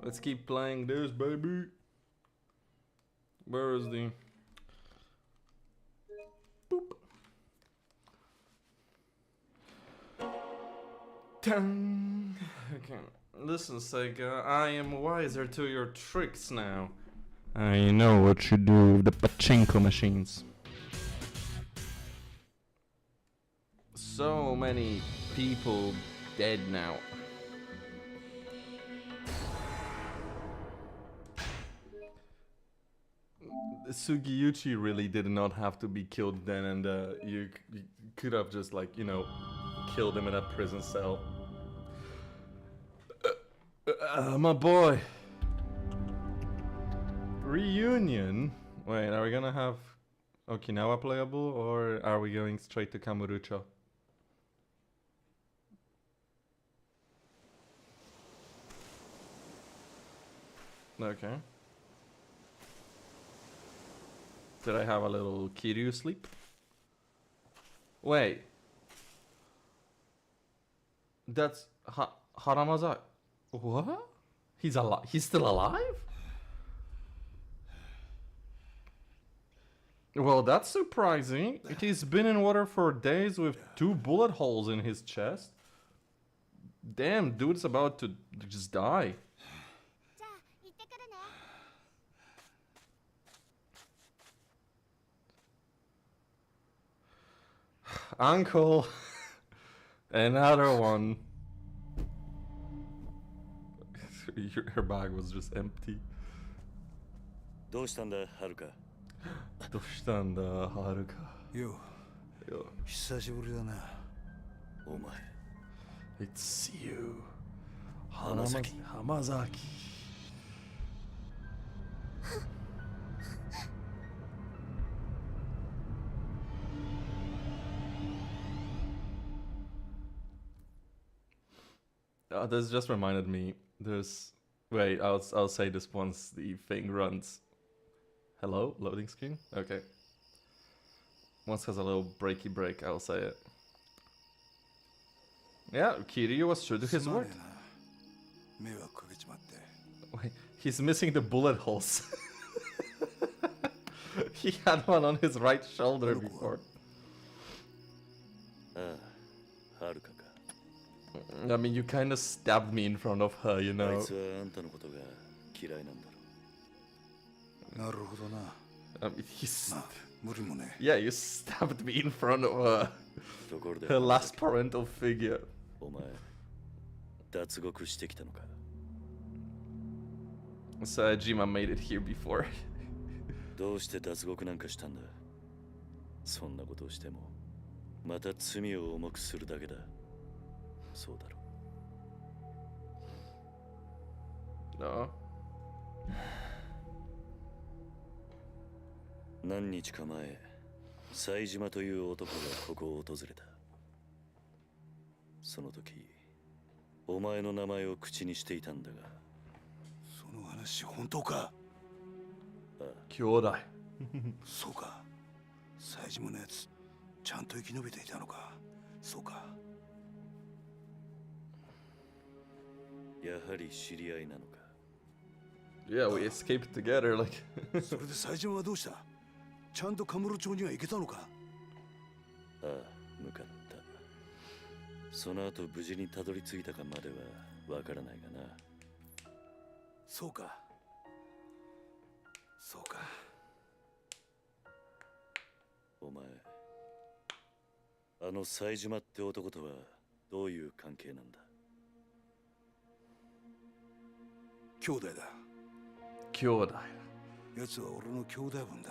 Let's keep playing this, baby. Where is the... Boop. Dang. Okay. Listen, Sega, I am wiser to your tricks now. I know what you do with the pachinko machines. So many people dead now. Sugiyuchi really did not have to be killed then, and you could have just, like, you know, killed him in a prison cell. My boy. Reunion? Wait, are we gonna have Okinawa playable, or are we going straight to Kamurocho? Okay. Did I have a little Kiryu sleep? Wait. That's Haramazaki. What? He's alive? He's still alive? Well, that's surprising. He's been in water for days with 2 bullet holes in his chest. Damn, dude's about to just die. Uncle. Another one. Her bag was just empty. どうしたんだ、はるか。どうしたんだ、はるか。よ、久しぶりだな。お前。It's you. 浜崎。浜崎。This just reminded me. There's... Wait, I'll say this once the thing runs. Hello? Loading screen? Okay. Once has a little breaky break, I'll say it. Yeah, Kiryu was true to his word. Wait, he's missing the bullet holes. He had one on his right shoulder before. I mean, you kind of stabbed me in front of her, you know. I mean, yeah, you stabbed me in front of her. Her last parental figure. Jima made it here before. どうして脱獄なんかしたんだ。そんなことをしてもまた罪を重くするだけだ。そうだろう。No. 何日か前、冴島という男がここを訪れた。その時、お前の名前を口にしていたんだが。その話本当か？兄弟。そうか。冴島のやつ、ちゃんと生き延びていたのか。そうか。やはり知り合いなのか。Yeah, we escaped together, like. それで冴島はどうした？ちゃんとカムロ町には行けたのか？ああ、向かった。その後無事にたどり着いたかまではわからないがな。そうか。そうか。お前、あの冴島って男とはどういう関係なんだ？兄弟だ。兄弟。奴は俺の兄弟分だ。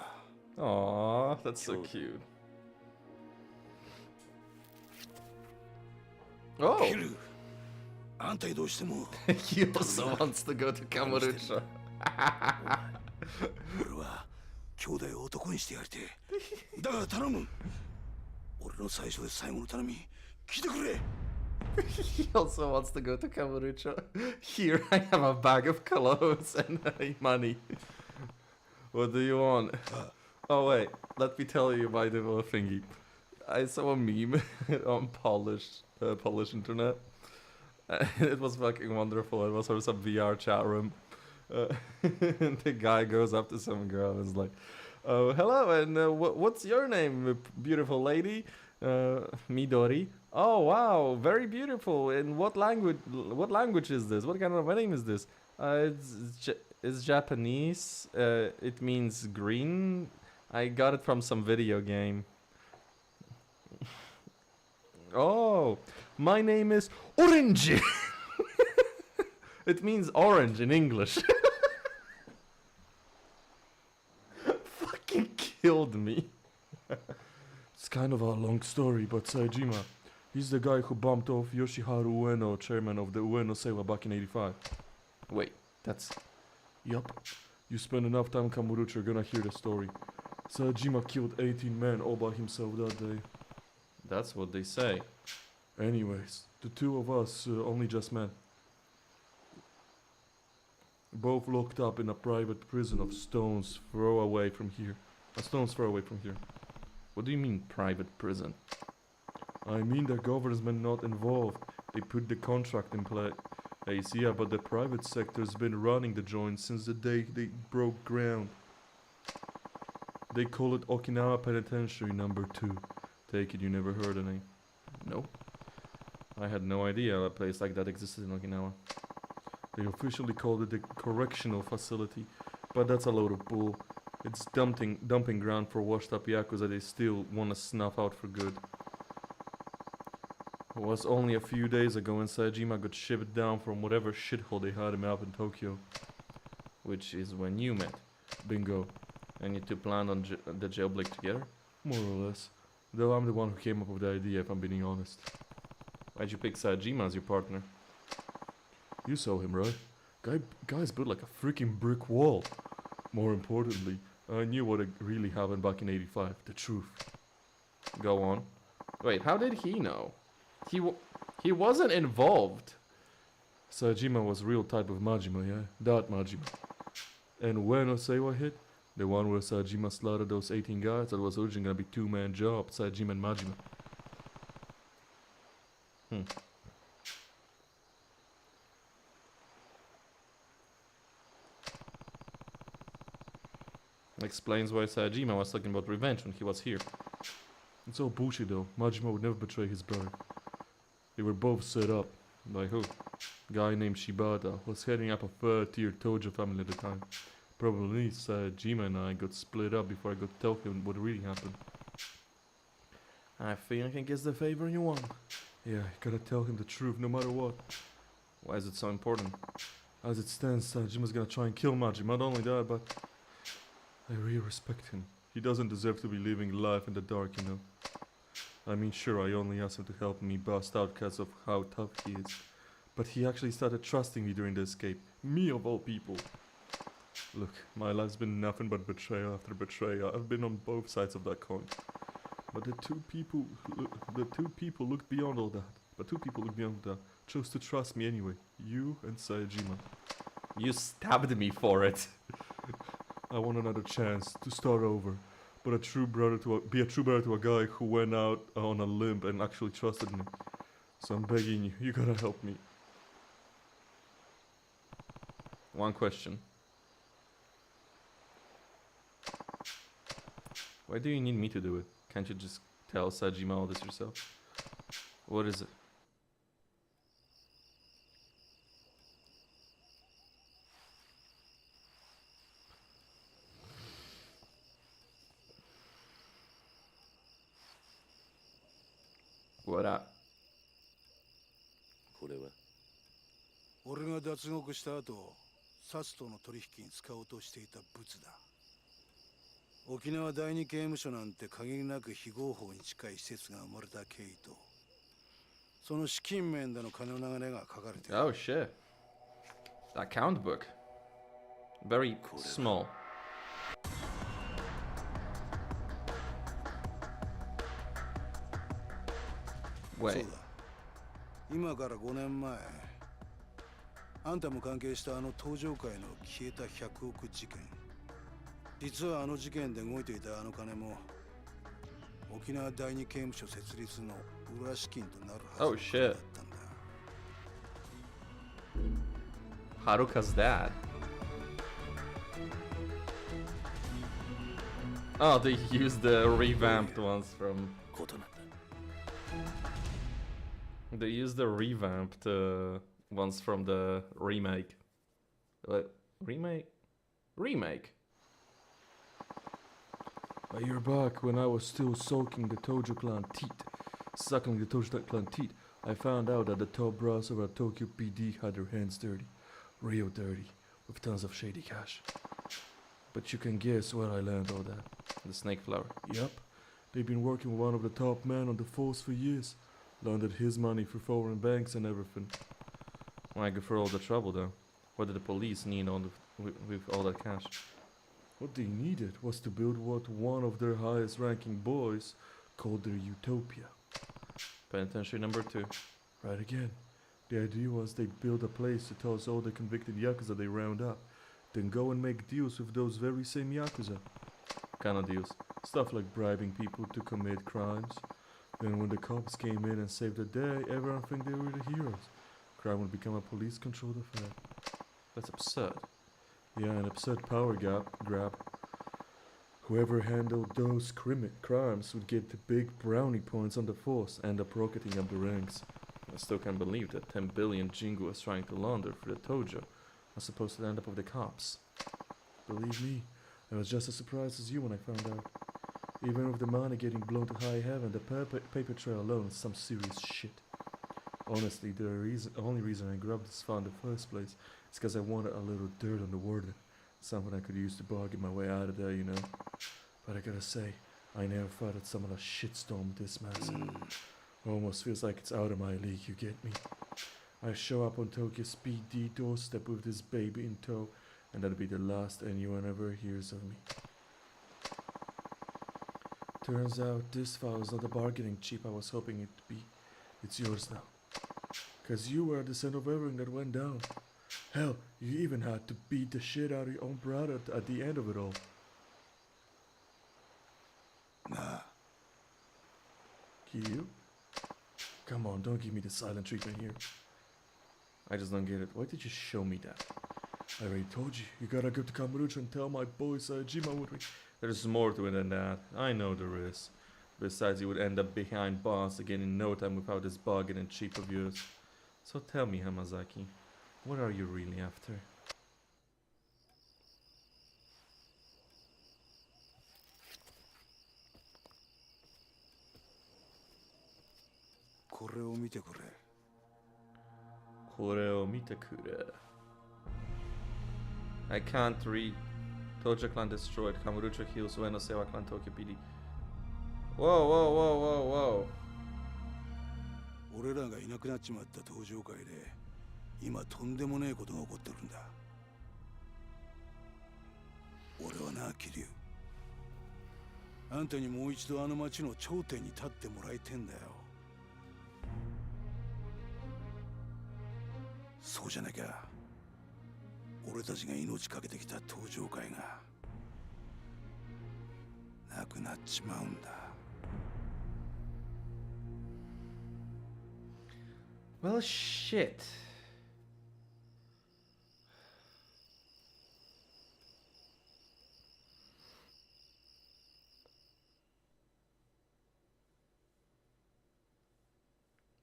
Aww, that's so cute. Oh! Kiryu, あんたにどうしても He also wants to go to Kamurocho. 俺は兄弟を男にしてやりてえ。だから頼む。俺の最初で最後の頼み、聞いてくれ。He also wants to go to Kamurocho. Here I have a bag of clothes and money. What do you want? Oh wait, let me tell you my little thingy. I saw a meme on Polish internet. It was fucking wonderful. It was sort of some VR chat room. And the guy goes up to some girl and is like, "Oh, hello, and what's your name, beautiful lady?" Midori. "Oh, wow, very beautiful. In what language? What language is this? What kind of a name is this?" It's Japanese. It means green. I got it from some video game. Oh, my name is Orange. It means orange in English. Fucking killed me. It's kind of a long story, but Saejima, he's the guy who bumped off Yoshiharu Ueno, chairman of the Ueno Seiwa back in 85. Wait, that's... Yup. You spend enough time Kamurocho, you're gonna hear the story. Saejima killed 18 men all by himself that day. That's what they say. Anyways, the two of us only just met. Both locked up in a private prison of stones throw away from here. A stone's throw away from here. What do you mean, private prison? I mean the government not involved. They put the contract in place. Yeah, but the private sector's been running the joint since the day they broke ground. They call it Okinawa Penitentiary number 2. Take it you never heard the name? No. I had no idea a place like that existed in Okinawa. They officially called it the correctional facility, but that's a load of bull. It's dumping ground for washed up yakuza they still want to snuff out for good. It was only a few days ago when Saejima got shipped down from whatever shithole they had him up in Tokyo. Which is when you met. Bingo. And you two planned on the jailbreak together? More or less. Though I'm the one who came up with the idea, if I'm being honest. Why'd you pick Saejima as your partner? You saw him, right? Guy's built like a freaking brick wall. More importantly, I knew what really happened back in 85. The truth. Go on. Wait, how did he know? He wasn't involved. Saejima was real type of Majima, yeah? That Majima. And when Oseiwa hit, the one where Saejima slaughtered those 18 guys, that was originally gonna be two-man job, Saejima and Majima. Explains why Saejima was talking about revenge when he was here. It's all bullshit though. Majima would never betray his brother. They were both set up. By who? Guy named Shibata was heading up a third-tier Tojo family at the time. Probably Saejima and I got split up before I got to tell him what really happened. I feel I can guess the favor you want. Yeah, you gotta tell him the truth no matter what. Why is it so important? As it stands, Saejima's gonna try and kill Majima. Not only that, but I really respect him. He doesn't deserve to be living life in the dark, you know. I mean, sure, I only asked him to help me bust out because of how tough he is. But he actually started trusting me during the escape. Me of all people. Look, my life's been nothing but betrayal after betrayal. I've been on both sides of that coin. But the two people looked beyond all that. Chose to trust me anyway. You and Saejima. You stabbed me for it. I want another chance to start over. But be a true brother to a guy who went out on a limb and actually trusted me. So I'm begging you gotta help me. One question. Why do you need me to do it? Can't you just tell Saejima all this yourself? What is it? What up? これは俺が脱獄した後、サツとの取引に使おうとしていたブツだ。沖縄第二刑務所なんて限りなく非合法に近い施設が生まれた経緯と、その資金面での金の流れが書かれている。 Oh shit. Account book. Very small. Wait. そうだ。今から5年前、あんたも関係したあの東上界の消えた100億事件。実はあの事件で動いていたあの金も沖縄第二刑務所設立の裏資金となるはずだったんだ。Haruka's dad. Oh, they used the revamped ones from... ことなんだ。 They used the revamped ones from the remake. Remake? Remake? A year back, when I was still soaking the Tojo clan teat, suckling the Tojo clan teat, I found out that the top brass of our Tokyo PD had their hands dirty. Real dirty. With tons of shady cash. But you can guess where I learned all that. The snake flower. Yup. They've been working with one of the top men on the force for years. Laundered his money through foreign banks and everything. Why go for all the trouble though? What did the police need on with all that cash? What they needed was to build what one of their highest ranking boys called their utopia. Penitentiary number 2. Right again. The idea was they'd build a place to toss all the convicted Yakuza they round up, then go and make deals with those very same Yakuza. Kind of deals. Stuff like bribing people to commit crimes. Then when the cops came in and saved the day, everyone think they were the heroes. Crime would become a police-controlled affair. That's absurd. Yeah, an absurd power grab. Whoever handled those crimes would get the big brownie points on the force and up rocketing up the ranks. I still can't believe that 10 billion Jingu was trying to launder for the Tojo was supposed to end up with the cops. Believe me, I was just as surprised as you when I found out. Even with the money getting blown to high heaven, the paper trail alone is some serious shit. Honestly, the only reason I grabbed this file in the first place is because I wanted a little dirt on the warden. Something I could use to bargain my way out of there, you know. But I gotta say, I never thought I'd summon a shitstorm this massive. Almost feels like it's out of my league, you get me? I show up on Tokyo Speed D doorstep with this baby in tow, and that'll be the last anyone ever hears of me. Turns out this file is not the bargaining chip I was hoping it to be. It's yours now. Cause you were the son of everything that went down. Hell, you even had to beat the shit out of your own brother at the end of it all. Nah. Kiryu? Come on, don't give me the silent treatment here. I just don't get it. Why did you show me that? I already told you. You gotta go to Kamurocho and tell my boy Saejima with me. There's more to it than that. I know there is. Besides, you would end up behind bars again in no time without this bargaining chip of yours. So tell me, Hamazaki, what are you really after? I can't read. Tojo clan destroyed. Kamurocho heals. Ueno Sewa clan Tokyo PD. Whoa, whoa, whoa, whoa, whoa. 俺らがいなくなっちまった登場会で今とんでもねえことが起こってるんだ。俺はな、桐生。あんたにもう一度あの町の頂点に立ってもらいてんだよ。そうじゃなきゃ俺たちが命かけてきた登場会がなくなっちまうんだ。Well, shit.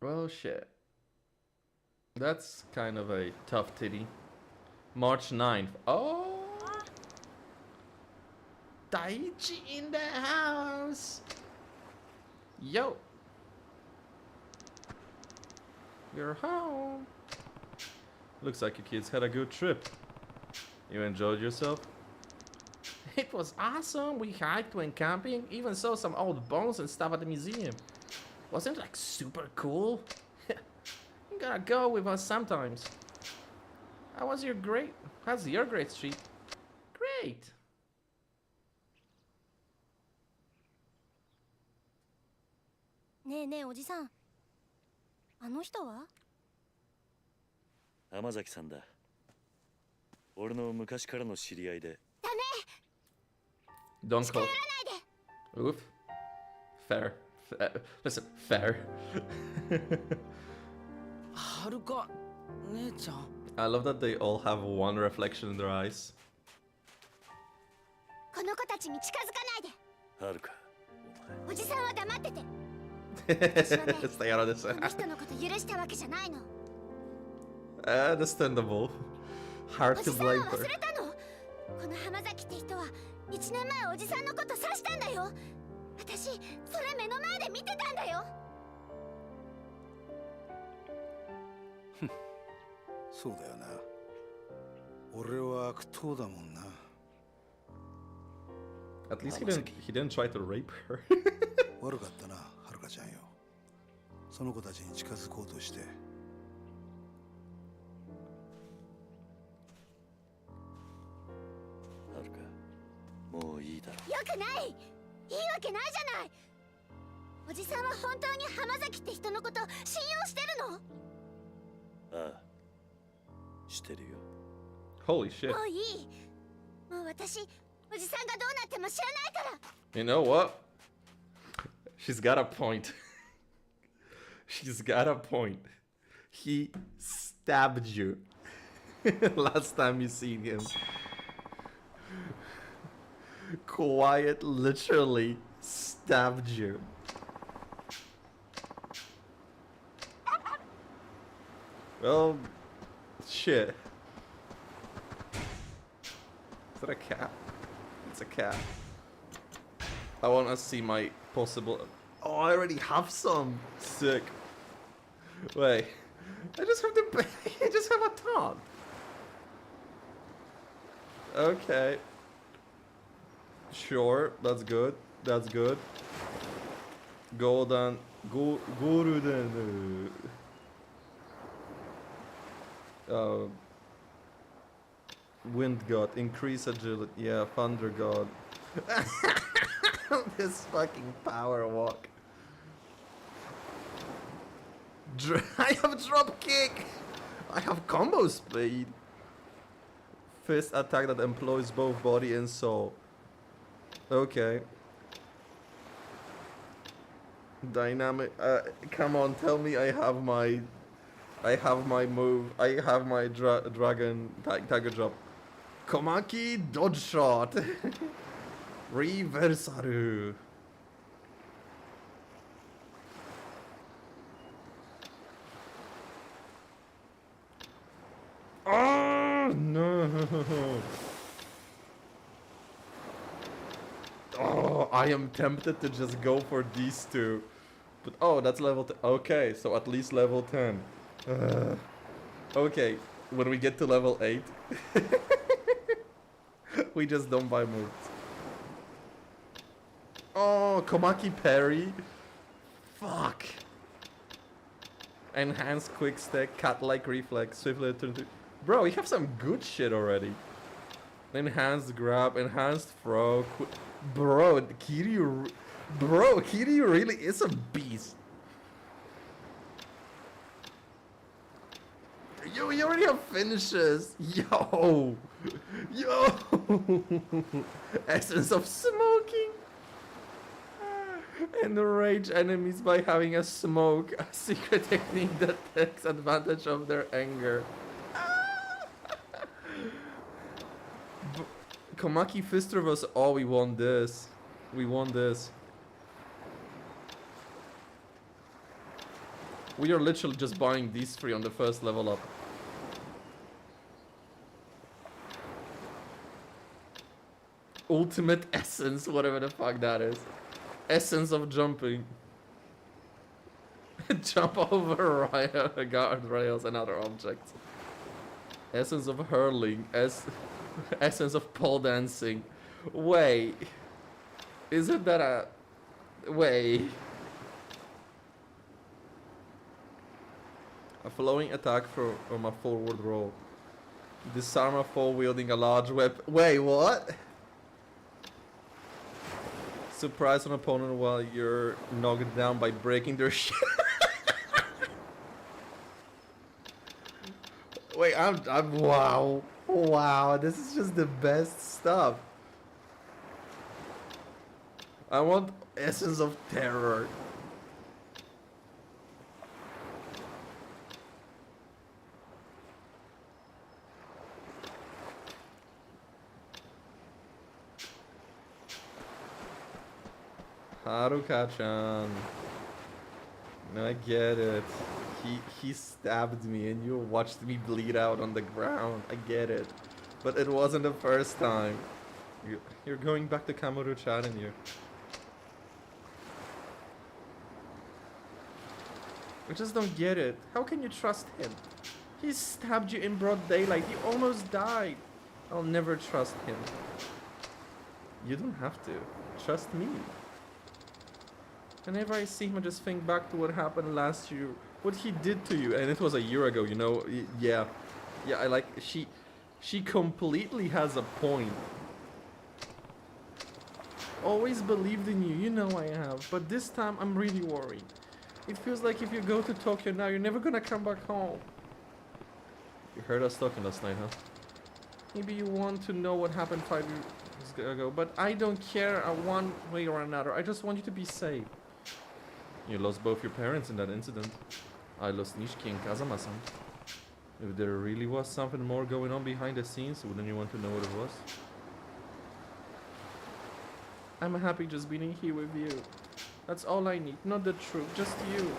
Well, shit. That's kind of a tough titty. March 9th. Oh! Daichi in the house! Yo! You're home. Looks like you kids had a good trip. You enjoyed yourself? It was awesome. We hiked, went camping, even saw some old bones and stuff at the museum. Wasn't it like super cool? You gotta go with us sometimes. How's your great streak? Great. ねえねえおじさん、あの人は？天崎さんだ。俺の昔からの知り合いで。ダメ。 Don't 近 call. 寄らないで。 Oof. Fair. Listen, fair. はるか姉ちゃん。I love that they all have one reflection in their eyes. この子たちに近づかないで。はるか、おじさんは黙ってて。 Stay out of this. この人のこと許したわけじゃないの。 Understandable. Hard お to じさんは blame 忘 her. れたの。この浜崎って人は1年前おじさんのこと刺したんだよ。私それ目の前で見てたんだよ。そうだよな。俺は悪党だもんな。 At least he didn't try to rape her. 悪かったな、はるかちゃんよ。その子たちに近づこうとして。はるか、もういいだろ。よくない。いいわけないじゃない。おじさんは本当に浜崎って人のこと信用してるの？ああ、してるよ。 Holy shit. もういい。もう私おじさんがどうなっても知らないから。 You know what? She's got a point. She's got a point. He stabbed you last time you seen him. Quiet literally stabbed you. Well, shit. Is that a cat? It's a cat. I want to see my possible... Oh, I already have some. Sick. Wait. I just have to... I just have a taunt. Okay. Sure, that's good. That's good. Golden... Golden... Wind God, increase agility. Yeah, Thunder God. This fucking power walk. I have drop kick. I have combo speed. Fist attack that employs both body and soul. Okay. Dynamic. Come on, tell me I have my move. I have my dragon tiger drop. Komaki dodge shot. Reversaru. Oh no. Oh, I am tempted to just go for these two. But oh, that's level 10. Okay, so at least level 10. Okay, when we get to level 8, we just don't buy moves. Oh, Komaki parry. Fuck. Enhanced quick stack, cat-like reflex, swiftly turn to... Bro, we have some good shit already. Enhanced grab, enhanced throw. Bro, Kiryu... Bro, Kiryu really is a beast. Yo, we already have finishes. Yo. Yo. Essence of smoking. Enrage enemies by having a smoke, a secret technique that takes advantage of their anger. Komaki Fister was... Oh, we won this. We won this. We are literally just buying these three on the first level up. Ultimate essence, whatever the fuck that is. Essence of jumping. Jump over guardrails and other objects. Essence of hurling. Essence of pole dancing. Wait. Isn't that a... Wait. A flowing attack from a forward roll. Disarm a foe wielding a large weapon. Wait, what? Surprise an opponent while you're knocked down by breaking their shit. Wait, I'm wow. Wow, this is just the best stuff. I want Essence of Terror. Haruka-chan. No, I get it. He stabbed me and you watched me bleed out on the ground. I get it. But it wasn't the first time. You're going back to Kamoru-chan and you. I just don't get it. How can you trust him? He stabbed you in broad daylight. You almost died. I'll never trust him. You don't have to. Trust me. Whenever I see him, I just think back to what happened last year. What he did to you. And it was a year ago, you know. Yeah. Yeah, I like... She completely has a point. Always believed in you. You know I have. But this time, I'm really worried. It feels like if you go to Tokyo now, you're never gonna come back home. You heard us talking last night, huh? Maybe you want to know what happened 5 years ago, but I don't care one way or another. I just want you to be safe. You lost both your parents in that incident. I lost Nishiki and Kazama-san. If there really was something more going on behind the scenes, wouldn't you want to know what it was? I'm happy just being here with you. That's all I need, not the truth, just you.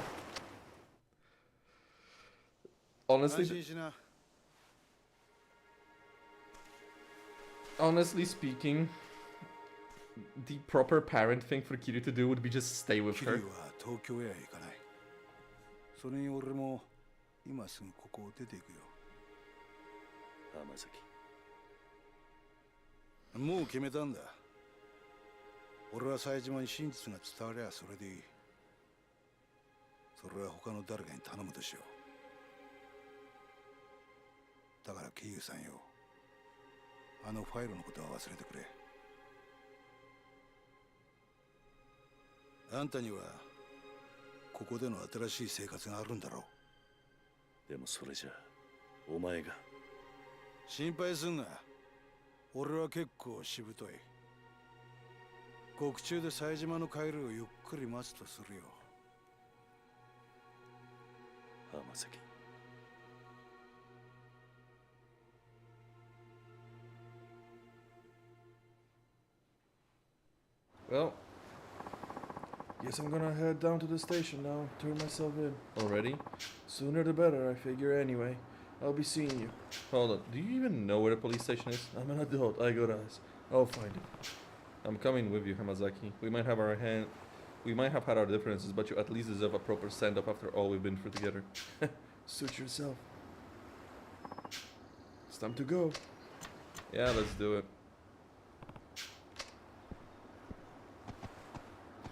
Honestly speaking, the proper parent thing for Kiryu to do would be just stay with her. 東京へは行かない。それに俺も今すぐここを出ていくよ。浜崎。もう決めたんだ。俺は冴島に真実が伝わりゃそれでいい。それは他の誰かに頼むとしよう。だからキユさんよ、あのファイルのことは忘れてくれ。あんたにはここでの新しい生活があるんだろう。でもそれじゃお前が。心配すんな。俺は結構しぶとい。獄中で冴島の帰るをゆっくり待つとするよ。浜崎。Well, guess I'm gonna head down to the station now, turn myself in. Already? Sooner the better, I figure anyway. I'll be seeing you. Hold on, do you even know where the police station is? I'm an adult, I got eyes. I'll find it. I'm coming with you, Hamazaki. We might have had our differences, but you at least deserve a proper send-up after all we've been through together. Suit yourself. It's time to go. Yeah, let's do it.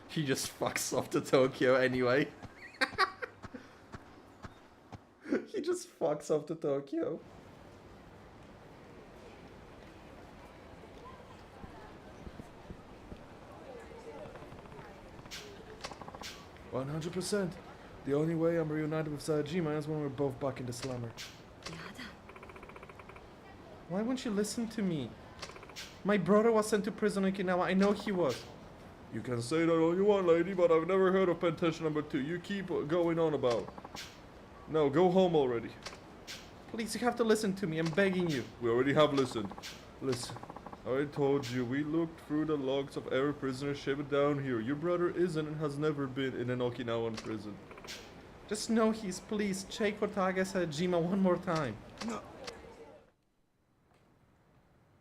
He just fucks off to Tokyo anyway. He just fucks off to Tokyo. "100%. The only way I'm reunited with Saejima is when we're both back in the slammer." Why won't you listen to me? My brother was sent to prison in Okinawa. I know he was. You can say that all you want, lady, but I've never heard of Pentation number 2. You keep going on about. No, go home already. Please, you have to listen to me. I'm begging you. We already have listened. Listen. I told you, we looked through the logs of every prisoner shipped down here. Your brother isn't and has never been in an Okinawan prison. Just know he's please. Check for Tage Saejima one more time. No.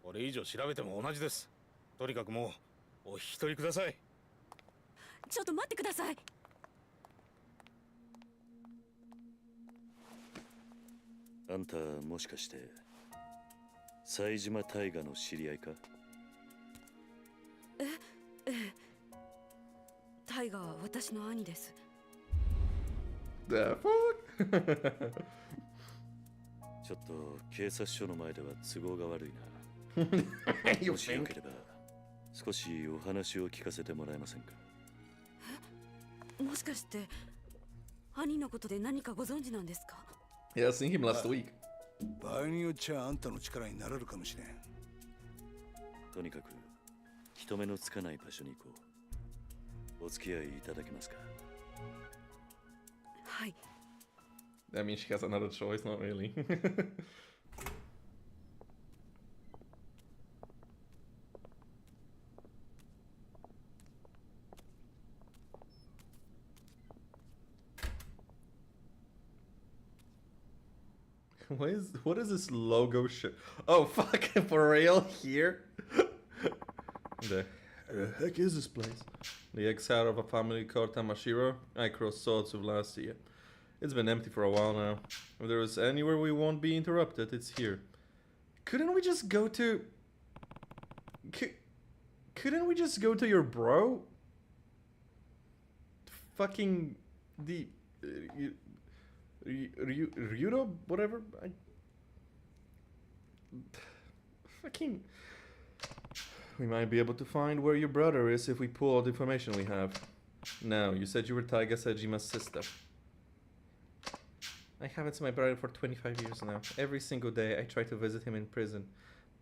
これ以上調べても同じです。とにかくもうお引き取りください。ちょっと待ってください。あんたもしかして冴島大河の知り合いか？ええ。大河は私の兄です。The fuck? ちょっと警察署の前では都合が悪いな。もしよければ少しお話を聞かせてもらえませんか？もしかして兄のことで何かご存知なんですか？ Yeah, I seen him last week. 場合によっちゃあんたの力になれるかもしれん。とにかく人目のつかない場所に行こう。お付き合いいただけますか？はい。That means she has another choice, not really. What is this logo shit? Oh fuck, for real here? The heck is this place? The exile of a family called Tamashiro I crossed swords with last year. It's been empty for a while now. If there is anywhere we won't be interrupted, it's here. Couldn't we just go to... Couldn't we just go to your bro? Fucking... the... Ryudo? Whatever? Fucking... We might be able to find where your brother is if we pull all the information we have. Now, you said you were Taiga Sajima's sister. I haven't seen my brother for 25 years now. Every single day I try to visit him in prison,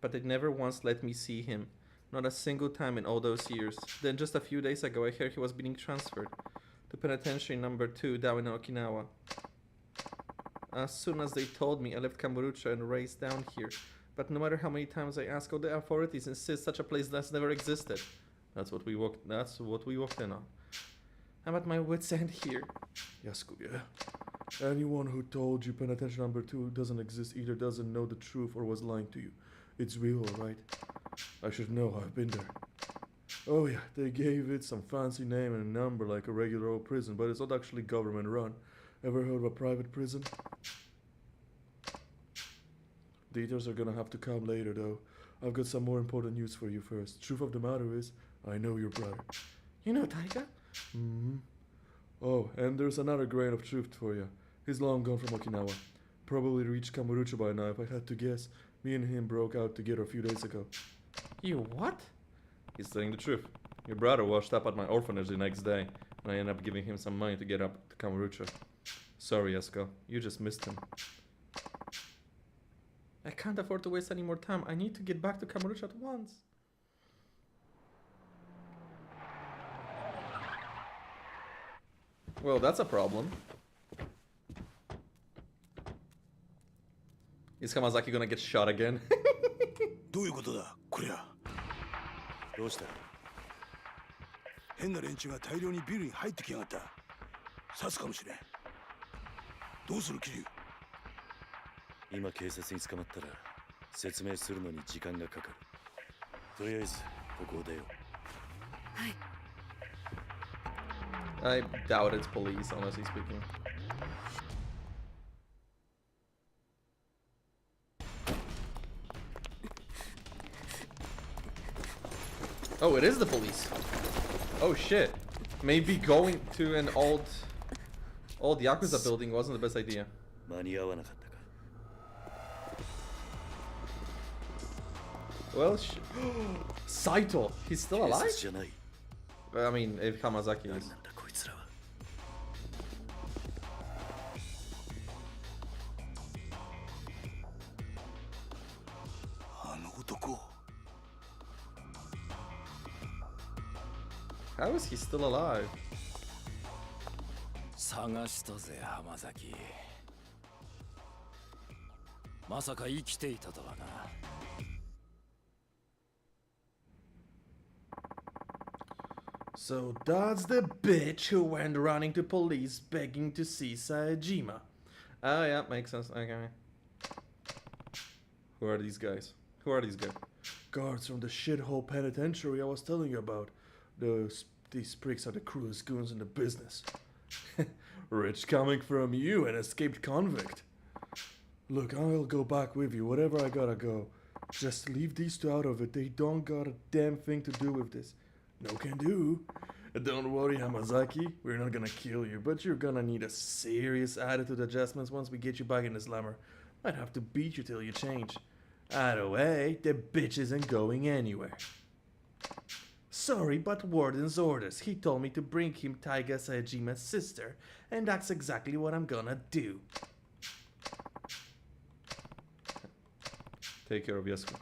but they never once let me see him. Not a single time in all those years. Then just a few days ago I heard he was being transferred to penitentiary number 2 down in Okinawa. As soon as they told me, I left Kamurocho and raced down here. But no matter how many times I ask, all the authorities insist such a place has never existed. That's what we walked in on. I'm at my wit's end here. Yasuko, anyone who told you penitentiary number 2 doesn't exist either doesn't know the truth or was lying to you. It's real, right? I should know, I've been there. Oh yeah, they gave it some fancy name and a number like a regular old prison, but it's not actually government run. Ever heard of a private prison? Details are gonna have to come later though. I've got some more important news for you first. Truth of the matter is, I know your brother. You know Taiga? Mm-hmm. Oh, and there's another grain of truth for you. He's long gone from Okinawa. Probably reached Kamurocho by now if I had to guess. Me and him broke out together a few days ago. You what? He's telling the truth. Your brother washed up at my orphanage the next day, and I ended up giving him some money to get up to Kamurocho. Sorry, Yasuko. You just missed him. I can't afford to waste any more time. I need to get back to Kamurocho at once. Well, that's a problem. Is Hamazaki gonna get shot again? どういうことだこりゃ。どうした？変な連中が大量にビルに入ってきやがった。刺すかもしれん。どうするキリュウ。今警察に捕まったら説明するのに時間がかかる。とりあえずここを出よう。I doubt it's police, honestly speaking. Oh, it is the police. Oh shit. Maybe going to an old Yakuza building wasn't the best idea. 間に合わなかったか。Well, Saito, he's still 警 alive? 察じゃない。 I mean, if Hamazaki 何 is. なんだこいつらは。あの男。How is he still alive? 探したぜ浜崎。まさか生きていたとはな。So that's the bitch who went running to police begging to see Saejima. Oh yeah, makes sense. Okay. Who are these guys? Who are these guys? Guards from the shithole penitentiary I was telling you about. These pricks are the cruelest goons in the business. Rich coming from you, an escaped convict. Look, I'll go back with you, whatever I gotta go. Just leave these two out of it, they don't got a damn thing to do with this. No can do. Don't worry, Hamazaki, we're not gonna kill you, but you're gonna need a serious attitude adjustments once we get you back in the slammer. Might have to beat you till you change. Either way, the bitch isn't going anywhere. Sorry, but Warden's orders. He told me to bring him Taiga Saejima's sister, and that's exactly what I'm gonna do. Take care of Yasuko.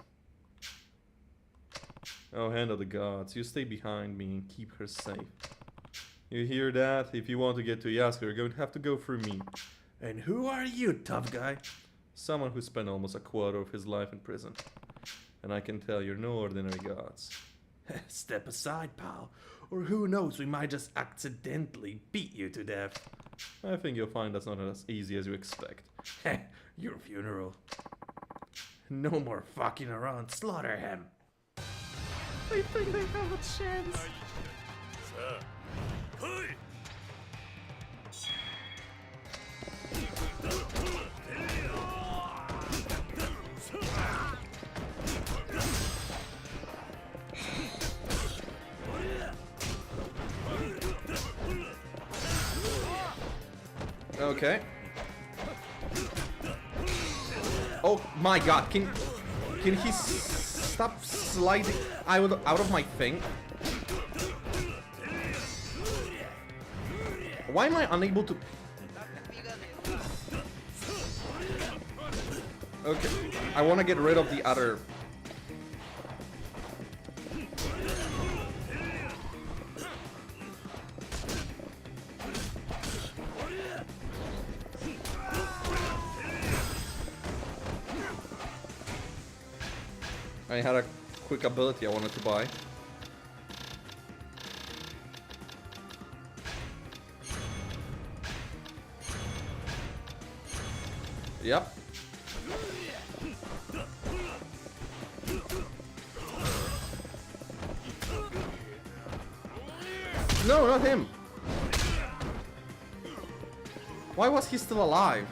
Oh, hand of the gods. You stay behind me and keep her safe. You hear that? If you want to get to Yasuko, you're going to have to go through me. And who are you, tough guy? Someone who spent almost a quarter of his life in prison. And I can tell you're no ordinary gods. Step aside, pal. Or who knows, we might just accidentally beat you to death. I think you'll find that's not as easy as you expect. Your funeral. No more fucking around. Slaughter him. I think they have a chance. さあ来い Okay. Oh my god, can he stop sliding out of my thing? Why am I unable to... Okay, I want to get rid of the other... I had a quick ability I wanted to buy. Yep. No, not him. Why was he still alive?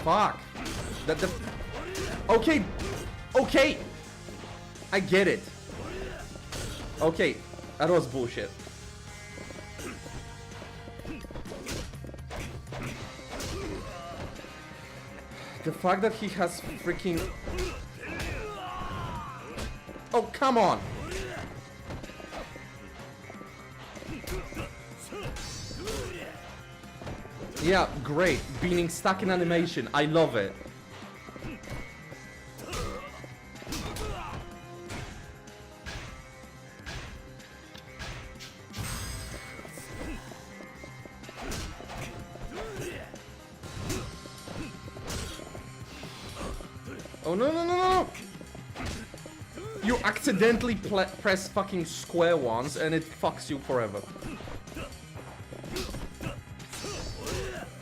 Fuck. Okay. Okay. I get it. Okay. That was bullshit. The fact that he has freaking... Oh, come on. Yeah, great. Being stuck in animation. I love it. Oh, no, no, no, no! You accidentally press fucking square once and it fucks you forever.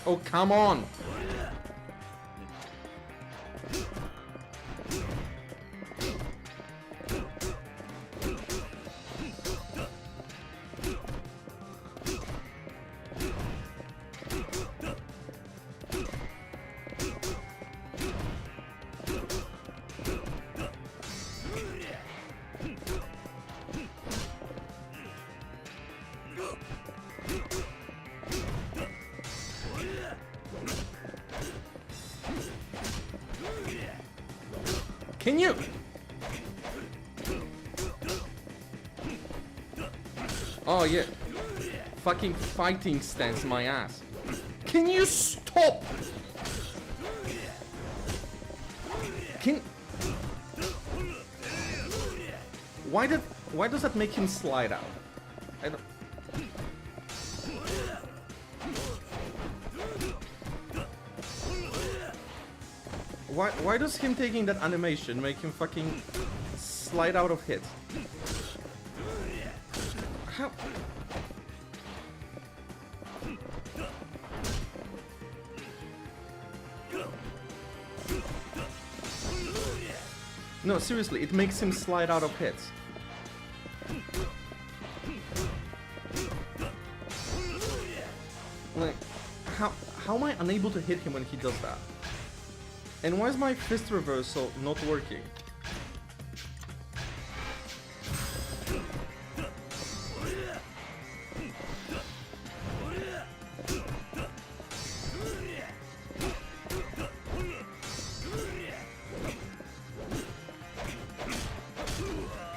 Oh, come on! Can you? Oh yeah. Fucking fighting stance my ass. Can you stop? Can... Why does that make him slide out? I don't... Why does him taking that animation make him fucking slide out of hit? How? No, seriously, it makes him slide out of hits. Like, how am I unable to hit him when he does that? And why is my fist reversal not working?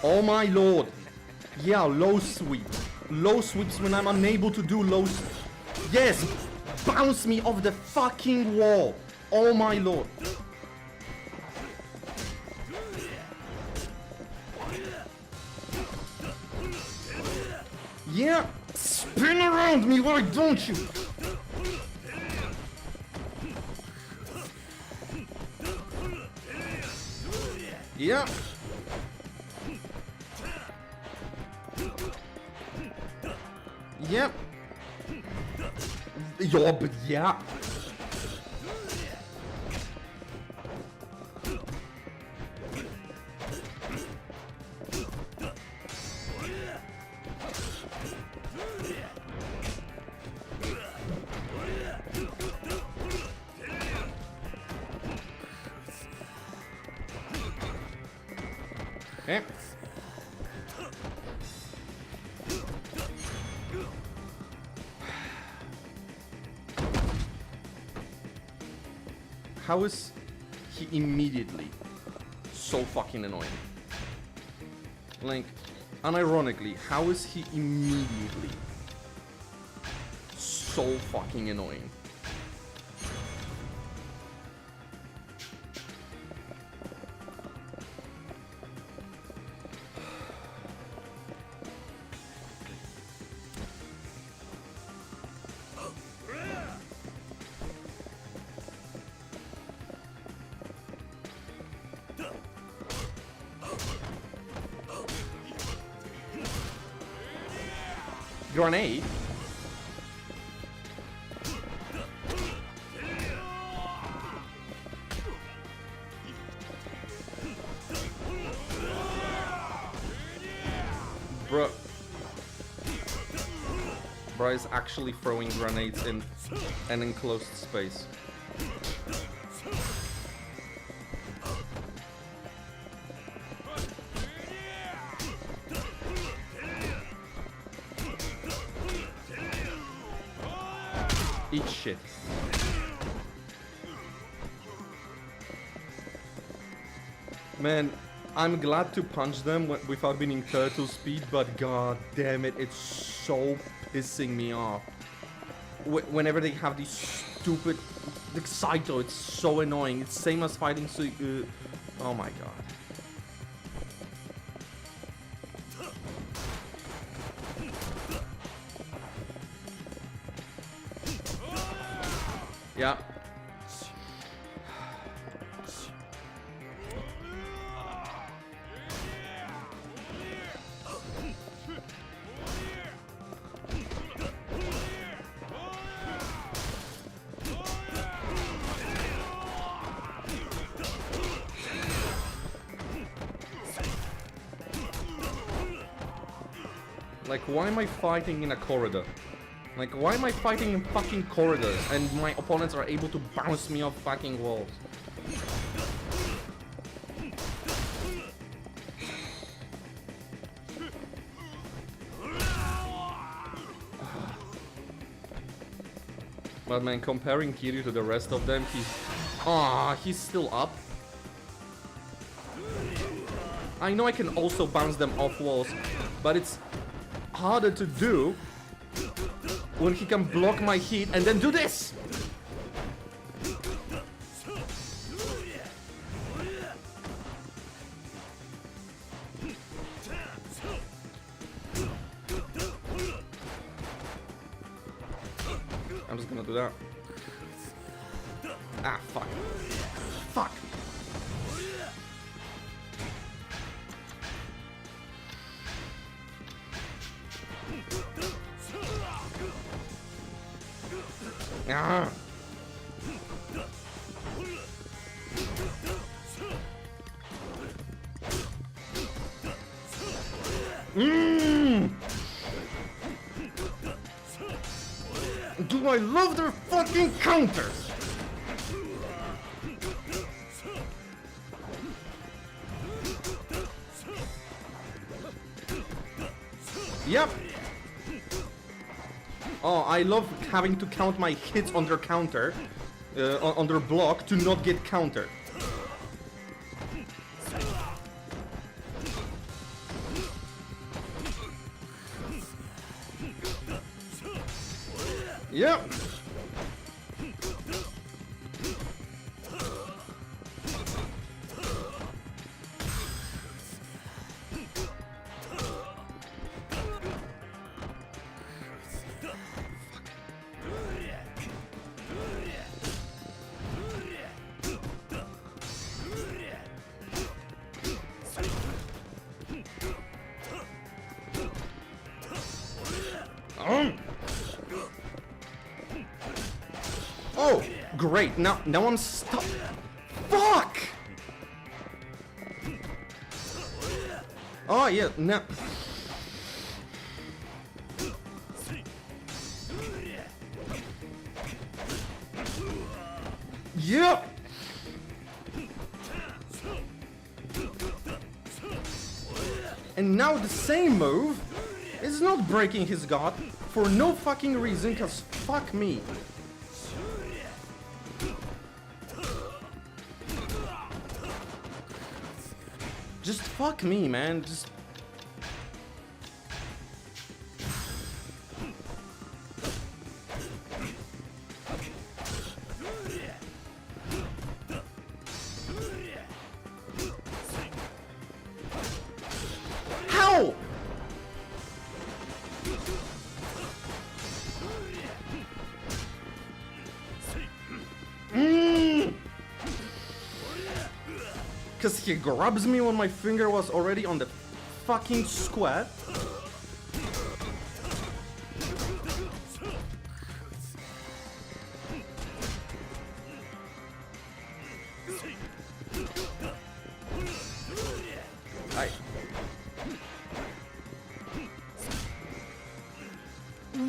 Oh my lord! Yeah, low sweep. Low sweeps when I'm unable to do low sweep. Yes! Bounce me off the fucking wall! Oh my lord! Yeah! Spin around me, why don't you? Yeah! Yep. Ja, but yeah. Okay. How is he immediately so fucking annoying? Like, unironically, how is he immediately so fucking annoying? Grenade? Bro is actually throwing grenades in an enclosed space. Eat shit. Man, I'm glad to punch them without being in turtle speed, but god damn it, it's so pissing me off. Whenever they have these stupid... The Saito, it's so annoying. It's same as fighting oh my god. Yeah. Like, why am I fighting in a corridor? Like, why am I fighting in fucking corridors and my opponents are able to bounce me off fucking walls? But man, comparing Kiryu to the rest of them, he's still up. I know I can also bounce them off walls, but it's harder to do when he can block my hit and then do this! I'm just gonna do that. Ah, fuck. Fuck! Ah. Do I love their fucking counters? Yep. Oh, I love having to count my hits on their counter, on their block, to not get countered. Yep. Oh, great. Now I'm stuck. Fuck! Oh, yeah, now... Yep! And now the same move is not breaking his guard for no fucking reason, cause fuck me. Just fuck me, man. Just... How? Cause he grabs me when my finger was already on the fucking squat.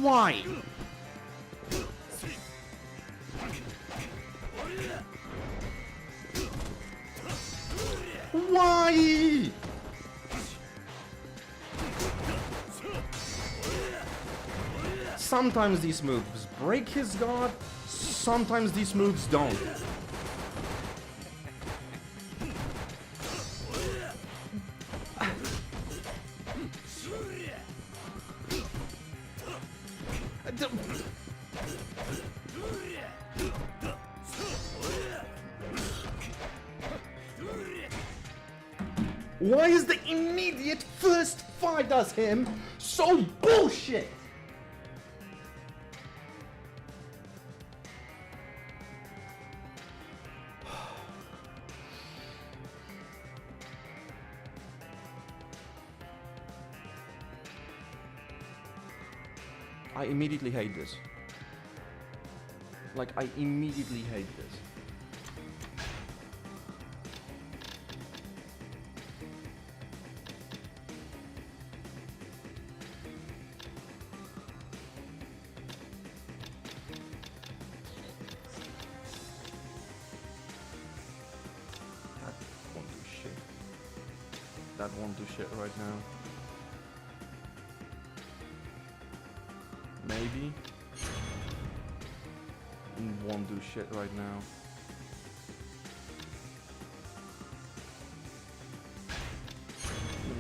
Why? Why? Sometimes these moves break his guard, sometimes these moves don't. Why is the immediate first fight as him so bullshit? I immediately hate this. Like, I immediately hate this. That won't do shit right now. Maybe. Won't do shit right now.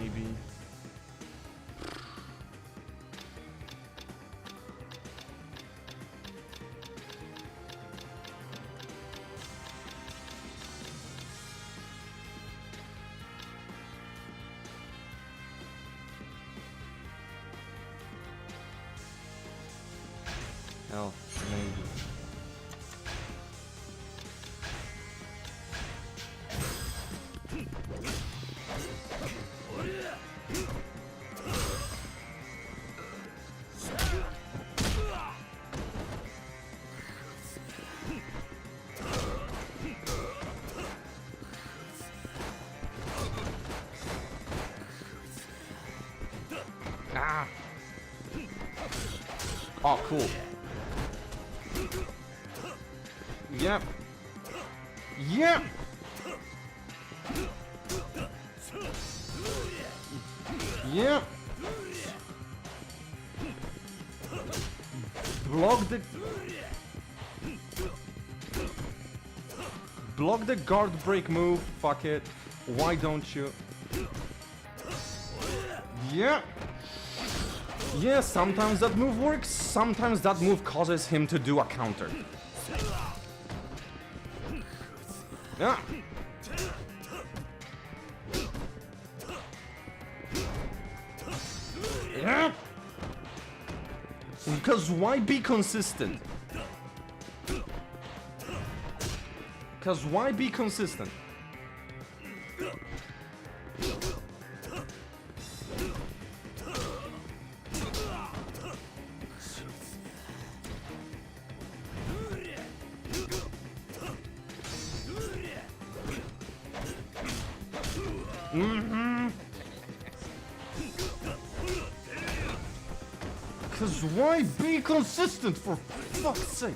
Maybe. Hell, maybe. Ah! Oh, cool. Yep. Yep. Yep. Block the guard break move. Fuck it. Why don't you? Yeah. Yeah, sometimes that move works. Sometimes that move causes him to do a counter. Yeah. Yeah. Because why be consistent? Because why be consistent? Cause why be consistent, for fuck's sake?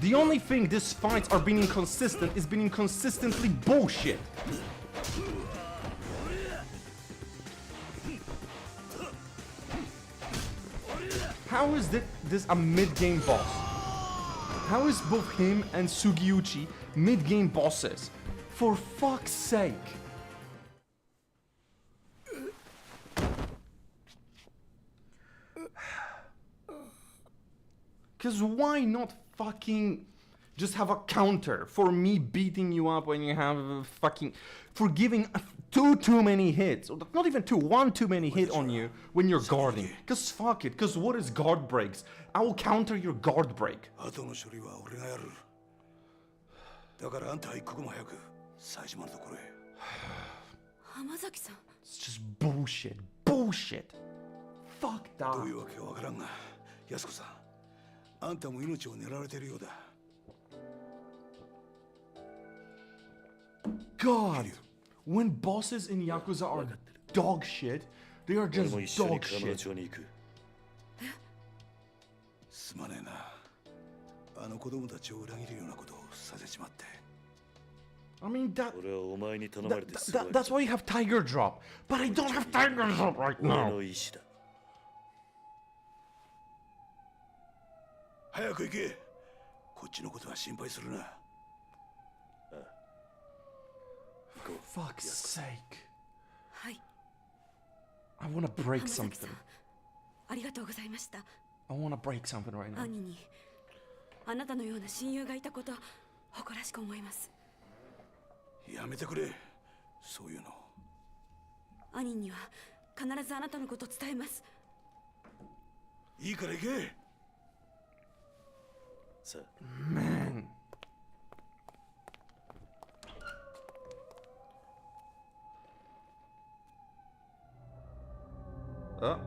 The only thing these fights are being inconsistent is being inconsistently bullshit. How is this a mid-game boss? How is both him and Sugiuchi mid-game bosses? For fuck's sake. Cause why not fucking just have a counter for me beating you up when you have a fucking... for giving too many hits. Not even one too many hit on you when you're guarding. Cause fuck it, cause what is guard breaks? I will counter your guard break. 後の処理は俺がやる。だからあんたは一刻も早く冴島のところへ。浜崎さん。 It's just bullshit. Bullshit. Fuck ど that. ういうわけかわからんが、安子さん、あんたも命を狙われてるようだ。 God, when bosses in Yakuza are dog shit, they are 俺 just も一緒に dog カムロ shit. 町に行く。すまねえな。あの子供たちを裏切るようなことをさせちまって。 I mean, 俺はお前に頼まれてすぐ that's why you have Tiger Drop. But I don't have Tiger Drop right 俺 now. の意志だ。早く行け。こっちのことは心配するな。 For fuck's sake. はい。 I wanna break 浜崎 something. さん。ありがとうございました。 I wanna break something right now. 兄にあなたのような親友がいたこと誇らしく思います。やめてくれ。そういうの。兄には必ずあなたのことを伝えます。いいから行け。さあ、 Man. Oh.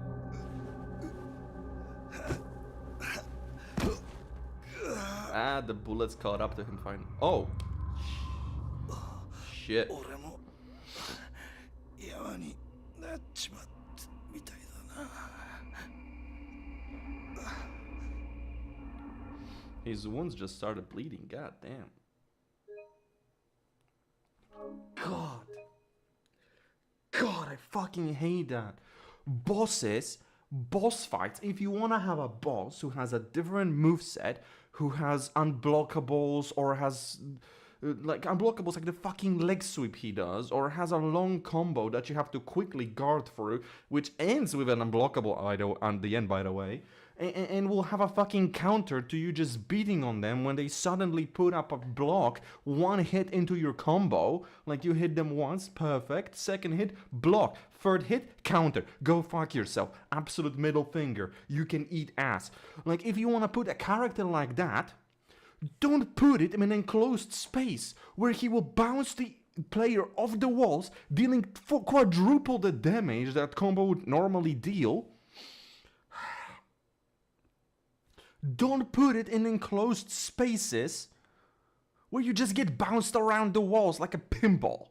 Ah, the bullets caught up to him finally. Oh. Shit. 俺も山になっちまったみたいだな。 His wounds just started bleeding. God damn. God. God, I fucking hate that. Bosses, boss fights. If you want to have a boss who has a different moveset, who has unblockables or has like unblockables like the fucking leg sweep he does, or has a long combo that you have to quickly guard through, which ends with an unblockable idol at the end, by the way, and will have a fucking counter to you just beating on them when they suddenly put up a block, one hit into your combo, like you hit them once, perfect, second hit, block, third hit, counter, go fuck yourself, absolute middle finger, you can eat ass. Like, if you want to put a character like that, don't put it in an enclosed space where he will bounce the player off the walls, dealing quadruple the damage that combo would normally deal. Don't put it in enclosed spaces where you just get bounced around the walls like a pinball.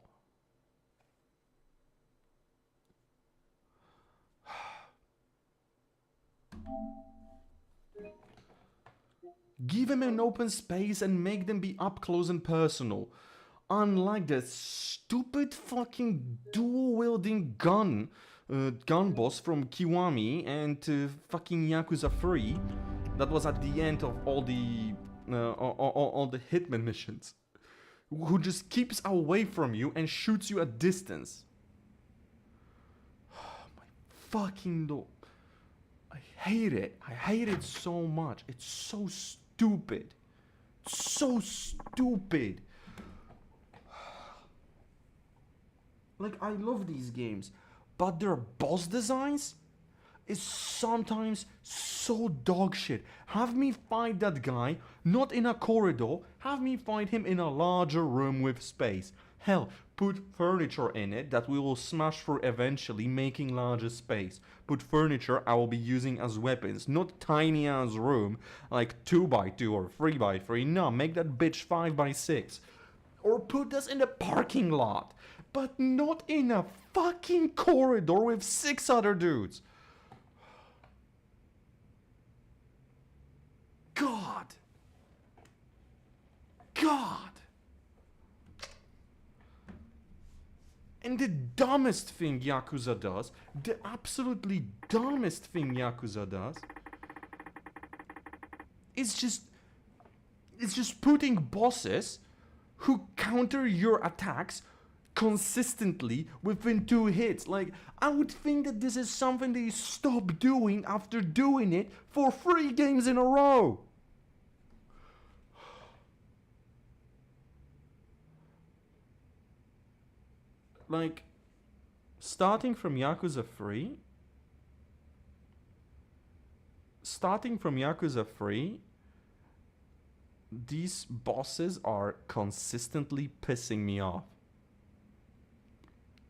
Give him an open space and make them be up close and personal. Unlike the stupid fucking dual-wielding gun boss from Kiwami and fucking Yakuza 3 that was at the end of all the Hitman missions, who just keeps away from you and shoots you at distance. My fucking lord. I hate it. I hate it so much. It's so stupid. So stupid. Like, I love these games, but their boss designs is sometimes so dog shit. Have me fight that guy not in a corridor, have me fight him in a larger room with space. Hell, put furniture in it that we will smash through eventually, making larger space. Put furniture I will be using as weapons, not tiny ass room like 2x2 or 3x3. No, make that bitch 5x6. Or put us in the parking lot. But not in a fucking corridor with 6 other dudes. God. God. And the dumbest thing Yakuza does, the absolutely dumbest thing Yakuza does, is just putting bosses who counter your attacks consistently within 2 hits. Like, I would think that this is something that you stop doing after doing it for 3 games in a row. Like, starting from Yakuza 3, these bosses are consistently pissing me off.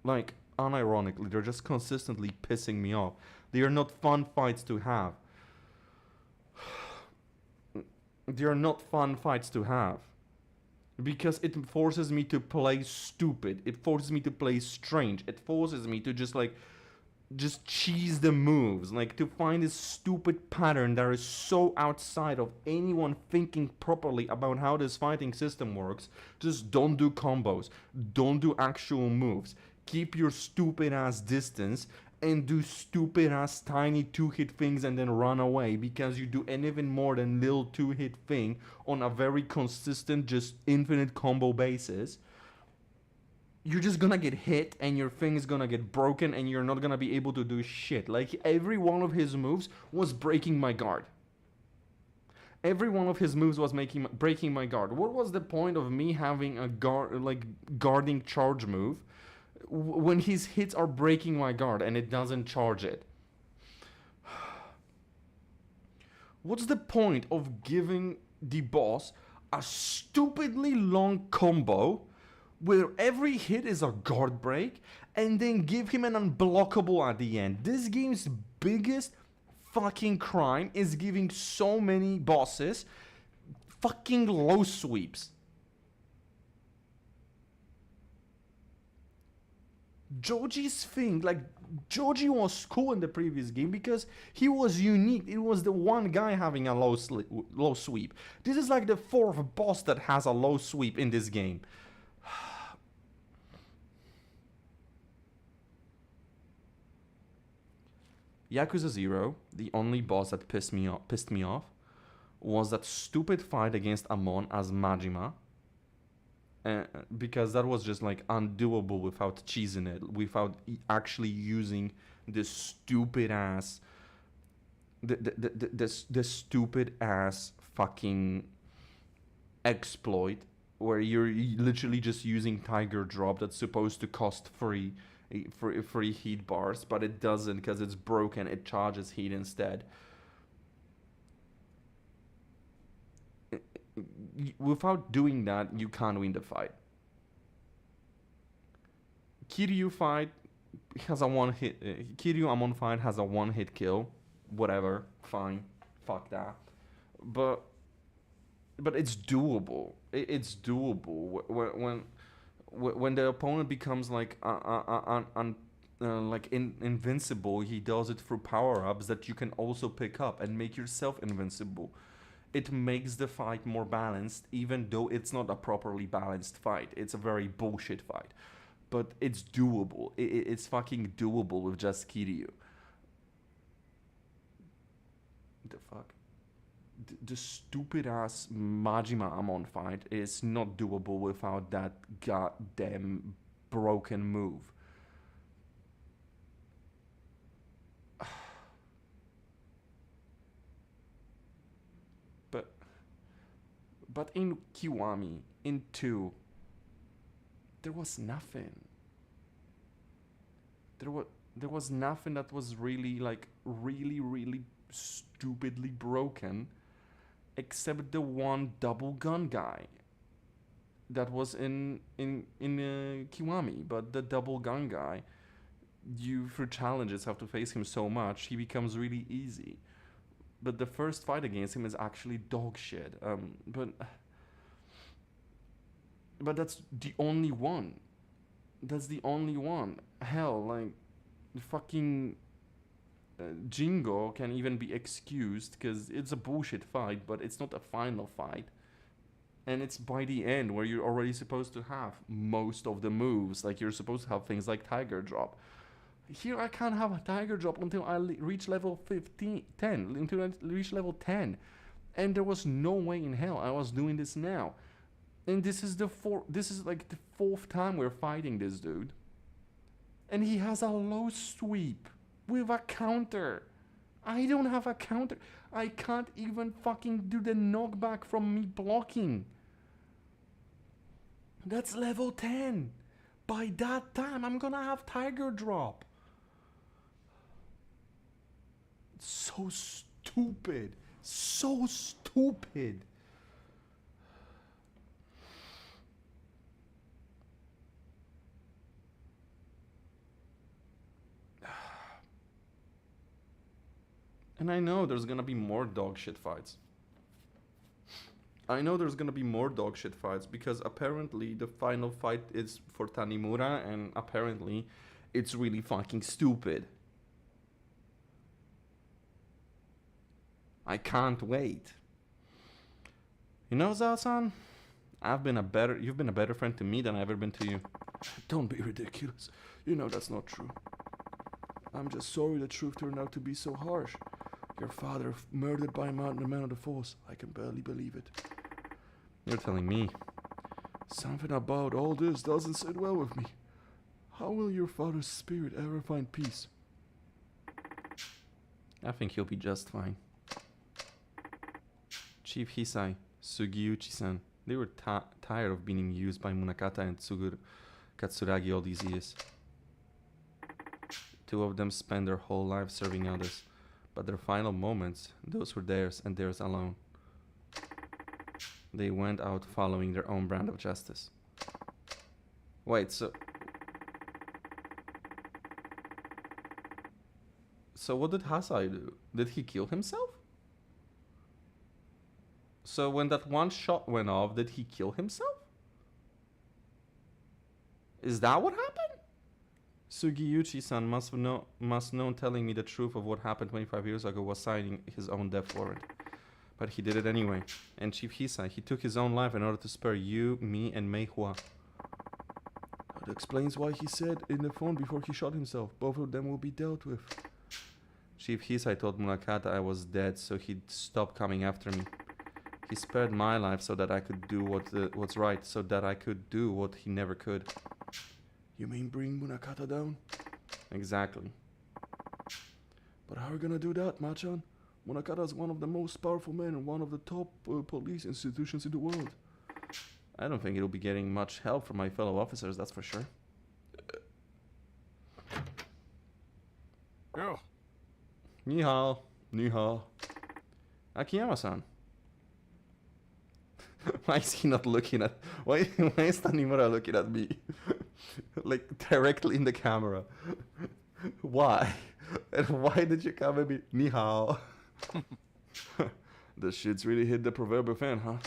Like, unironically, they're just consistently pissing me off. They are not fun fights to have. They are not fun fights to have. Because it forces me to play stupid. It forces me to play strange. It forces me to just cheese the moves. Like, to find this stupid pattern that is so outside of anyone thinking properly about how this fighting system works. Just don't do combos. Don't do actual moves. Keep your stupid ass distance and do stupid ass tiny 2-hit things and then run away, because you do anything more than little 2-hit thing on a very consistent, just infinite combo basis, you're just gonna get hit and your thing is gonna get broken and you're not gonna be able to do shit. Like, every one of his moves was breaking my guard. Every one of his moves was breaking my guard. What was the point of me having a guarding charge move when his hits are breaking my guard and it doesn't charge it? What's the point of giving the boss a stupidly long combo where every hit is a guard break and then give him an unblockable at the end? This game's biggest fucking crime is giving so many bosses fucking low sweeps. Joji's thing, like, Joji was cool in the previous game because he was unique. It was the one guy having a low sweep. This is like the 4th boss that has a low sweep in this game. Yakuza 0, the only boss that pissed me off, was that stupid fight against Amon as Majima. Because that was just like undoable without cheesing it, without actually using this stupid ass, the stupid ass fucking exploit where you're literally just using Tiger Drop that's supposed to cost free heat bars, but it doesn't because it's broken. It charges heat instead. Without doing that, you can't win the fight. Kiryu fight has a Kiryu Amon fight has a 1-hit kill. Whatever, fine, fuck that. But it's doable. It's doable when the opponent becomes like invincible. He does it through power-ups that you can also pick up and make yourself invincible. It makes the fight more balanced, even though it's not a properly balanced fight. It's a very bullshit fight. But it's doable. It's fucking doable with just Kiryu. The fuck? The stupid ass Majima Amon fight is not doable without that goddamn broken move. But in Kiwami, in 2, there was nothing. There was nothing that was really really stupidly broken, except the one double gun guy that was in Kiwami. But the double gun guy, you through challenges have to face him so much, he becomes really easy. But the first fight against him is actually dog shit. But But that's the only one. That's the only one. Hell, like, the fucking Jingo can even be excused because it's a bullshit fight, but it's not a final fight. And it's by the end where you're already supposed to have most of the moves. Like, you're supposed to have things like Tiger Drop. Here I can't have a Tiger Drop until I reach level 10, until I reach level 10. And there was no way in hell I was doing this now. And this is like the fourth time we're fighting this dude. And he has a low sweep with a counter. I don't have a counter. I can't even fucking do the knockback from me blocking. That's level 10. By that time, I'm gonna have Tiger Drop. It's so stupid. So stupid. And I know there's gonna be more dog shit fights. I know there's gonna be more dog shit fights because apparently the final fight is for Tanimura and apparently it's really fucking stupid. I can't wait. You know, Zao-san, you've been a better friend to me than I've ever been to you. Don't be ridiculous. You know that's not true. I'm just sorry the truth turned out to be so harsh. Your father murdered by a man of the force. I can barely believe it. You're telling me. Something about all this doesn't sit well with me. How will your father's spirit ever find peace? I think he'll be just fine. Chief Hisai, Sugiuchi-san, they were tired of being used by Munakata and Katsuragi all these years. Two of them spent their whole lives serving others, but their final moments, those were theirs and theirs alone. They went out following their own brand of justice. Wait, so what did Hasai do? Did he kill himself? So when that one shot went off, did he kill himself? Is that what happened? Sugiuchi-san must know telling me the truth of what happened 25 years ago was signing his own death warrant. But he did it anyway. And Chief Hisai, he took his own life in order to spare you, me, and Mei Hua. That explains why he said in the phone before he shot himself, both of them will be dealt with. Chief Hisai told Munakata I was dead, so he'd stop coming after me. He spared my life so that I could do what's right, so that I could do what he never could. You mean bring Munakata down? Exactly. But how are you gonna do that, Machan? Munakata is one of the most powerful men and one of the top police institutions in the world. I don't think it'll be getting much help from my fellow officers, that's for sure. Yo. Ni hao. Ni hao. Akiyama-san. Why is he not looking at... Why is Tanimura looking at me? Like, directly in the camera. Why? And why did you come at me? Ni hao. The shit's really hit the proverbial fan, huh?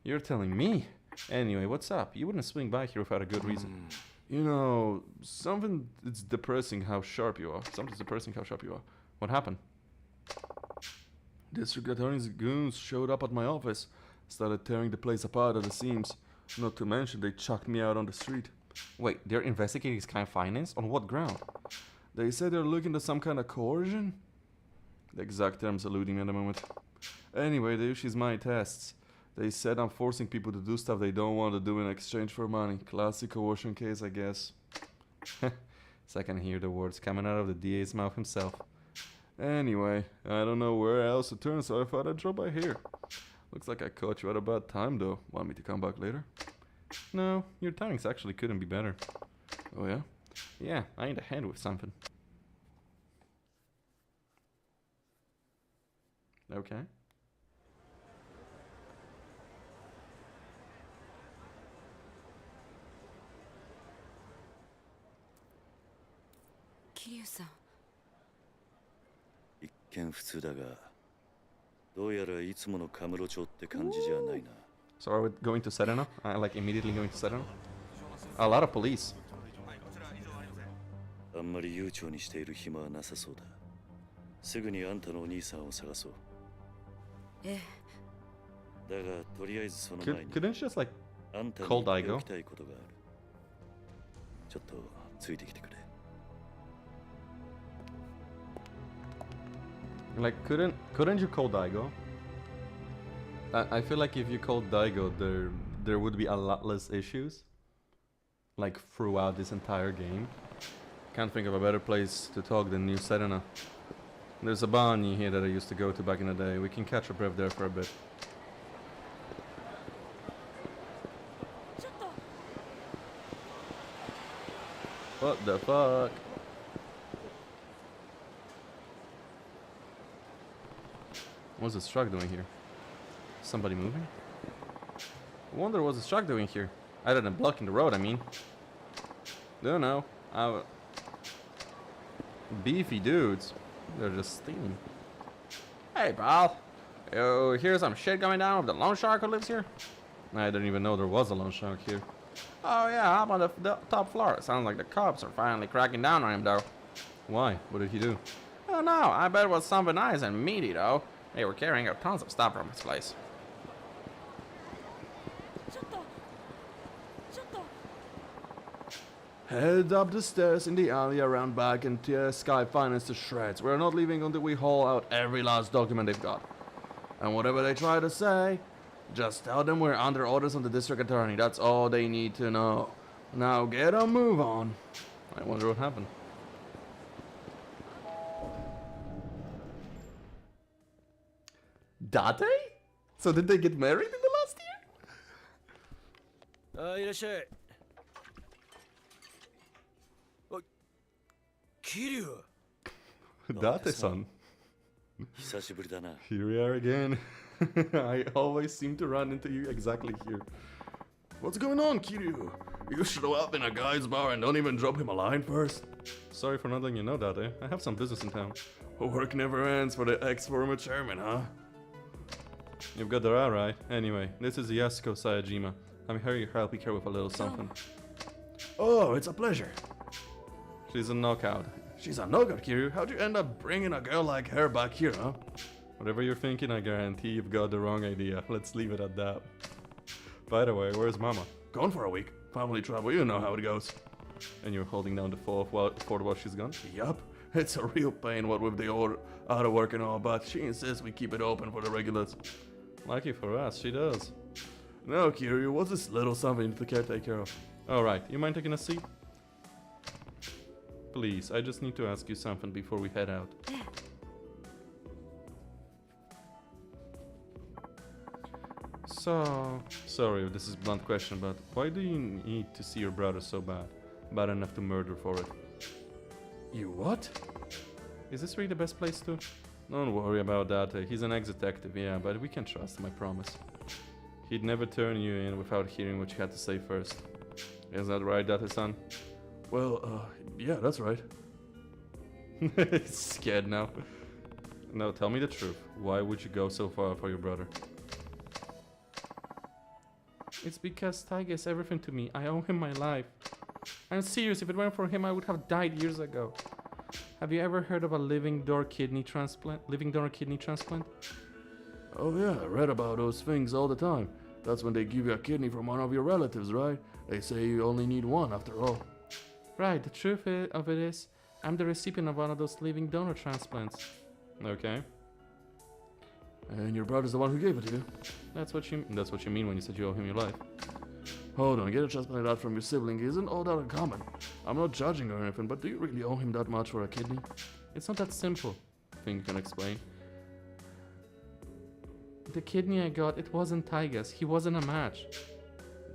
You're telling me? Anyway, what's up? You wouldn't swing by here without a good reason. You know, it's depressing how sharp you are. Something's depressing how sharp you are. What happened? District Attorney's goons showed up at my office. Started tearing the place apart at the seams. Not to mention they chucked me out on the street. Wait, they're investigating his kind of finance? On what ground? They said they're looking at some kind of coercion. The exact terms eluding me at the moment. Anyway, they issued my tests. They said I'm forcing people to do stuff they don't want to do in exchange for money. Classic coercion case, I guess. So I can hear the words coming out of the DA's mouth himself. Anyway, I don't know where else to turn, so I thought I'd drop by here. Looks like I caught you at a bad time, though. Want me to come back later? No, your timings actually couldn't be better. Oh, yeah? Yeah, I need a hand with something. Okay. Kiryu-san. 一見普通だがどうやらいつものカムロ町って感じじゃないな。So are we going to Serena? Like immediately going to Serena? A lot of police. あんまり悠長にしている暇はなさそうだ。すぐにあんたのお兄さんを探そう。えだがとりあえずその前に Couldn't you just like あんたに call 言って Daigo? おきたいことがある。ちょっとついてきてくれ。Like couldn't you call Daigo? I feel like if you called Daigo, there would be a lot less issues. Like throughout this entire game. Can't think of a better place to talk than New Serena. There's a bar near here that I used to go to back in the day. We can catch a breath there for a bit. ちょっと What the fuck? What's this truck doing here? Somebody moving? I wonder what's this truck doing here. Other than blocking the road, I mean. Don't know. Beefy dudes. They're just stealing. Hey, pal. You hear some shit going down with the loan shark who lives here? I didn't even know there was a loan shark here. Oh yeah, I'm on the top floor. It sounds like the cops are finally cracking down on him, though. Why? What did he do? I don't know. I bet it was something nice and meaty, though. They were carrying out tons of stuff from his place. ちょっとちょっと Head up the stairs in the alley around back and tear Sky Finance to shreds. We're not leaving until we haul out every last document they've got. And whatever they try to say, just tell them we're under orders from the district attorney. That's all they need to know. Now get a move on. I wonder what happened. Date? So did they get married in the last year? あ、いらっしゃい。あ、桐生。 Date-san. 久しぶりだな。 Here we are again. I always seem to run into you exactly here. What's going on, Kiryu? You show up in a guy's bar and don't even drop him a line first? Sorry for not letting you know, Date. I have some business in town. Work never ends for the ex-former chairman, huh? You've got that all right. Anyway, this is Yasuko Sayajima. I'm here to help you here with a little something. Oh, it's a pleasure. She's a knockout. She's a knockout, Kiryu. How'd you end up bringing a girl like her back here, huh? Whatever you're thinking, I guarantee you've got the wrong idea. Let's leave it at that. By the way, where's Mama? Gone for a week. Family trouble, you know how it goes. And you're holding down the fort while she's gone? Yup. It's a real pain what with the old out of work and all, but she insists we keep it open for the regulars. Lucky for us, she does. No, Kiryu, what's this little something to take care of? Alright, you mind taking a seat? Please, I just need to ask you something before we head out. So, sorry if this is a blunt question, but why do you need to see your brother so bad? Bad enough to murder for it? You what? Is this really the best place to? Don't worry about that, he's an ex-detective, yeah, but we can trust him, I promise. He'd never turn you in without hearing what you had to say first. Is that right, Date-san? Well, yeah, that's right. He's scared now. No, tell me the truth. Why would you go so far for your brother? It's because Taiga is everything to me. I owe him my life. I'm serious, if it weren't for him, I would have died years ago. Have you ever heard of a living donor kidney transplant? Oh yeah, I read about those things all the time. That's when they give you a kidney from one of your relatives, right? They say you only need one after all. Right, the truth of it is, I'm the recipient of one of those living donor transplants. Okay. And your brother's the one who gave it to you? That's what you mean when you said you owe him your life. Hold on, get a transplant out from your sibling isn't all that uncommon. I'm not judging or anything, but do you really owe him that much for a kidney? It's not that simple. Think you can explain? The kidney I got, it wasn't Taiga's. He wasn't a match.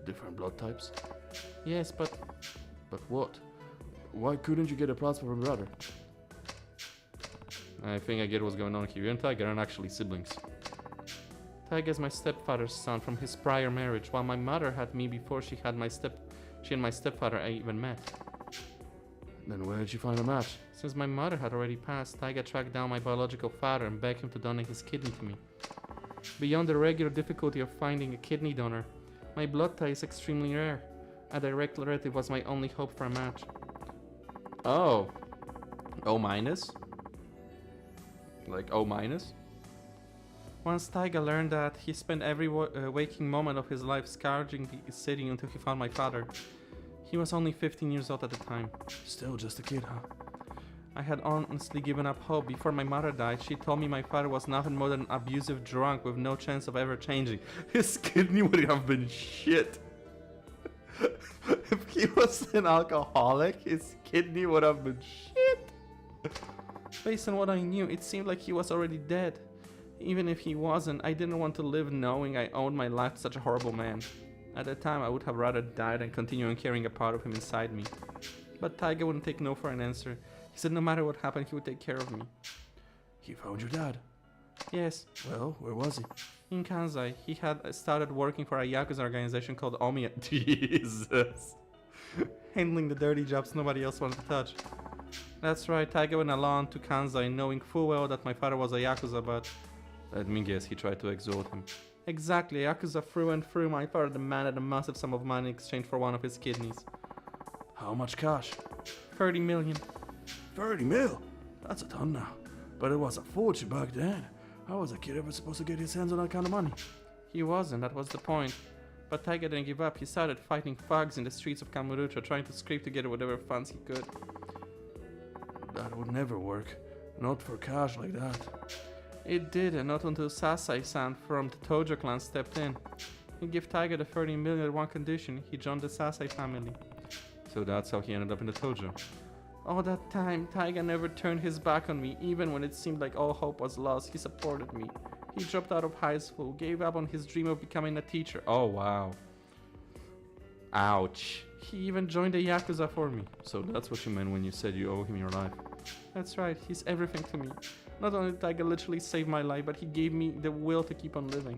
Different blood types? Yes, but But what? Why couldn't you get a plasma from your brother? I think I get what's going on here. You and Taiga aren't actually siblings. Taiga's my stepfather's son from his prior marriage, while my mother had me before she and my stepfather I even met. Then where did you find a match? Since my mother had already passed, Taiga tracked down my biological father and begged him to donate his kidney to me. beyond the regular difficulty of finding a kidney donor. My blood type is extremely rare. A direct relative was my only hope for a match. Oh. O minus? Like O minus? Once Taiga learned that, he spent every waking moment of his life scourging the city until he found my father. He was only 15 years old at the time. Still just a kid, huh? I had honestly given up hope. Before my mother died, she told me my father was nothing more than an abusive drunk with no chance of ever changing. His kidney would have been shit. If he was an alcoholic, his kidney would have been shit. Based on what I knew, it seemed like he was already dead. Even if he wasn't, I didn't want to live knowing I owed my life to such a horrible man. At the time, I would have rather died than continue carrying a part of him inside me. But Taiga wouldn't take no for an answer. He said no matter what happened, he would take care of me. He found your dad. Yes, Well, where was he? in Kansai, he had started working for a Yakuza organization called Omiya, Jesus. handling the dirty jobs nobody else wanted to touch. That's right, Taiga went along to Kansai knowing full well that my father was a Yakuza, but... Let me guess, he tried to extort him. Exactly, Yakuza through and through, my father demanded a massive sum of money in exchange for one of his kidneys. How much cash? 30 million. 30 mil? That's a ton now. But it was a fortune back then. How was a kid ever supposed to get his hands on that kind of money? He wasn't, that was the point. But Taiga didn't give up. He started fighting thugs in the streets of Kamurocho, trying to scrape together whatever funds he could. That would never work. Not for cash like that. It did, and not until Sasai-san from the Tojo clan stepped in. He gave Taiga the 30 million at one condition: he joined the Sasai family. So that's how he ended up in the Tojo. All that time, Taiga never turned his back on me. Even when it seemed like all hope was lost, he supported me. He dropped out of high school, gave up on his dream of becoming a teacher. Oh, wow. Ouch. He even joined the Yakuza for me. So that's what you meant when you said you owe him your life. That's right, he's everything to me. Not only did Taiga literally save my life, but he gave me the will to keep on living.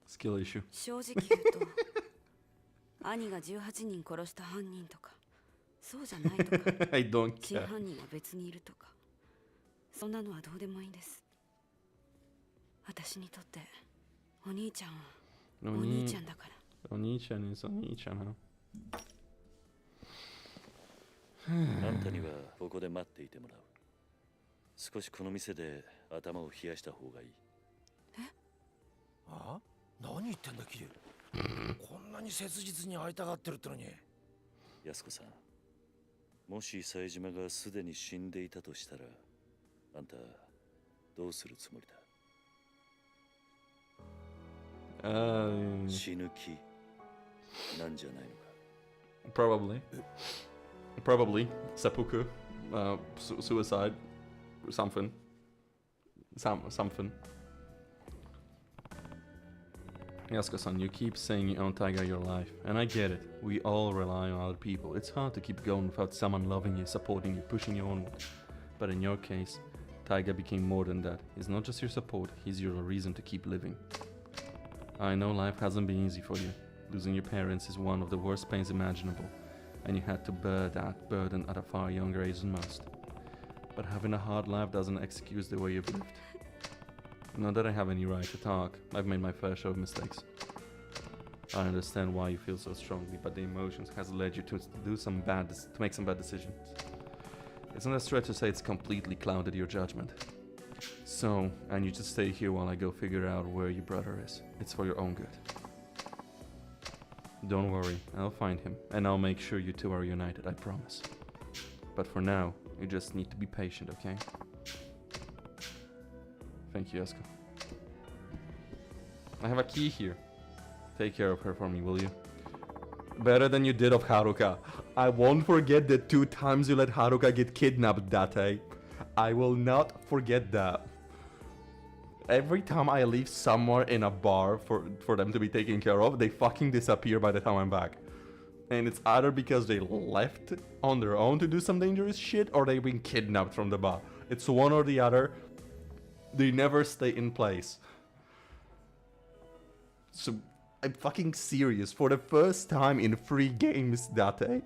Skill issue. 正直言うと兄が18人殺した犯人とかそうじゃないとか I don't 真 care. 犯人は別にいるとかそんなのはどうでもいいんです。私にとってお兄ちゃんはお兄ちゃんだから。お兄ちゃん is お兄ちゃん huh? あんたにはここで待っていてもらう。少しこの店で頭を冷やした方がいい。あ？何言ってんだキリュウ。こんなに切実に会いたがってるってのに。安子さん、もし冴島がすでに死んでいたとしたら、あんたどうするつもりだ？死ぬ気なんじゃないのか。Probably seppuku, suicide, something. Yasuka-san, you keep saying you own Taiga your life, and I get it. We all rely on other people. It's hard to keep going without someone loving you, supporting you, pushing you onward. But in your case, Taiga became more than that. He's not just your support, he's your reason to keep living. I know life hasn't been easy for you. Losing your parents is one of the worst pains imaginable, and you had to bear that burden at a far younger age than most. But having a hard life doesn't excuse the way you've lived. Not that I have any right to talk. I've made my fair share of mistakes. I understand why you feel so strongly, but the emotions has led you to make some bad decisions. It's not a stretch to say it's completely clouded your judgment. So, and you just stay here while I go figure out where your brother is. It's for your own good. Don't worry, I'll find him, and I'll make sure you two are united, I promise. But for now, you just need to be patient, okay? Thank you, Yasuko. I have a key here. Take care of her for me, will you? Better than you did of Haruka. I won't forget the 2 times you let Haruka get kidnapped, Date. I will not forget that. Every time I leave somewhere in a bar for them to be taken care of, they fucking disappear by the time I'm back. And it's either because they left on their own to do some dangerous shit, or they've been kidnapped from the bar. It's one or the other. They never stay in place. So I'm fucking serious. For the first time in 3 games, Date,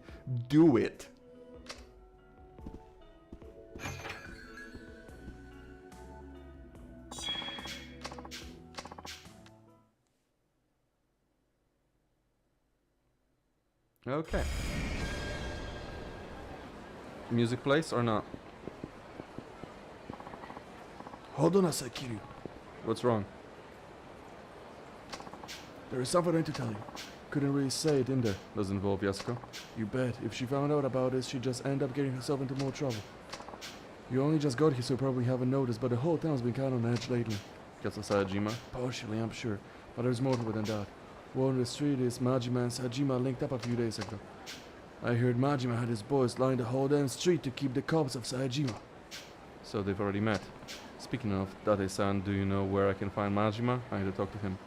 do it. Okay. Music plays or not? Hold on a sec, Kiryu. What's wrong? There is something I need to tell you. Couldn't really say it in there. Does it involve Yasuko? You bet. If she found out about this, she'd just end up getting herself into more trouble. You only just got here, so you probably haven't noticed, but the whole town's been kind of on edge lately. Because of Sayajima? Partially, I'm sure. But there's more to it than that. Word on the street is Majima and Sayajima linked up a few days ago. I heard Majima had his boys line the whole damn street to keep the cops of Sayajima. So they've already met. Speaking of Date-san, do you know where I can find Majima? I need to talk to him.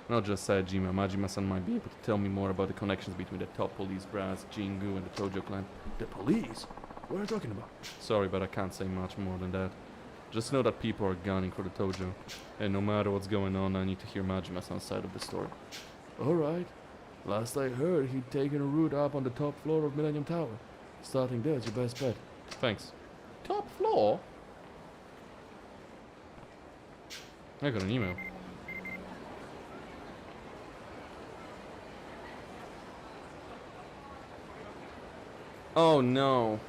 Not just Sayajima. Majima-san might be able to tell me more about the connections between the top police brass, Jingu, and the Tojo clan. The police? What are you talking about? Sorry, but I can't say much more than that. Just know that people are gunning for the Tojo. And no matter what's going on, I need to hear Majima-san's side of the story. Alright. Last I heard, he'd taken a route up on the top floor of Millennium Tower. Starting there's your best bet. Thanks. Top floor? I got an email. Oh no.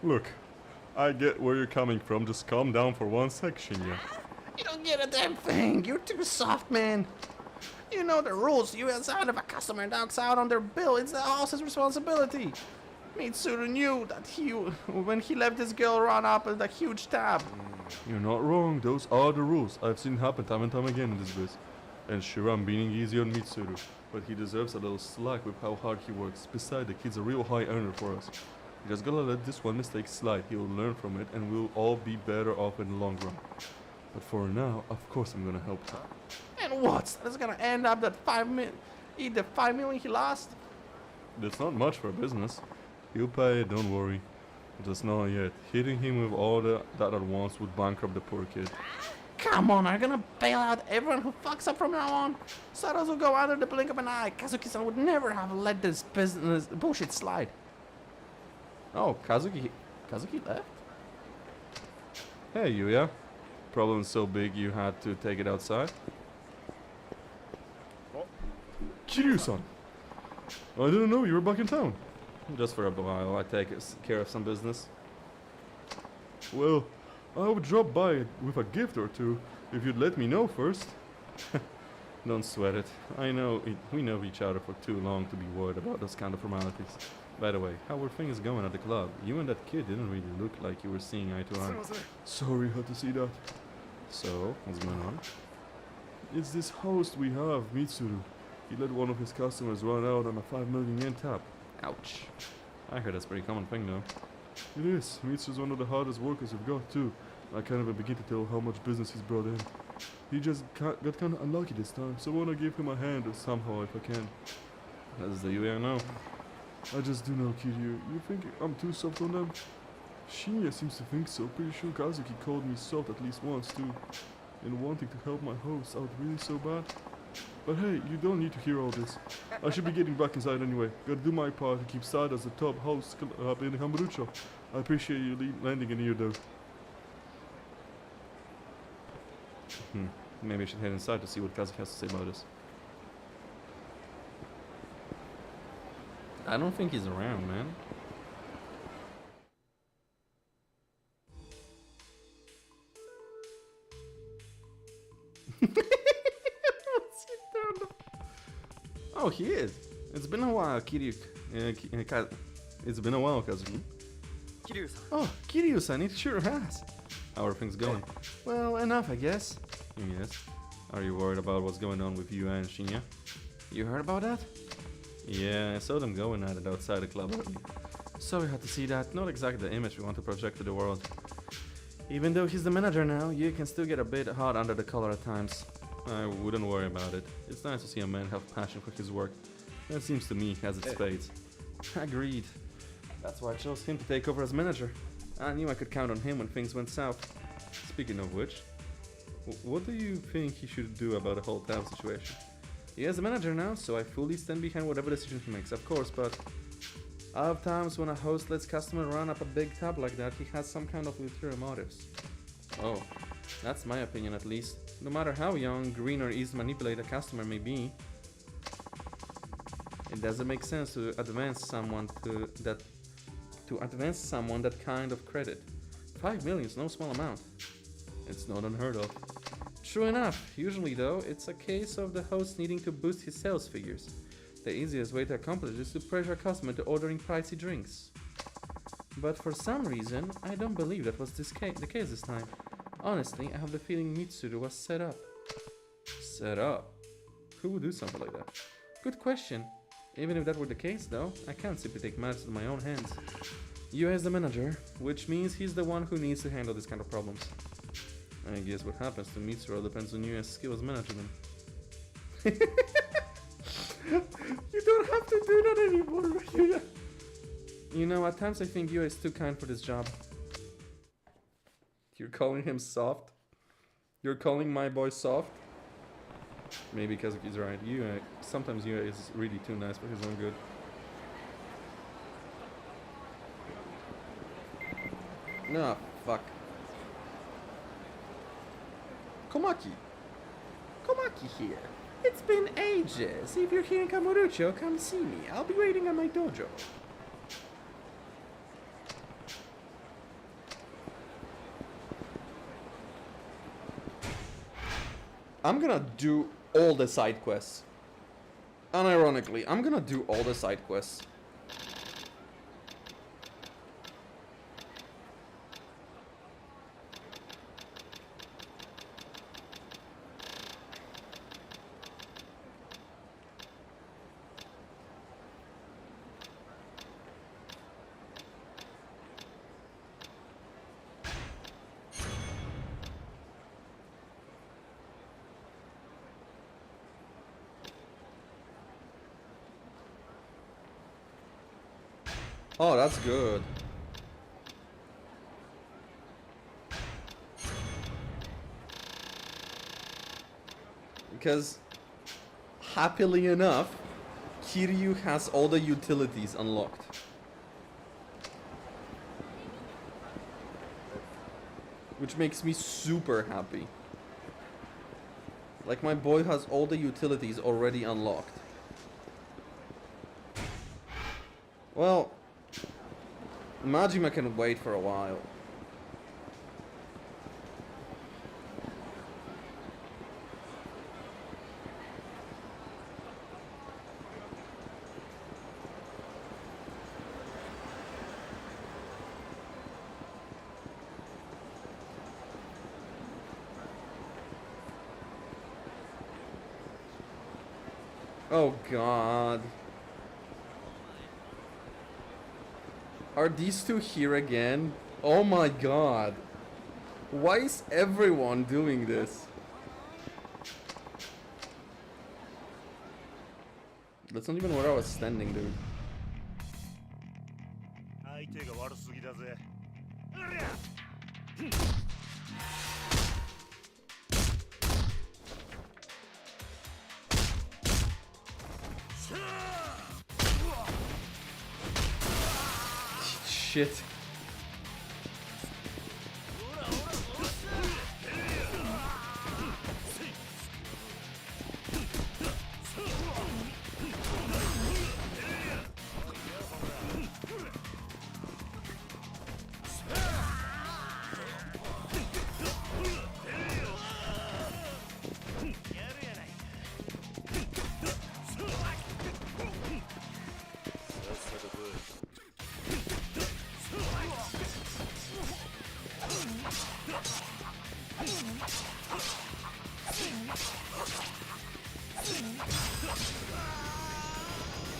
Look, I get where you're coming from. Just calm down for one section, yeah. You don't get a damn thing. You're too soft, man. You know the rules. You outside if a customer knocks out on their bill, it's the house's responsibility. Mitsuru knew that when he left this girl run up with a huge tab. You're not wrong. Those are the rules. I've seen it happen time and time again in this biz. And sure, I'm being easy on Mitsuru, but he deserves a little slack with how hard he works. Besides, the kid's a real high earner for us. You just gotta let this one mistake slide. He'll learn from it, and we'll all be better off in the long run. But for now, of course I'm gonna help her. And what? That's gonna end up that eat the 5 million he lost? That's not much for a business. He'll pay it, don't worry. Just not yet. Hitting him with all that at once would bankrupt the poor kid. Come on, are you gonna bail out everyone who fucks up from now on? Saros will go under the blink of an eye. Kazuki-san would never have let this business bullshit slide. Oh, Kazuki left? Hey, Yuya. Problem so big you had to take it outside? Kiryu-san! I didn't know you were back in town. Just for a while, I take care of some business. Well, I would drop by with a gift or two if you'd let me know first. Don't sweat it. We know each other for too long to be worried about those kind of formalities. By the way, how were things going at the club? You and that kid didn't really look like you were seeing eye to eye. Sorry, had to see that. So, what's going on? It's this host we have, Mitsuru. He let one of his customers run out on a 5 million yen tap. Ouch. I heard that's a pretty common thing though. It is. Mitsu's one of the hardest workers we've got too. I can't even begin to tell how much business he's brought in. He just got kind of unlucky this time, so I want to give him a hand somehow if I can. That's the you I know. I just do know, Kiryu. You think I'm too soft on them? Shinya seems to think so. Pretty sure Kazuki called me soft at least once too. And wanting to help my host out really so bad. But hey, you don't need to hear all this. I should be getting back inside anyway. Gotta do my part to keep Side as the top host up in Kamurocho. I appreciate you lending an ear though. Maybe I should head inside to see what Kazuki has to say about this. I don't think he's around, man. Oh, he is. It's been a while, Kiryu. It's been a while, Kazuki. Kiryu-san. Oh, Kiryu-san, it sure has. How are things going? Well, enough, I guess. Yes. Are you worried about what's going on with you and Shinya? You heard about that? Yeah, I saw them going at it outside the club. Sorry had to see that. Not exactly the image we want to project to the world. Even though he's the manager now, you can still get a bit hot under the collar at times. I wouldn't worry about it. It's nice to see a man have passion for his work. That seems to me has its spades. Agreed. That's why I chose him to take over as manager. I knew I could count on him when things went south. Speaking of which, what do you think he should do about the whole town situation? He is a manager now, so I fully stand behind whatever decision he makes, of course, but a lot of times when a host lets customer run up a big tab like that, he has some kind of ulterior motives. Oh, that's my opinion at least. No matter how young, green, or easy to manipulate a customer may be, it doesn't make sense to advance someone that kind of credit. 5 million is no small amount. It's not unheard of. True enough. Usually though, it's a case of the host needing to boost his sales figures. The easiest way to accomplish this is to pressure a customer to ordering pricey drinks. But for some reason, I don't believe that was the case this time. Honestly, I have the feeling Mitsuru was set up. Set up? Who would do something like that? Good question. Even if that were the case though, I can't simply take matters into my own hands. You as the manager, which means he's the one who needs to handle this kind of problems. I guess what happens to Mitsuru depends on you as skill as management. You don't have to do that anymore, Ryuya. You know, at times I think Yua is too kind for this job. You're calling him soft? You're calling my boy soft? Maybe because he's right. Sometimes Yua is really too nice for his own good. No, fuck. Komaki. Komaki here. It's been ages. If you're here in Kamurocho, come see me. I'll be waiting at my dojo. I'm gonna do all the side quests. Unironically, I'm gonna do all the side quests. Oh, that's good. Because, happily enough, Kiryu has all the utilities unlocked. Which makes me super happy. Like, my boy has all the utilities already unlocked. Well, Majima can wait for a while. Oh God. Are these two here again? Oh my God. Why is everyone doing this? That's not even where I was standing, dude. Shit.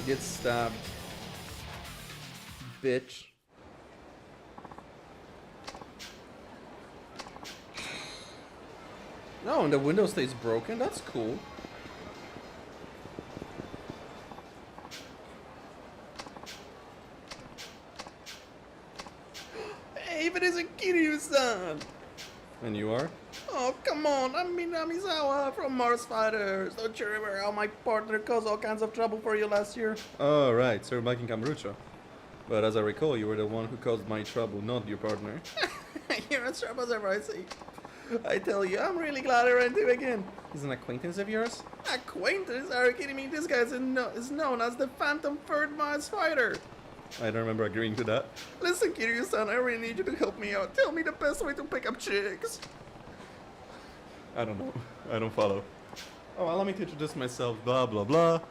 Get stabbed. Bitch. No, and the window stays broken? That's cool. it isn't Kiryu-san? And you are? Oh, come on, I'm Minamizawa from Mars Fighters. Don't you remember how my partner caused all kinds of trouble for you last year? Oh, right, Sir Mike and Kamurocho. But as I recall, you were the one who caused my trouble, not your partner. You're as sharp as ever, I see. I tell you, I'm really glad I ran into you again. He's an acquaintance of yours? Acquaintance? Are you kidding me? This guy is known as the Phantom Third Mars Fighter. I don't remember agreeing to that. Listen, Kiryu-san, I really need you to help me out. Tell me the best way to pick up chicks. I don't know. I don't follow. Oh, allow me to introduce myself, blah blah blah.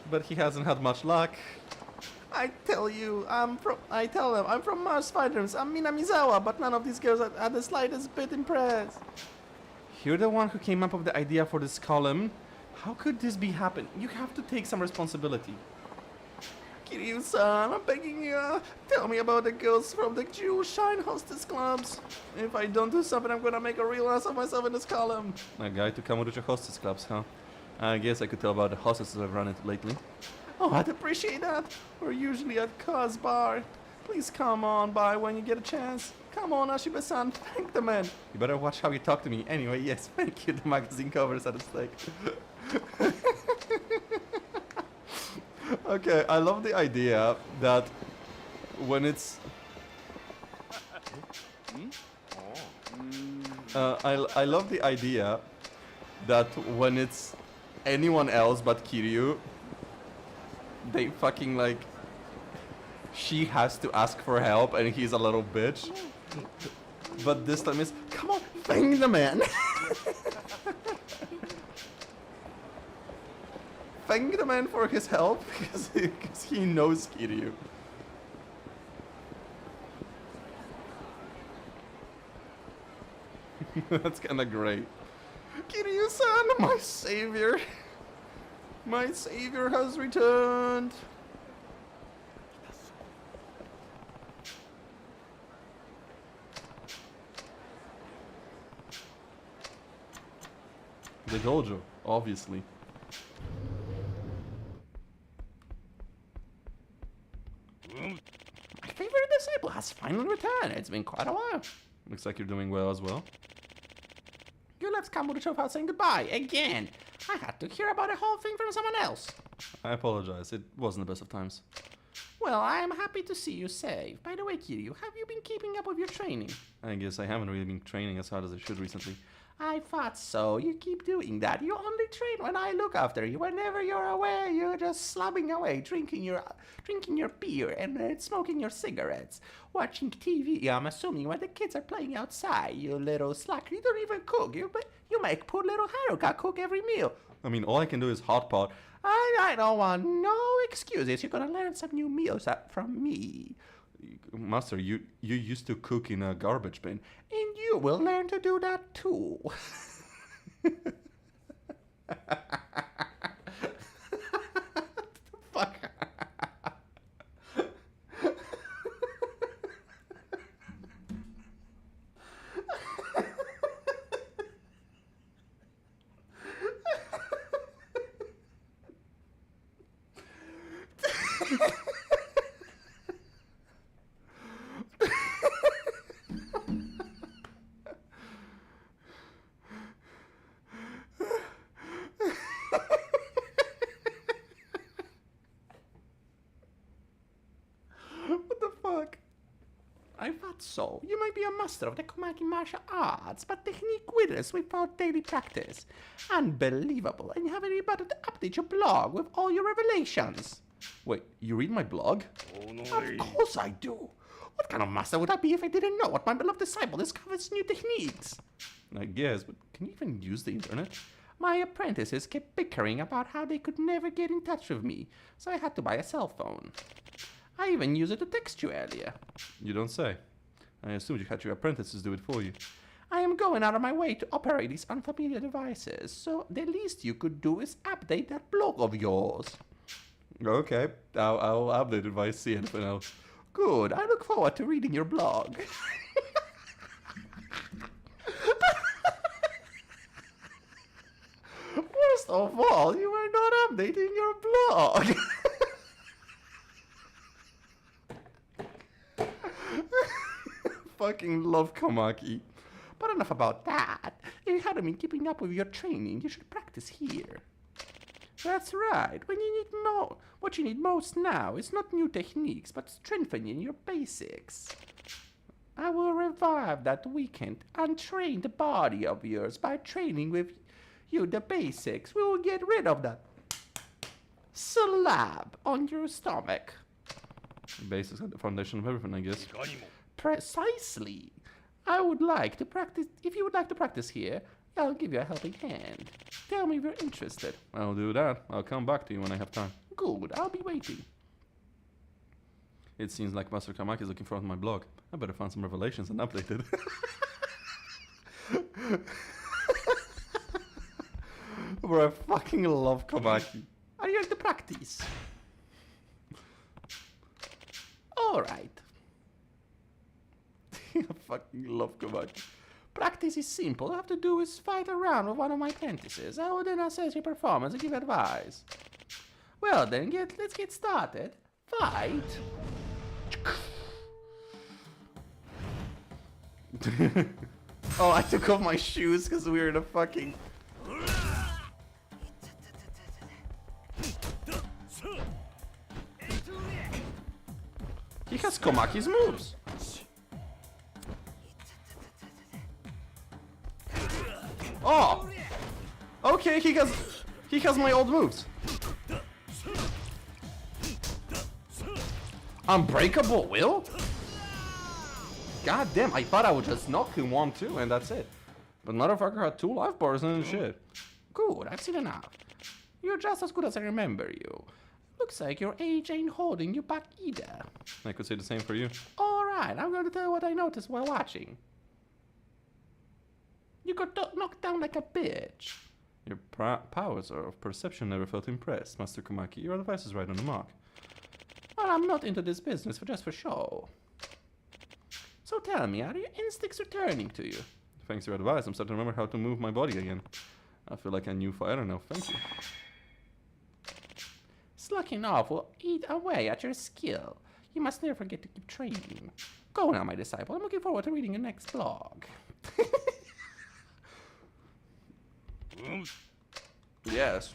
But he hasn't had much luck. I tell them, I'm from Mars Fighters. I'm Minamizawa, but none of these girls are the slightest bit impressed. You're the one who came up with the idea for this column? How could this be happen? You have to take some responsibility. Kiryu-san, I'm begging you, tell me about the girls from the Jewel Shine hostess clubs. If I don't do something, I'm gonna make a real ass of myself in this column. A guy to Kamurocho hostess clubs, huh? I guess I could tell about the hostesses I've run into lately. Oh, I'd appreciate that. We're usually at Kaz Bar. Please come on by when you get a chance. Come on, Ashiba-san, thank the man. You better watch how you talk to me. Anyway, yes, thank you. The magazine covers at stake. Okay, I love the idea that when it's... I love the idea that when it's anyone else but Kiryu, they fucking like... She has to ask for help and he's a little bitch. But this time is, come on, thank the man. Thank the man for his help because he knows Kiryu. That's kinda great. Kiryu-san, my savior. My savior has returned. The dojo, obviously. My favorite disciple has finally returned. It's been quite a while. Looks like you're doing well as well. You left Kamurocho without saying goodbye again. I had to hear about the whole thing from someone else. I apologize, it wasn't the best of times. Well, I am happy to see you safe. By the way, Kiryu, have you been keeping up with your training? I guess I haven't really been training as hard as I should recently. I thought so. You keep doing that. You only train when I look after you. Whenever you're away, you're just slobbing away, drinking your beer and smoking your cigarettes, watching TV. I'm assuming when the kids are playing outside. You little slacker. You don't even cook. You make poor little Haruka cook every meal. I mean, all I can do is hot pot. I don't want no excuses. You're gonna learn some new meals from me. Master, you used to cook in a garbage bin. And you will learn to do that too. Fuck. What the fuck? I thought so. You might be a master of the Komaki martial arts, but technique witless without daily practice. Unbelievable. And you haven't even bothered to update your blog with all your revelations. Wait, you read my blog? Of course I do. What kind of master would I be if I didn't know what my beloved disciple discovers new techniques? I guess, but can you even use the internet? My apprentices kept bickering about how they could never get in touch with me, so I had to buy a cell phone. I even used it to text you earlier. You don't say. I assumed you had your apprentices do it for you. I am going out of my way to operate these unfamiliar devices, so the least you could do is update that blog of yours. Okay, I'll update it if I see anything else. Good, I look forward to reading your blog. Worst of all, you are not updating your blog. fucking love Komaki. But enough about that. If you haven't been keeping up with your training, you should practice here. That's right. What you need most now is not new techniques, but strengthening your basics. I will revive that weakened, untrained body of yours by training with you the basics. We will get rid of that slab on your stomach. Basics are the foundation of everything, I guess. Precisely. I would like to practice. If you would like to practice here, I'll give you a helping hand. Tell me if you're interested. I'll do that. I'll come back to you when I have time. Good, I'll be waiting. It seems like Master Kamaki is looking for my blog. I better find some revelations and update it. Bro, I fucking love Kamaki. Are you ready to practice? Alright. I fucking love Kamaki. Practice is simple. All you have to do is fight around with one of my apprentices. I will then assess your performance and give advice. Well then, let's get started. Fight! Oh, I took off my shoes because we were in a fucking... He has Komaki's moves. Oh! Okay, he has my old moves. Unbreakable will? God damn, I thought I would just knock him 1-2 and that's it. But motherfucker had 2 life bars and shit. Good, I've seen enough. You're just as good as I remember you. Looks like your age ain't holding you back either. I could say the same for you. Alright, I'm going to tell you what I noticed while watching. You got knocked down like a bitch. Your powers of perception never felt impressed, Master Komaki. Your advice is right on the mark. Well, I'm not into this business just for show. So tell me, are your instincts returning to you? Thanks to your advice, I'm starting to remember how to move my body again. I feel like a new fighter now, thank you. Slacking off will eat away at your skill. You must never forget to keep training. Go now, my disciple. I'm looking forward to reading your next blog. Yes.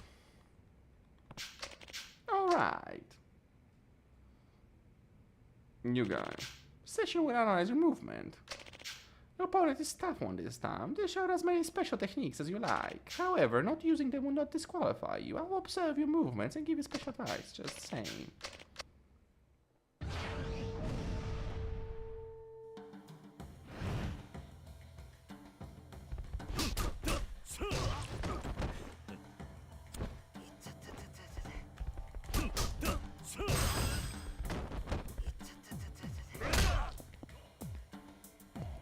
Alright. New guy. Session will analyze your movement. Your opponent is tough one this time. They showed as many special techniques as you like. However, not using them will not disqualify you. I will observe your movements and give you special advice, just the same.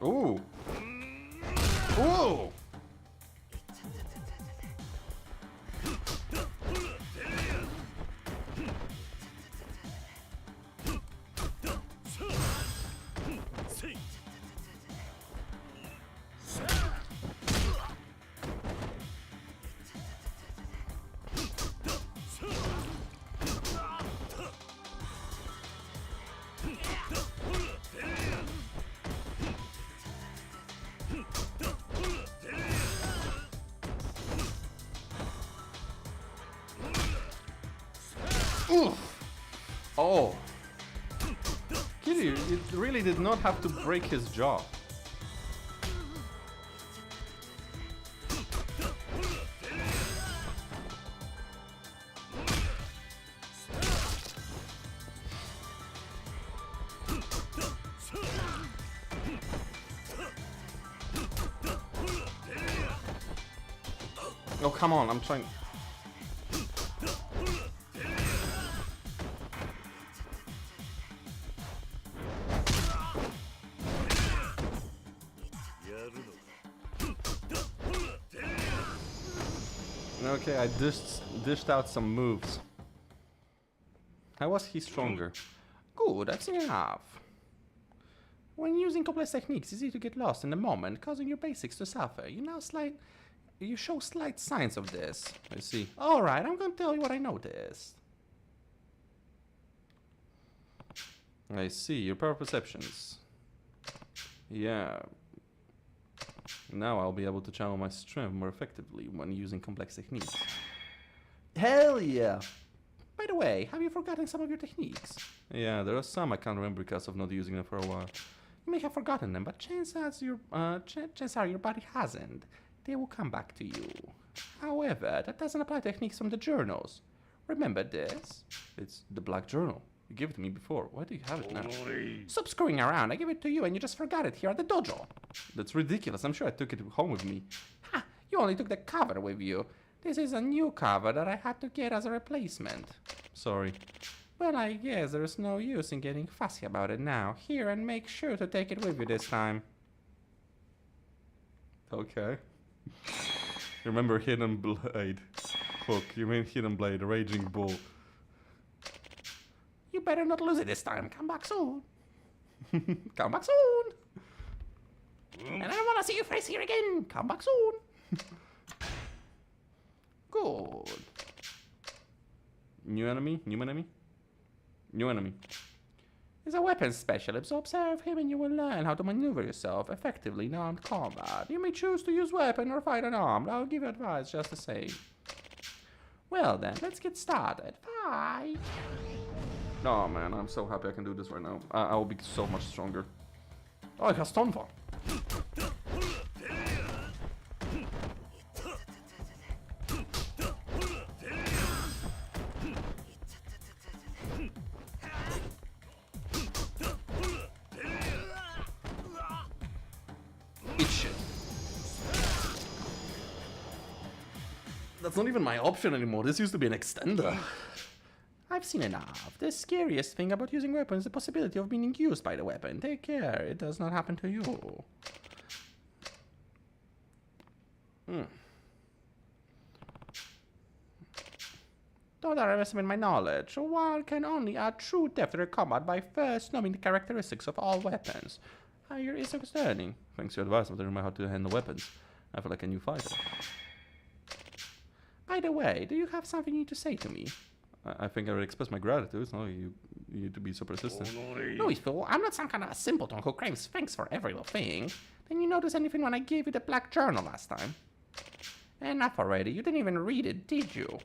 Ooh. Ooh. Oof. Oh. Kiryu, it really did not have to break his jaw. Oh, come on, I'm trying. Okay, I dished out some moves. How was he stronger? Good, I've seen enough. When using complex techniques, it's easy to get lost in the moment, causing your basics to suffer. You show slight signs of this. I see. Alright, I'm gonna tell you what I noticed. I see. Your power perceptions. Yeah. Now I'll be able to channel my strength more effectively when using complex techniques. Hell yeah! By the way, have you forgotten some of your techniques? Yeah, there are some I can't remember because of not using them for a while. You may have forgotten them, but chances are your body hasn't. They will come back to you. However, that doesn't apply to techniques from the journals. Remember this? It's the Black Journal. You gave it to me before. Why do you have it now? Stop screwing around. I gave it to you and you just forgot it here at the dojo. That's ridiculous. I'm sure I took it home with me. Ha! You only took the cover with you. This is a new cover that I had to get as a replacement. Sorry. Well, I guess there's no use in getting fussy about it now. Here, and make sure to take it with you this time. Okay. Remember Hidden Blade. Hook, you mean Hidden Blade, Raging Bull. You better not lose it this time. Come back soon. Come back soon. And I don't want to see your face here again. Come back soon. Good. New enemy? New enemy? New enemy. He's a weapons specialist, so observe him and you will learn how to maneuver yourself effectively in armed combat. You may choose to use weapon or fight unarmed. I'll give you advice just the same. Well then, let's get started. Bye! Oh man, I'm so happy I can do this right now. I will be so much stronger. Oh, it has Tonfa. That's not even my option anymore. This used to be an extender. I've seen enough. The scariest thing about using weapons is the possibility of being used by the weapon. Take care, it does not happen to you. Don't underestimate my knowledge. One can only add true depth to their combat by first knowing the characteristics of all weapons. Your is learning. Thanks to your advice, I'm learning how to handle weapons. I feel like a new fighter. By the way, do you have something you need to say to me? I think I already expressed my gratitude. No, you need to be so persistent. No, fool. I'm not some kind of a simpleton who craves thanks for every little thing. Didn't you notice anything when I gave you the Black Journal last time? Enough already. You didn't even read it, did you?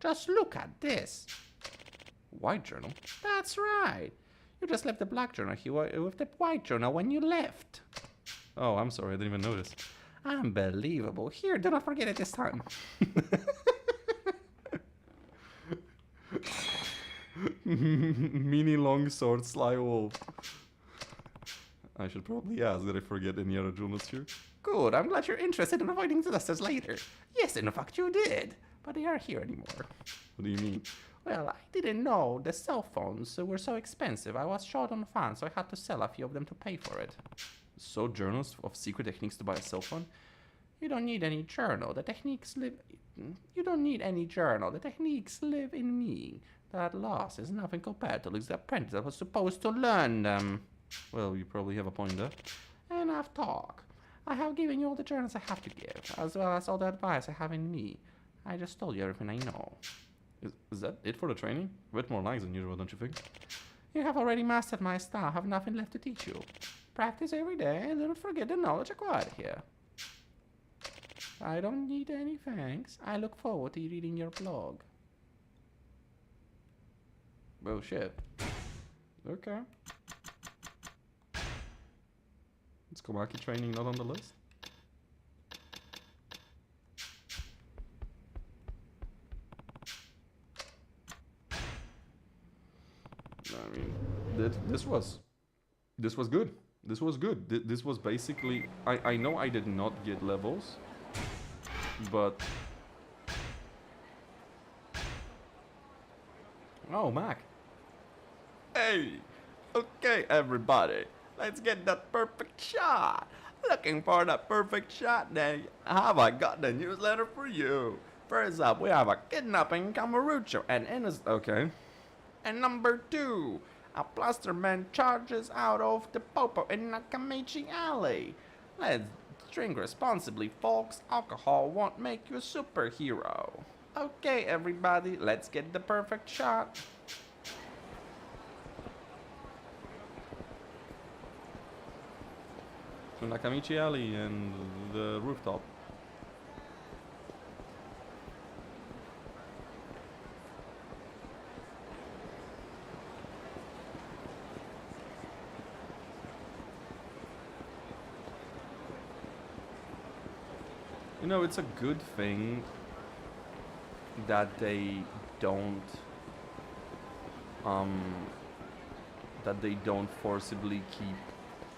Just look at this. White Journal? That's right. You just left the Black Journal here with the White Journal when you left. Oh, I'm sorry. I didn't even notice. Unbelievable. Here, do not forget it this time. Mini longsword Sly Wolf. I should probably ask, did I forget any other journals here? Good, I'm glad you're interested in avoiding disasters later. Yes, in fact you did. But they aren't here anymore. What do you mean? Well, I didn't know the cell phones were so expensive. I was short on funds, so I had to sell a few of them to pay for it. So journals of secret techniques to buy a cell phone? You don't need any journal. The techniques live... You don't need any journal. The techniques live in me. That loss is nothing compared to the apprentice that was supposed to learn them. Well, you probably have a point there. Enough talk. I have given you all the journals I have to give, as well as all the advice I have in me. I just told you everything I know. Is that it for the training? A bit more nice than usual, don't you think? You have already mastered my style. Have nothing left to teach you. Practice every day and don't forget the knowledge acquired here. I don't need any thanks. I look forward to reading your blog. Well, shit. Okay. Is Komaki training not on the list? I mean, this was good. This was good. This was basically... I know I did not get levels, but... Oh, Mac. Hey! Okay, everybody. Let's get that perfect shot. Looking for that perfect shot, then have I got the newsletter for you. First up, we have a kidnapping in Kamurocho and okay. And number 2, a plaster man charges out of the popo in Nakamichi Alley. Let's drink responsibly, folks. Alcohol won't make you a superhero. Okay, everybody, let's get the perfect shot. To Nakamichi Alley and the rooftop. You know, it's a good thing that they don't forcibly keep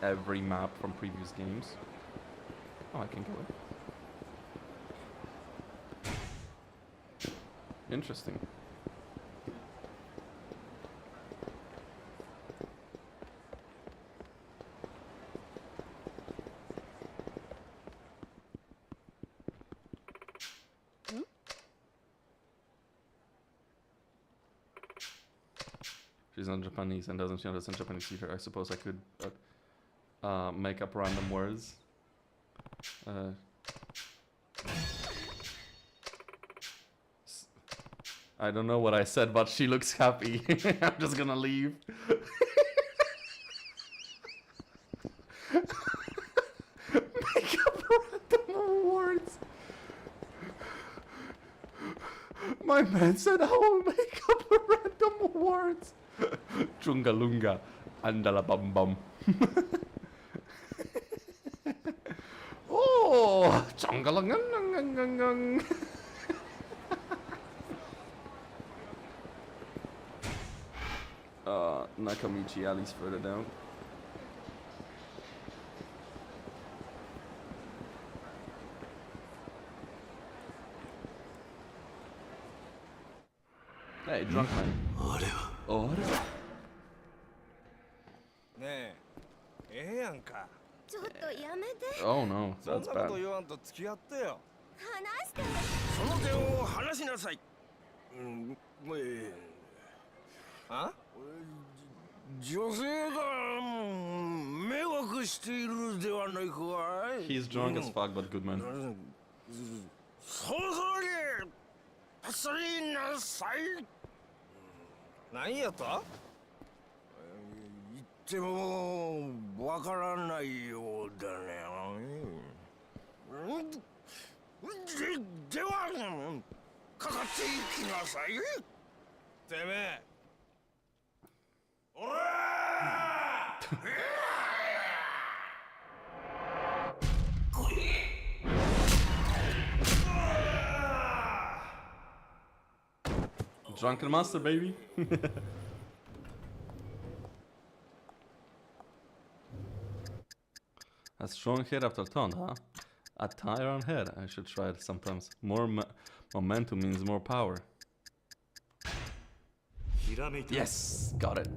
every map from previous games. Oh, I can kill it. Interesting. She's not Japanese and doesn't understand Japanese either. I suppose I could make up random words. I don't know what I said, but she looks happy. I'm just gonna leave. Make up random words. My man said I will make up random words. Chungalunga, andala bum bum. Oh, chungalangang. Nakamichi Alley's further down. Hey, drunk man. Oh. ねえ、ええやんか。ちょっとやめて。 Oh no, そん that's なこと bad. 言わんと付き合ってよ。話して。その点を話しなさい。あ？女性が迷惑しているではないかい。 He's drunk as fuck, but good man. そろそろに走りなさい。何やと？言ってもわからないようだね。ではかかっていきなさい。てめえ。おらDrunken master, baby. A strong head after ton, huh? A tyrant head. I should try it sometimes. More momentum means more power. Yes, got it.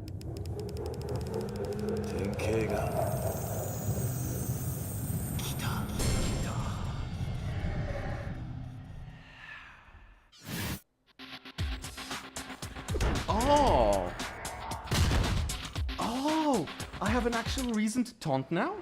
Oh! Oh! I have an actual reason to taunt now?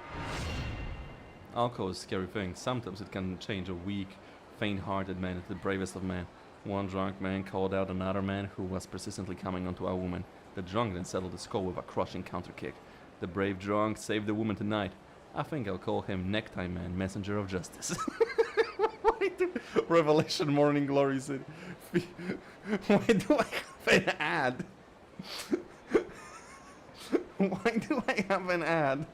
Alcohol is a scary thing. Sometimes it can change a weak, faint-hearted man into the bravest of men. One drunk man called out another man who was persistently coming onto a woman. The drunk then settled the score with a crushing counter-kick. The brave drunk saved the woman tonight. I think I'll call him Necktie Man, Messenger of Justice. Why do Revelation Morning Glory City? Why do I have an ad? Why do I have an ad?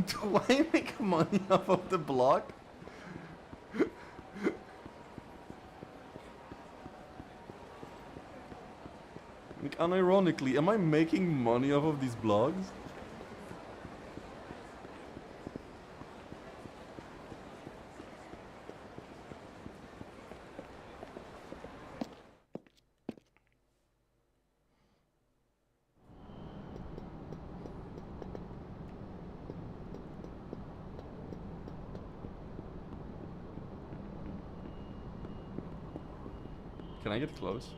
Do I make money off of the blog? Like, unironically, am I making money off of these blogs? Can I get close?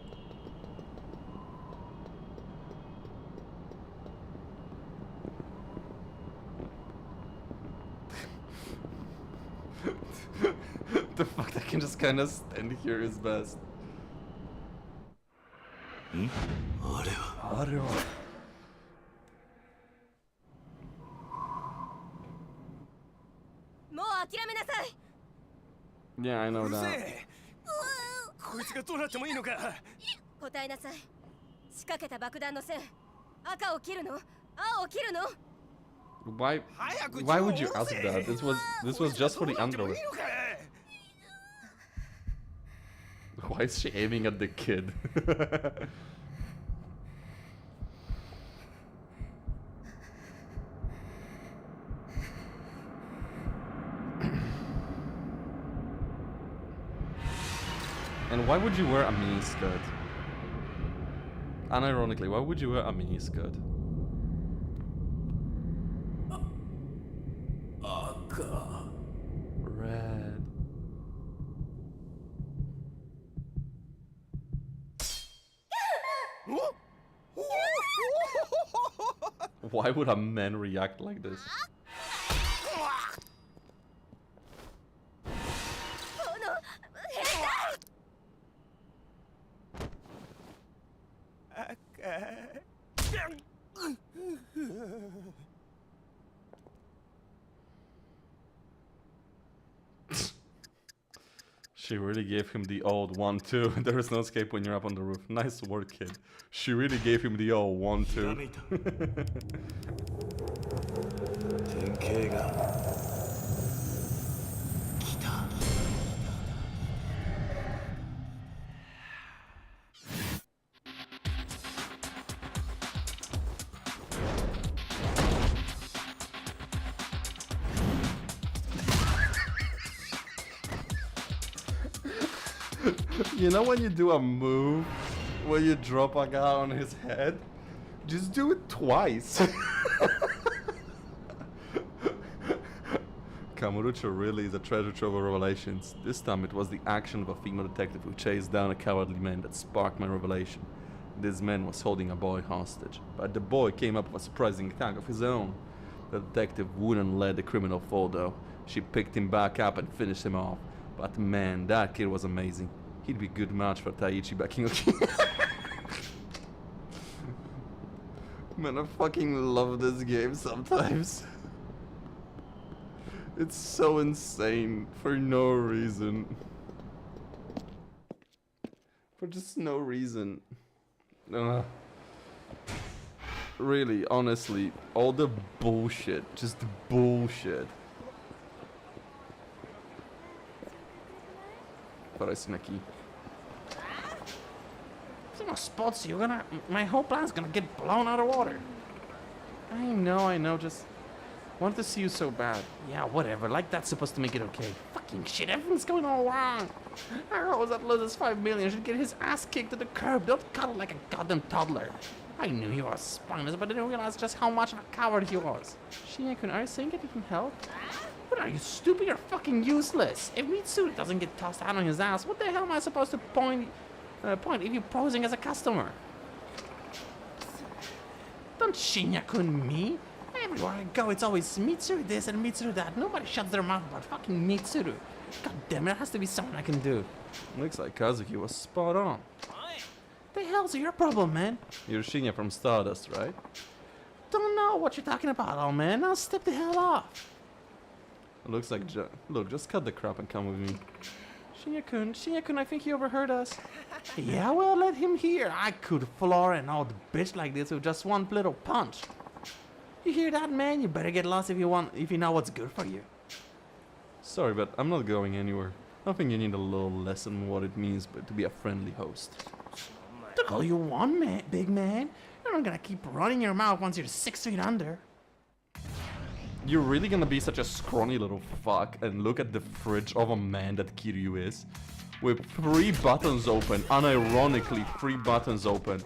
The fact I can just kind of stand here is best. もう諦めなさい。 Yeah, I know うるせ that. えこいつがどうなってもいいのか。答えなさい。仕掛けた爆弾の線、赤を切るの、青を切るの。 Why 早く why would you 銃を ask 下ろ that? せ This was just for the こいつがどうなっても underwear. いいのか。 Why is she aiming at the kid? And why would you wear a mini skirt? Unironically, why would you wear a mini skirt? Red. Why would a man react like this? この変態。 She really gave him the old 1-2. There is no escape when you're up on the roof. Nice work, kid. She really gave him the old 1-2. 典型が You know when you do a move where you drop a guy on his head? Just do it twice. Kamurocho really is a treasure trove of revelations. This time it was the action of a female detective who chased down a cowardly man that sparked my revelation. This man was holding a boy hostage, but the boy came up with a surprising attack of his own. The detective wouldn't let the criminal fall though. She picked him back up and finished him off. But man, that kid was amazing. He'd be a good match for Taiichi back in Man, I fucking love this game sometimes. It's so insane for no reason. For just no reason. Really, honestly, all the bullshit. Just bullshit. But I seen a key. Someone spots you, my whole plan's gonna get blown out of water. I know, just wanted to see you so bad. Yeah, whatever, like that's supposed to make it okay. Fucking shit, everything's going all wrong. Arrows that loses 5 million should get his ass kicked to the curb. Don't cuddle like a goddamn toddler. I knew he was spineless, but I didn't realize just how much of a coward he was. Shinya-kun, are you saying it didn't help? What are you, stupid? You're fucking useless. If Mitsuru doesn't get tossed out on his ass, what the hell am I supposed to point if you're posing as a customer? Don't Shinya-kun me. Everywhere I go, it's always Mitsuru this and Mitsuru that. Nobody shuts their mouth about fucking Mitsuru. God damn it, there has to be something I can do. Looks like Kazuki was spot on. The hell's your problem, man? You're Shinya from Stardust, right? Don't know what you're talking about, old man. Now step the hell off. Looks like look, just cut the crap and come with me. Shinya-kun, I think he overheard us. Yeah, well, let him hear. I could floor an old bitch like this with just one little punch. You hear that, man? You better get lost if you know what's good for you. Sorry, but I'm not going anywhere. I think you need a little lesson on what it means to be a friendly host. That's all you want, man, big man. You're not gonna keep running your mouth once you're 6 feet under. You're really gonna be such a scrawny little fuck and look at the fridge of a man that Kiryu is? With 3 buttons open, unironically 3 buttons open.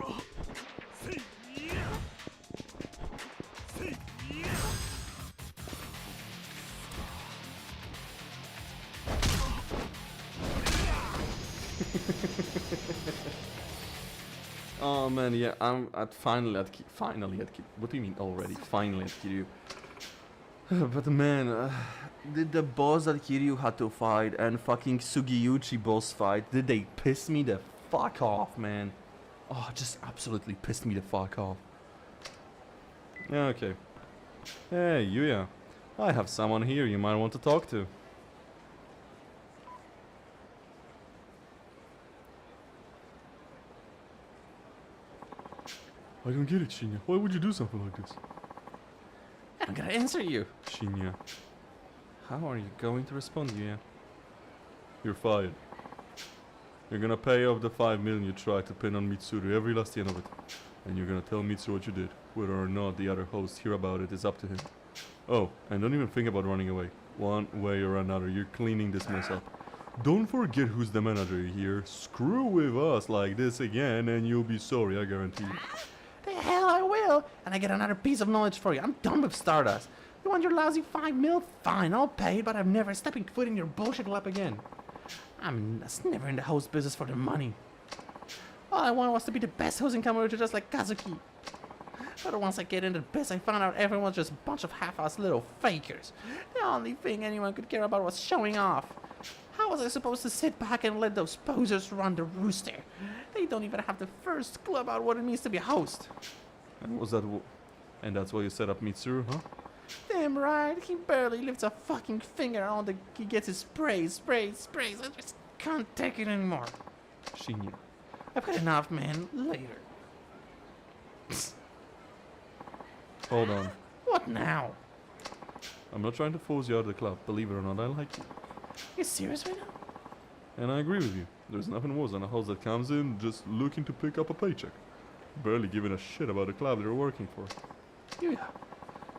Oh man, yeah, I'm finally at Kiryu. What do you mean already? Finally at Kiryu. But man, did the boss that Kiryu had to fight and fucking Sugiyuchi boss fight, did they piss me the fuck off, man? Oh, just absolutely pissed me the fuck off. Yeah, okay. Hey, Yuya. I have someone here you might want to talk to. I don't get it, Shinya. Why would you do something like this? I'm gonna answer you. Shinya. How are you going to respond, Yuya? You're fired. You're gonna pay off the 5 million you tried to pin on Mitsuru, every last yen of it. And you're gonna tell Mitsuru what you did. Whether or not the other hosts hear about it is up to him. Oh, and don't even think about running away. One way or another, you're cleaning this mess up. Don't forget who's the manager here. Screw with us like this again and you'll be sorry, I guarantee you. The hell I will! And I get another piece of knowledge for you. I'm done with Stardust. You want your lousy 5 mil? Fine, I'll pay it, but I'm never stepping foot in your bullshit lab again. I'm just never in the host business for the money. All I wanted was to be the best host in Kamurocho, just like Kazuki. But once I get into the biz, I found out everyone's just a bunch of half-assed little fakers. The only thing anyone could care about was showing off. How was I supposed to sit back and let those posers run the rooster? They don't even have the first clue about what it means to be a host. And was that and that's why you set up Mitsuru, huh? Damn right, he barely lifts a fucking finger on the... He gets his sprays. I just can't take it anymore. Shinya. I've had enough, man. Later. Hold on. What now? I'm not trying to force you out of the club. Believe it or not, I like you. You serious right now? And I agree with you. There's nothing worse than a host that comes in just looking to pick up a paycheck. Barely giving a shit about the club they're working for. Yeah.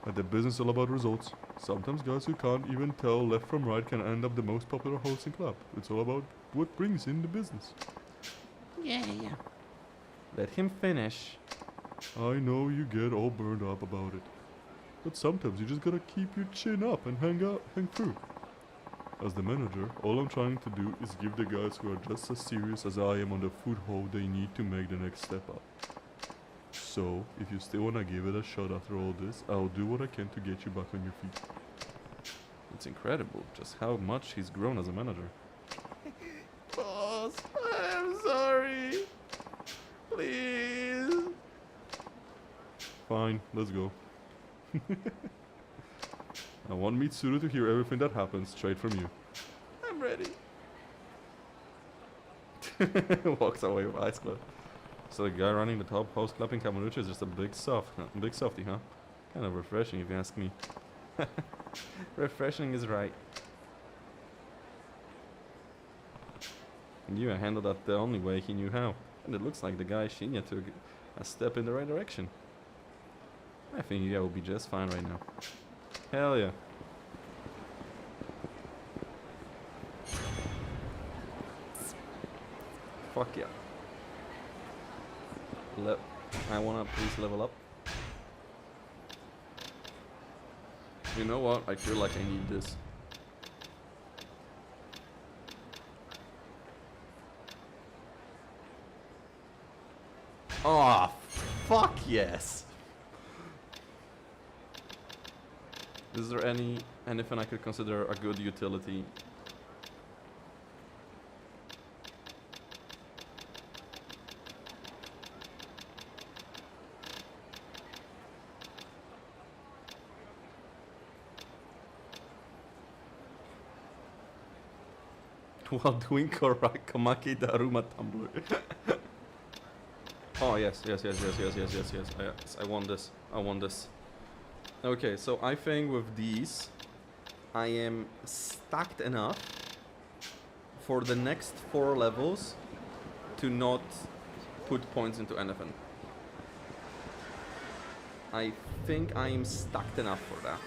But the business is all about results. Sometimes guys who can't even tell left from right can end up the most popular host in club. It's all about what brings in the business. Yeah. Let him finish. I know you get all burned up about it. But sometimes you just gotta keep your chin up and hang through. As the manager, all I'm trying to do is give the guys who are just as serious as I am on the foothold they need to make the next step up. So, if you still wanna give it a shot after all this, I'll do what I can to get you back on your feet. It's incredible just how much he's grown as a manager. Boss, I'm sorry. Please. Fine, let's go. I want Mitsuru to hear everything that happens straight from you. I'm ready. Walks away with eyes closed. So the guy running the top host club in Kamurocho is just a big softy, huh? Kind of refreshing if you ask me. Refreshing is right. And you handled that the only way he knew how. And it looks like the guy Shinya took a step in the right direction. I think Yuya will be just fine right now. Hell yeah. Fuck yeah. I wanna please level up. You know what? I feel like I need this. Oh, fuck yes. Is there anything I could consider a good utility? While doing Komaki Daruma Tumblr. Oh yes. I want this. Okay, so I think with these, I am stacked enough for the next 4 levels to not put points into anything. I think I am stacked enough for that.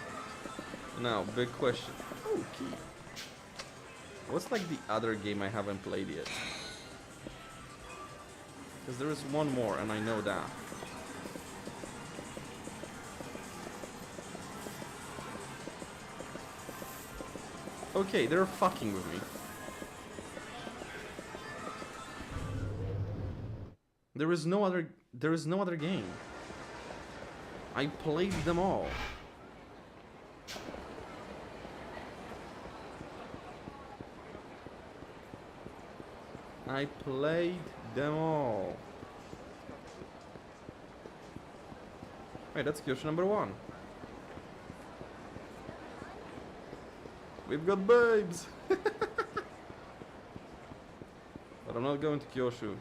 Now, big question. Oh, key. What's like the other game I haven't played yet? Because there is one more and I know that. Okay, they're fucking with me. There is no other game. I played them all. I played them all. Wait, that's Kyosho number 1. We've got babes! But I'm not going to Kyosho.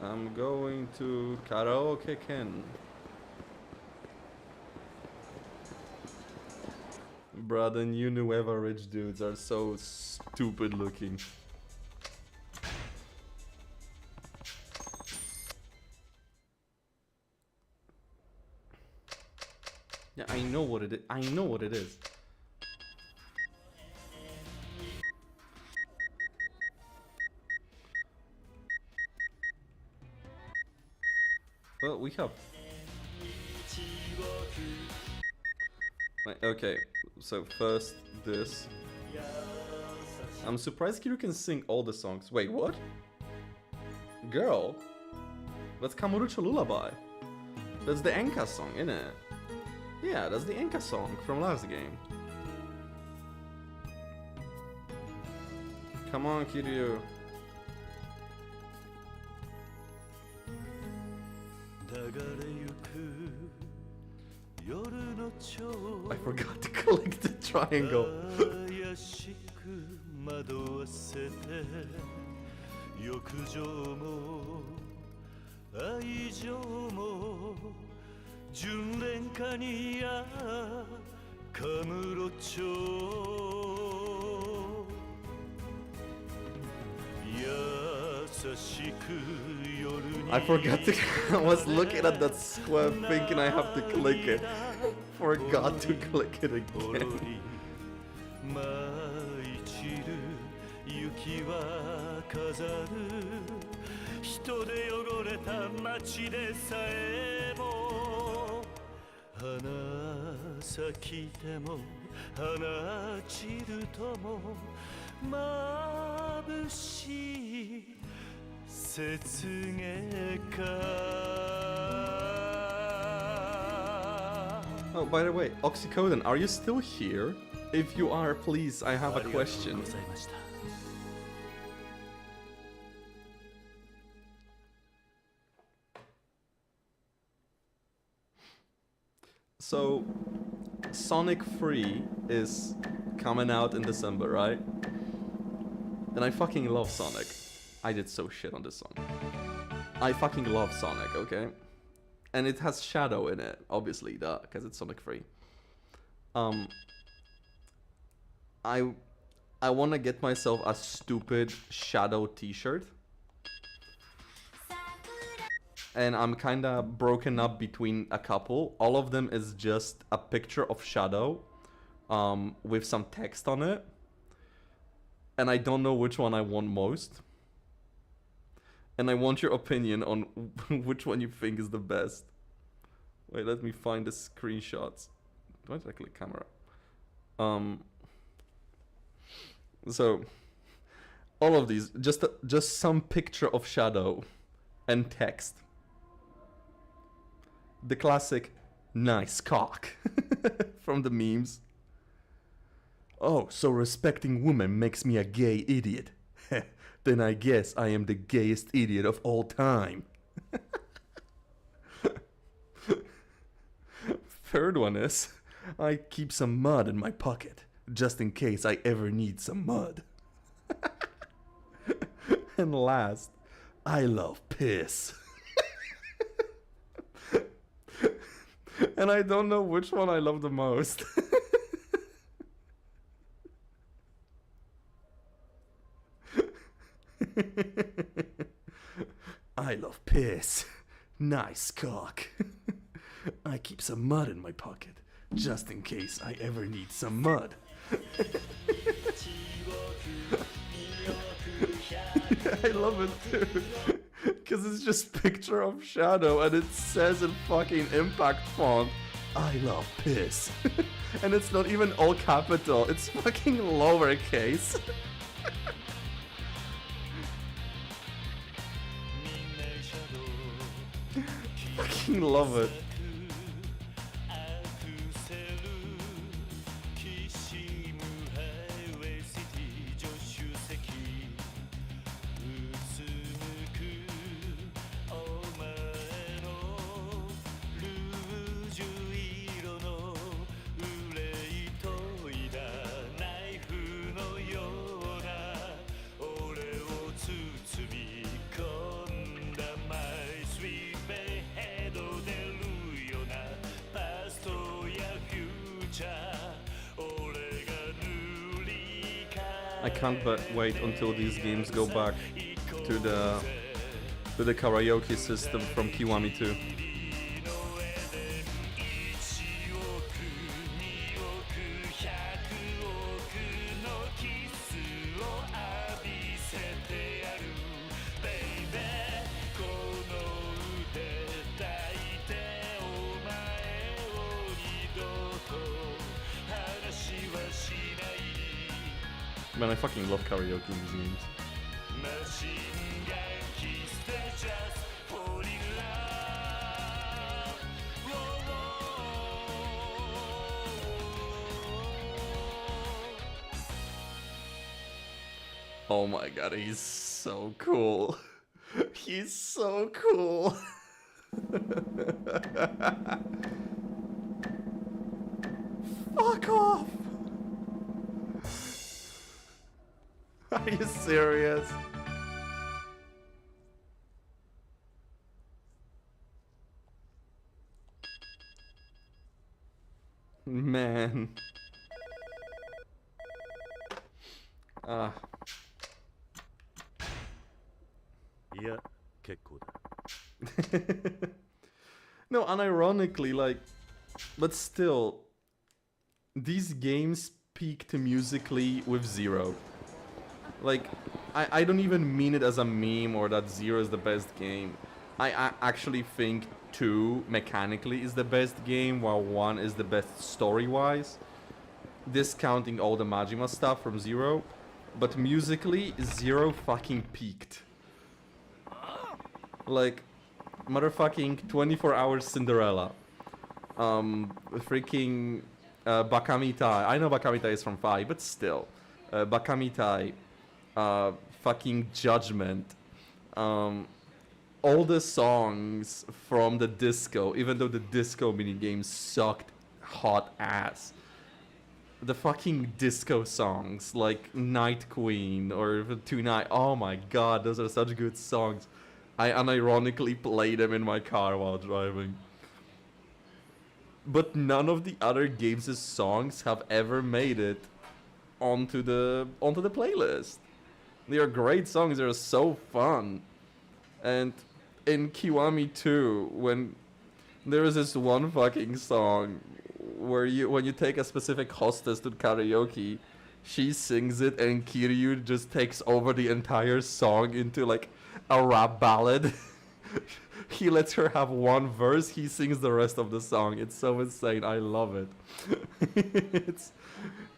I'm going to Karaoke Ken. Bruh, the new Nueva rich dudes are so stupid looking. Yeah, I know what it is. I know what it is. Well, we have. Right, okay, so first this. I'm surprised Kiryu can sing all the songs. Wait, what? Girl? That's Kamurocho Lullaby. That's the Enka song, innit? Yeah, that's the Enka song from last game. Come on, Kiryu. I forgot to collect the triangle. I forgot to. I was looking at that square thinking I have to click it. Forgot to click it again. Oh, by the way, Oxycodone, are you still here? If you are, please, I have a question. So, Sonic 3 is coming out in December, right? And I fucking love Sonic. I did so shit on this song. I fucking love Sonic, okay? And it has Shadow in it, obviously, duh, because it's Sonic 3. I want to get myself a stupid Shadow t-shirt. And I'm kinda broken up between a couple. All of them is just a picture of Shadow with some text on it. And I don't know which one I want most. And I want your opinion on which one you think is the best. Wait, let me find the screenshots. Why did I click camera? So, all of these, just some picture of Shadow and text. The classic, nice cock from the memes. Oh, so respecting women makes me a gay idiot. Then I guess I am the gayest idiot of all time. Third one is, I keep some mud in my pocket, just in case I ever need some mud. And last, I love piss. And I don't know which one I love the most. I love piss. Nice cock. I keep some mud in my pocket, just in case I ever need some mud. I love it too. Because it's just picture of Shadow and it says in fucking impact font, I love piss. And it's not even all capital, it's fucking lowercase. Fucking love it. I can't but wait until these games go back to the karaoke system from Kiwami 2. Man, I fucking love karaoke in these games. Oh my god, he's so cool. He's so cool. Fuck off. Are you serious? Man. Ah. いや、結構だ。No, unironically, like, but still, these games peaked musically with Zero. Like, I don't even mean it as a meme or that Zero is the best game. I actually think 2 mechanically is the best game, while 1 is the best story-wise. Discounting all the Majima stuff from Zero. But musically, Zero fucking peaked. Like, motherfucking 24 Hours Cinderella. Freaking Bakamitai. I know Bakamitai is from 5, but still. Bakamitai. Fucking Judgment. All the songs from the disco, even though the disco minigame sucked hot ass. The fucking disco songs, like Night Queen or Tonight. Oh my god, those are such good songs. I unironically play them in my car while driving. But none of the other games' songs have ever made it onto the playlist. They are great songs, they're so fun. And in Kiwami 2, when there is this one fucking song where when you take a specific hostess to karaoke, she sings it and Kiryu just takes over the entire song into like a rap ballad. He lets her have one verse, he sings the rest of the song. It's so insane, I love it.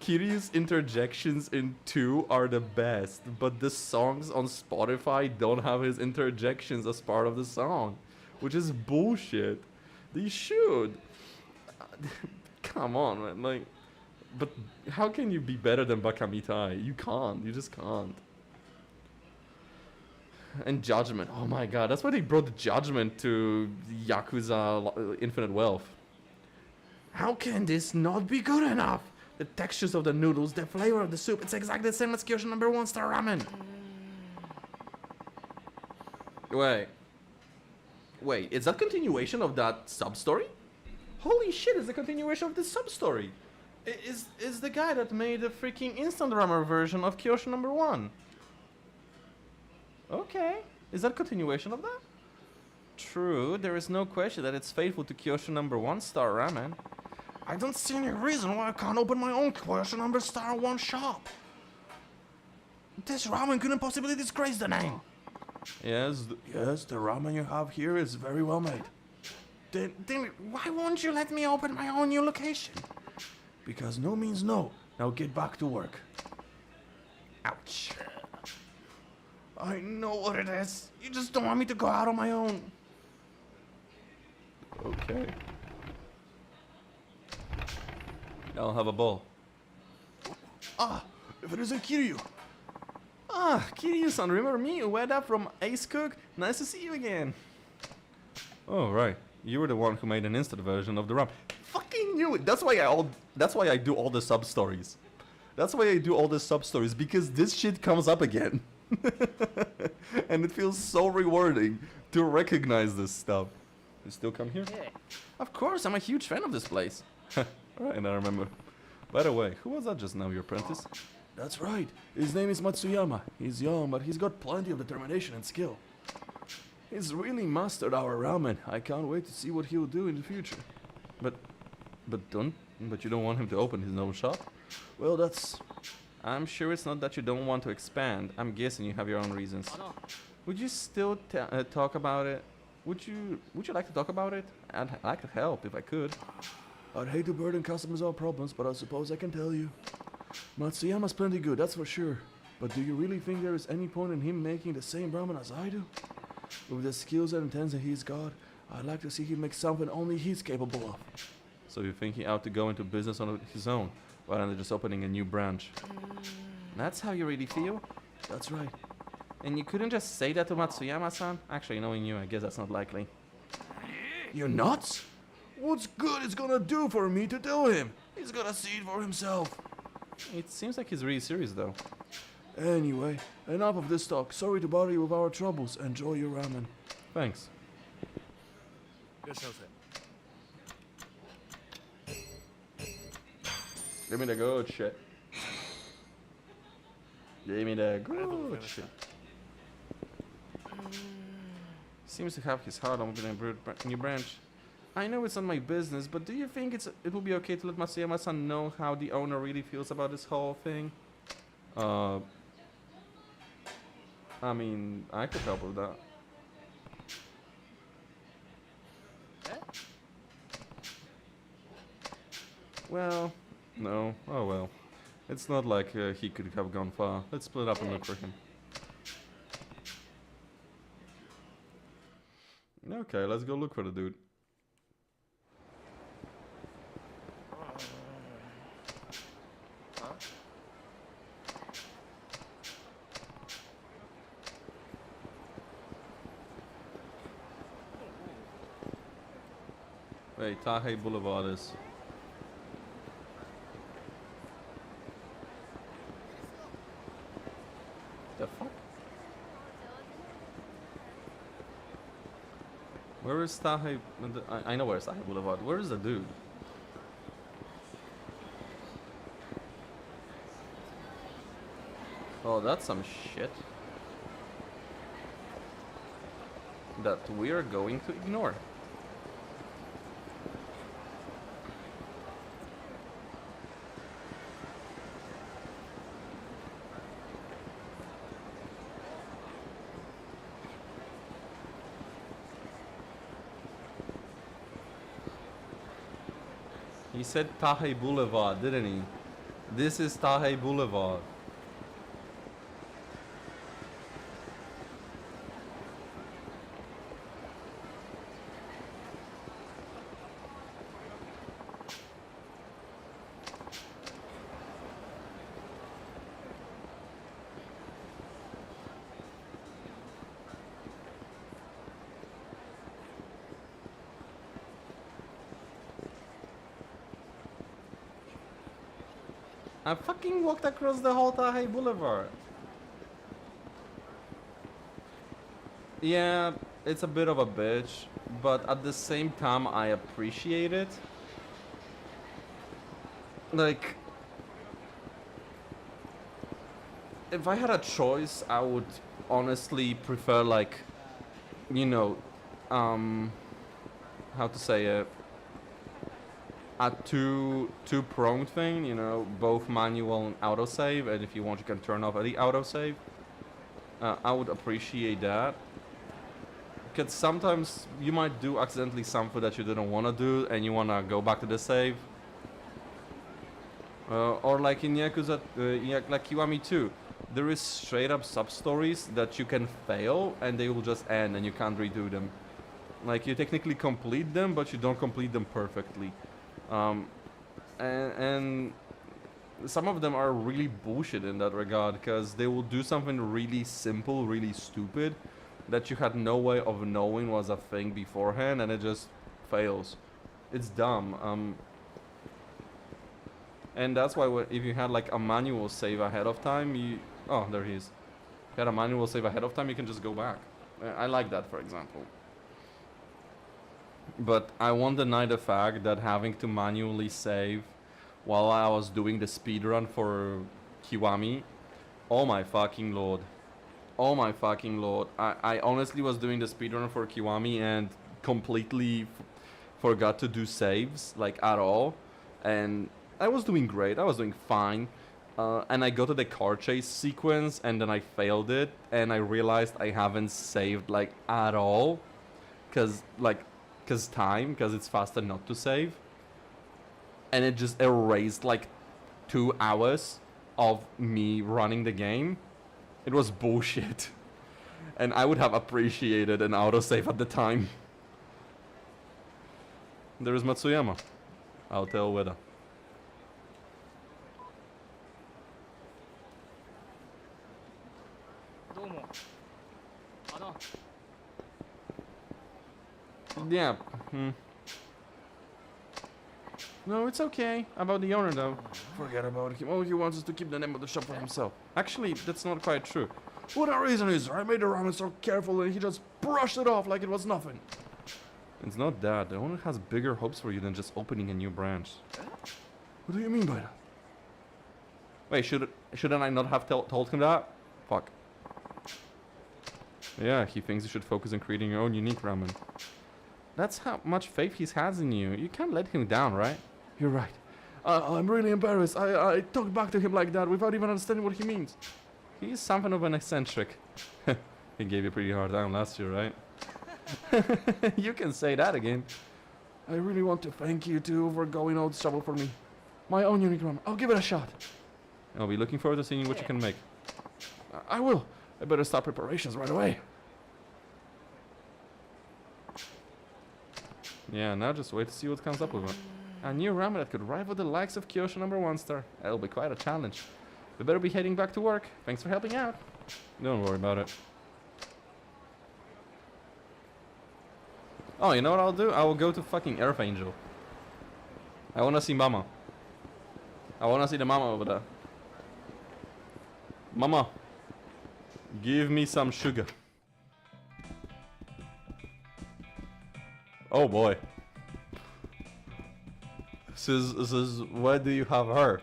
Kiryu's interjections in 2 are the best, but the songs on Spotify don't have his interjections as part of the song, which is bullshit. They should. Come on, man. Like, but how can you be better than Bakamitai? You can't. You just can't. And Judgment. Oh my god, that's why they brought Judgment to Yakuza Infinite Wealth. How can this not be good enough? The textures of the noodles, the flavor of the soup, it's exactly the same as Kyoshi number 1 star ramen. Wait, is that continuation of that sub-story? Holy shit, it's a continuation of this sub-story. Is the guy that made the freaking instant ramen version of Kyoshi number 1. Okay, is that continuation of that? True, there is no question that it's faithful to Kyoshi number 1 star ramen. I don't see any reason why I can't open my own Kyoshi number star 1 shop. This ramen couldn't possibly disgrace the name. Yes, the ramen you have here is very well made. Then why won't you let me open my own new location? Because no means no. Now get back to work. Ouch. I know what it is. You just don't want me to go out on my own. Okay. I'll have a bowl. Ah, if it isn't Kiryu. Ah, Kiryu-san, remember me? Ueda from Ace Cook? Nice to see you again. Oh, right. You were the one who made an instant version of the RAM. Fucking knew it! That's why I do all the sub-stories. That's why I do all the sub-stories, because this shit comes up again. And it feels so rewarding to recognize this stuff. You still come here? Yeah. Of course, I'm a huge fan of this place. Right, I remember. By the way, who was that just now, your apprentice? That's right. His name is Matsuyama. He's young, but he's got plenty of determination and skill. He's really mastered our ramen. I can't wait to see what he'll do in the future. But you don't want him to open his own shop? Well, that's... I'm sure it's not that you don't want to expand. I'm guessing you have your own reasons. Would you still talk about it? Would you like to talk about it? I'd like to help if I could. I'd hate to burden customers or problems, but I suppose I can tell you. Matsuyama's plenty good, that's for sure. But do you really think there is any point in him making the same ramen as I do? With the skills and intensity he's got, I'd like to see him make something only he's capable of. So you think he ought to go into business on his own, rather than just opening a new branch? That's how you really feel? That's right. And you couldn't just say that to Matsuyama-san? Actually, knowing you, I guess that's not likely. You're nuts? What's good it's gonna do for me to tell him? He's gonna see it for himself. It seems like he's really serious, though. Anyway, enough of this talk. Sorry to bother you with our troubles. Enjoy your ramen. Thanks. Give me the good shit. Give me the good shit. Seems to have his heart on opening a new branch. I know it's not my business, but do you think it will be okay to let Matsuyama-san know how the owner really feels about this whole thing? I mean, I could help with that. Well, no. Oh well. It's not like he could have gone far. Let's split up and look for him. Okay, let's go look for the dude. Wait, Tahei Boulevard is... The fuck? Where is Tahei? I know where's Tahei Boulevard. Where is the dude? Oh, that's some shit that we're going to ignore. He said Tahei Boulevard, didn't he? This is Tahei Boulevard. I fucking walked across the whole Tahei Boulevard. Yeah, it's a bit of a bitch, but at the same time I appreciate it. Like, if I had a choice, I would honestly prefer, like, you know, how to say it, a two-pronged thing, you know, both manual and autosave, and if you want you can turn off the autosave. I would appreciate that. Because sometimes you might do accidentally something that you didn't want to do and you want to go back to the save. Or like in Yakuza, like Kiwami 2, there is straight up sub-stories that you can fail and they will just end and you can't redo them. Like you technically complete them, but you don't complete them perfectly. And some of them are really bullshit in that regard, because they will do something really simple, really stupid, that you had no way of knowing was a thing beforehand, and it just fails. It's dumb. And that's why if you had like a manual save ahead of time, oh, there he is. If you had a manual save ahead of time, you can just go back. I like that, for example. But I won't deny the fact that having to manually save while I was doing the speedrun for Kiwami. Oh my fucking lord. Oh my fucking lord. I honestly was doing the speedrun for Kiwami and completely forgot to do saves, like, at all. And I was doing great. I was doing fine. And I got to the car chase sequence and then I failed it. And I realized I haven't saved, like, at all. Cause it's faster not to save. And it just erased, like, 2 hours of me running the game. It was bullshit. And I would have appreciated an autosave at the time. There is Matsuyama. I'll tell Ueda. Yeah. No, it's okay. About the owner, though. Forget about him. All he wants is to keep the name of the shop for himself. Actually, that's not quite true. What the reason is, I made the ramen so careful and he just brushed it off like it was nothing. It's not that. The owner has bigger hopes for you than just opening a new branch. What do you mean by that? Wait, shouldn't I not have told him that? Fuck. Yeah, he thinks you should focus on creating your own unique ramen. That's how much faith he has in you. You can't let him down, right? You're right. I'm really embarrassed. I talked back to him like that without even understanding what he means. He's something of an eccentric. He gave you a pretty hard time last year, right? You can say that again. I really want to thank you two for going all this trouble for me. My own unique ramen. I'll give it a shot. I'll be looking forward to seeing what you can make. I will. I better start preparations right away. Yeah, now just wait to see what comes up with it. A new ramen that could rival the likes of Kyosho #1 star. That'll be quite a challenge. We better be heading back to work. Thanks for helping out. Don't worry about it. Oh, you know what I'll do? I will go to fucking Earth Angel. I wanna see Mama. I wanna see the Mama over there. Mama, give me some sugar. Oh boy. This is why do you have her?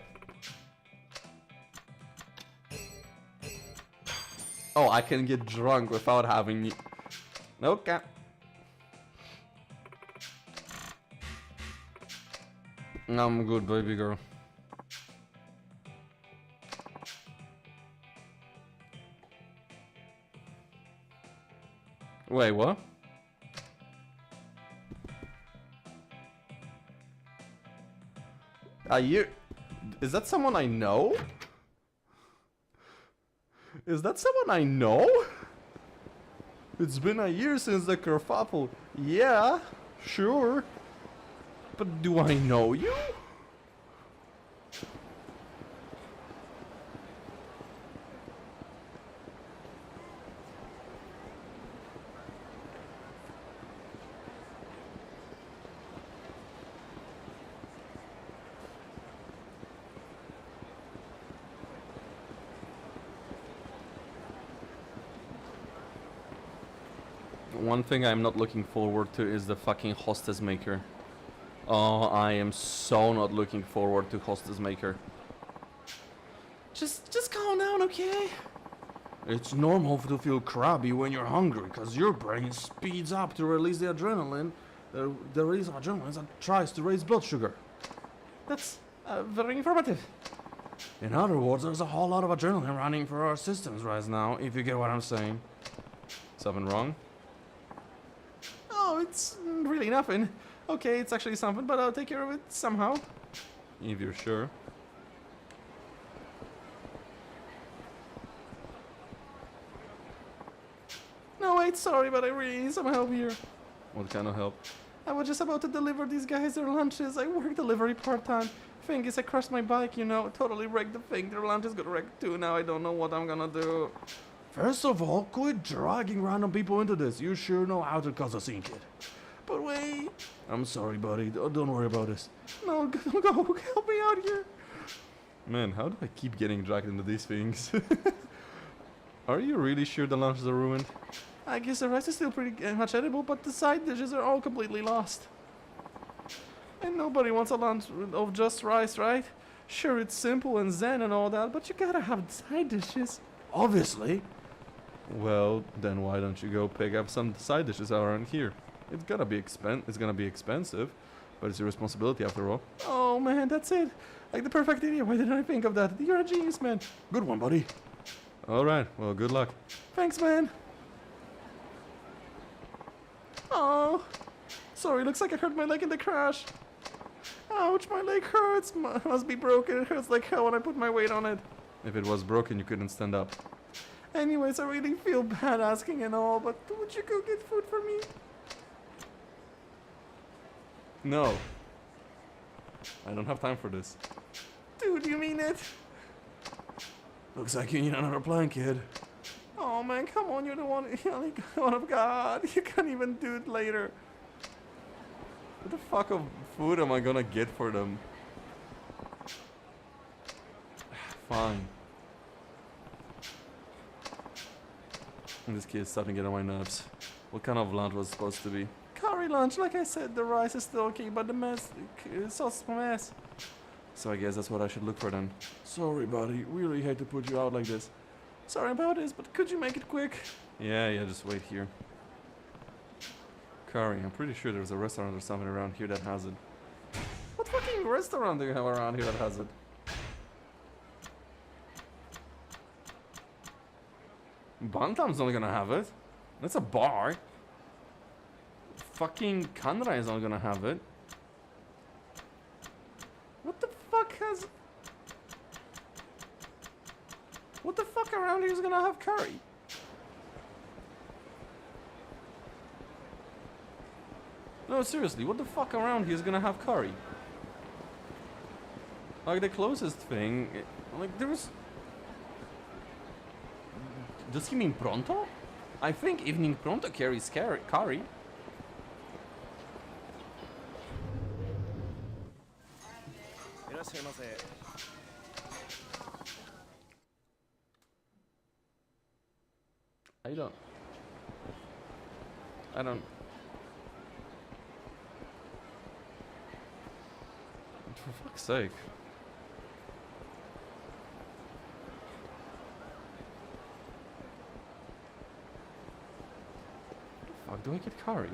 Oh, I can get drunk without having... Okay. I'm good, baby girl. Wait, what? Are you... Is that someone I know? Is that someone I know? It's been a year since the kerfuffle. Yeah, sure. But do I know you? One thing I'm not looking forward to is the fucking hostess maker. Oh, I am so not looking forward to hostess maker. Just calm down, okay? It's normal to feel crabby when you're hungry, because your brain speeds up to release the adrenaline. The release of adrenaline that tries to raise blood sugar. That's very informative. In other words, there's a whole lot of adrenaline running through our systems right now, if you get what I'm saying. Something wrong? Oh, it's really nothing. Okay, it's actually something, but I'll take care of it somehow. If you're sure. No, wait, sorry, but I really need some help here. What kind of help? I was just about to deliver these guys their lunches. I work delivery part-time. Thing is, I crashed my bike, you know. Totally wrecked the thing. Their lunches got wrecked too. Now I don't know what I'm gonna do. First of all, quit dragging random people into this. You sure know how to cause a scene, kid. But wait. I'm sorry, buddy. Don't worry about this. No, go. Help me out here. Man, how do I keep getting dragged into these things? Are you really sure the lunches are ruined? I guess the rice is still pretty much edible, but the side dishes are all completely lost. And nobody wants a lunch of just rice, right? Sure, it's simple and zen and all that, but you gotta have side dishes. Obviously. Well, then why don't you go pick up some side dishes around here? It's gonna be expensive, but it's your responsibility after all. Oh man, that's it. Like the perfect idea. Why didn't I think of that? You're a genius, man. Good one, buddy. Alright, well, good luck. Thanks, man. Oh, sorry. Looks like I hurt my leg in the crash. Ouch, my leg hurts. Must be broken. It hurts like hell when I put my weight on it. If it was broken, you couldn't stand up. Anyways, I really feel bad asking and all, but would you go get food for me? No. I don't have time for this. Dude, you mean it? Looks like you need another plan, kid. Oh man, come on, you're the only one of God. You can't even do it later. What the fuck of food am I gonna get for them? Fine. This kid is starting to get on my nerves. What kind of lunch was it supposed to be? Curry lunch, like I said, the rice is still okay, but the sauce is a mess. So I guess that's what I should look for then. Sorry, buddy. Really hate to put you out like this. Sorry about this, but could you make it quick? Yeah, just wait here. Curry, I'm pretty sure there's a restaurant or something around here that has it. What fucking restaurant do you have around here that has it? Bantam's not gonna have it. That's a bar. Fucking Kanra is not gonna have it. What the fuck has... What the fuck around here is gonna have curry? No, seriously, what the fuck around here is gonna have curry? Like the closest thing, like there was... Does he mean pronto? I think evening pronto carries curry. I don't... For fuck's sake. Fuck, do I get curry?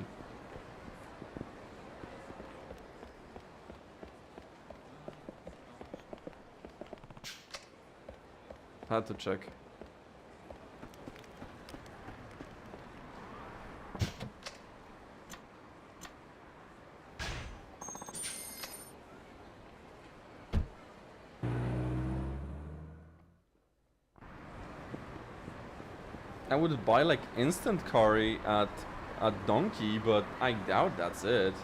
Had to check. I would buy like instant curry at Donkey, but I doubt that's it.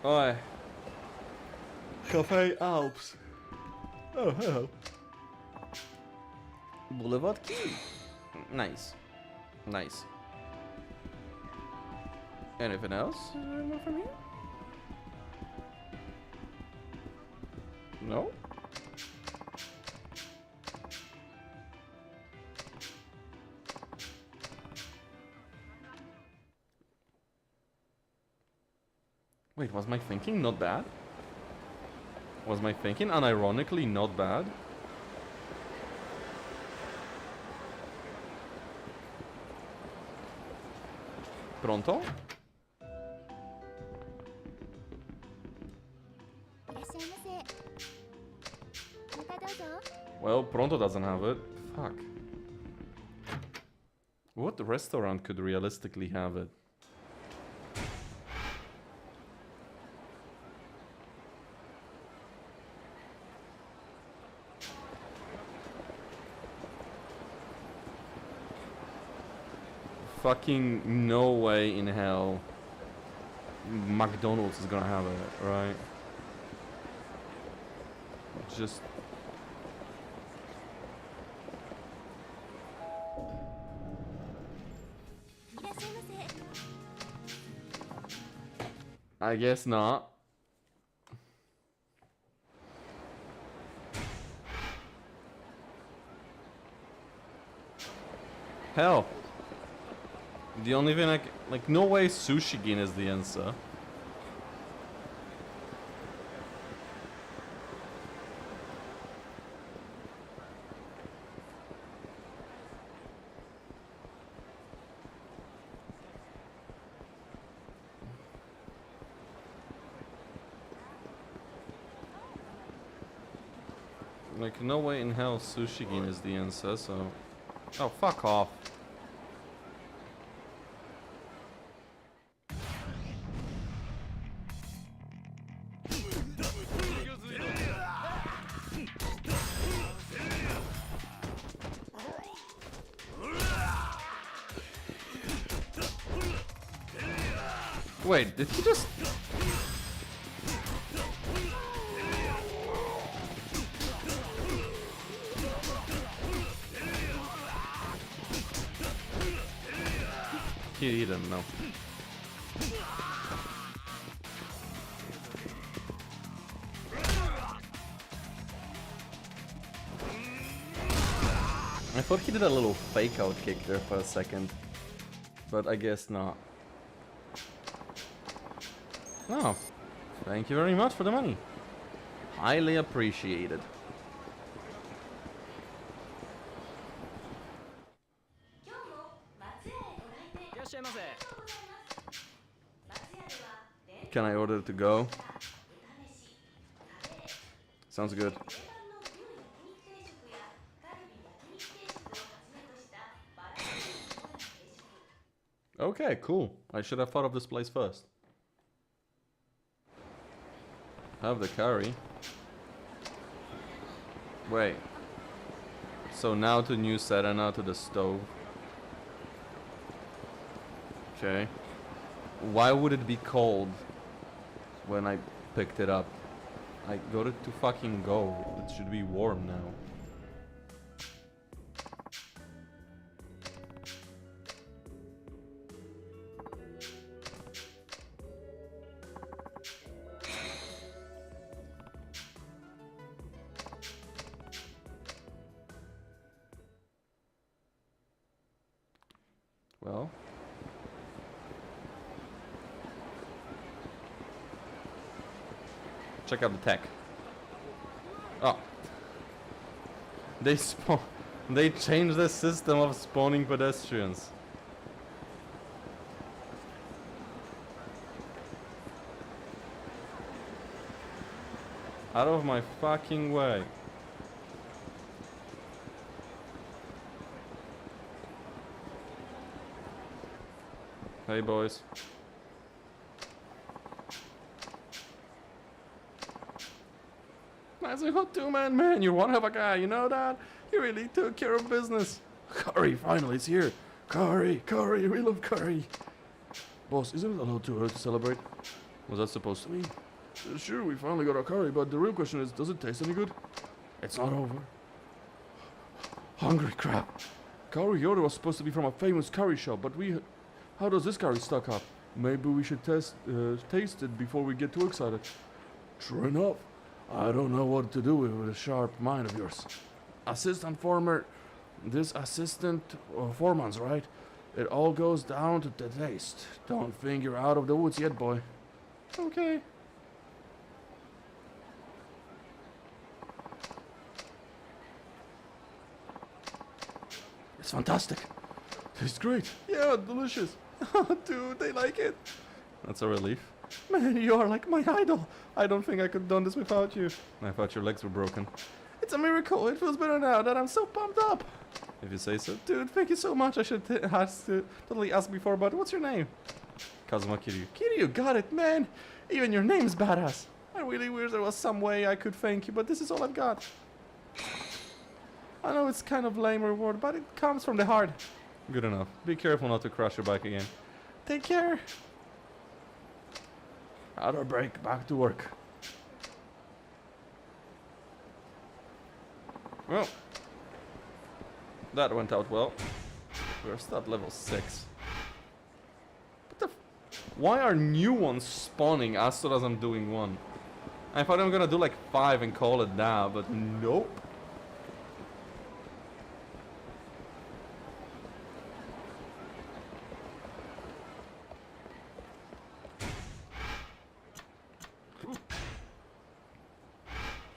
Oi. Cafe Alps. Oh, hello. Boulevard Key. Nice. Nice. Anything else from here? No? Wait, was my thinking not bad? Was my thinking unironically not bad? Pronto? Well, Pronto doesn't have it. Fuck. What restaurant could realistically have it? Fucking no way in hell McDonald's is gonna have it, right? Just... I guess not. Hell. The only thing like, no way Sushigin is the answer. Like, no way in hell Sushigin is the answer, so... Oh, fuck off. Wait, did he just... He didn't know. I thought he did a little fake out kick there for a second, but I guess not. Oh, thank you very much for the money. Highly appreciated. Can I order to go? Sounds good. Okay, cool. I should have thought of this place first. Have the curry. Wait. So now to new Serena, to the stove. Okay. Why would it be cold when I picked it up? I got it to fucking go. It should be warm now. Well. Check out the tech. Oh. They changed the system of spawning pedestrians. Out of my fucking way. Hey boys. That's a hot two-man man. You're one hell of a guy, you know that? You really took care of business. Curry finally is here. Curry, we love curry. Boss, isn't it a little too early to celebrate? What's that supposed to mean? Sure, we finally got our curry, but the real question is, does it taste any good? It's not over. Hungry crap. Curry order was supposed to be from a famous curry shop, but how does this curry stack up? Maybe we should taste it before we get too excited. True enough. I don't know what to do with a sharp mind of yours. Assistant foreman's right. It all goes down to the taste. Don't think you're out of the woods yet, boy. Okay. It's fantastic. Tastes great. Yeah, delicious. Dude, they like it. That's a relief. Man, you are like my idol. I don't think I could have done this without you. I thought your legs were broken. It's a miracle. It feels better now that I'm so pumped up. If you say so. Dude, thank you so much. I should totally ask before, but what's your name? Kazuma Kiryu. Kiryu, got it, man. Even your name's badass. I really wish there was some way I could thank you, but this is all I've got. I know it's kind of lame reward, but it comes from the heart. Good enough. Be careful not to crash your bike again. Take care. Out of break, back to work. Well, that went out well. We're still at level 6. Why are new ones spawning as soon as I'm doing one? I thought I'm gonna do like 5 and call it now, but nope.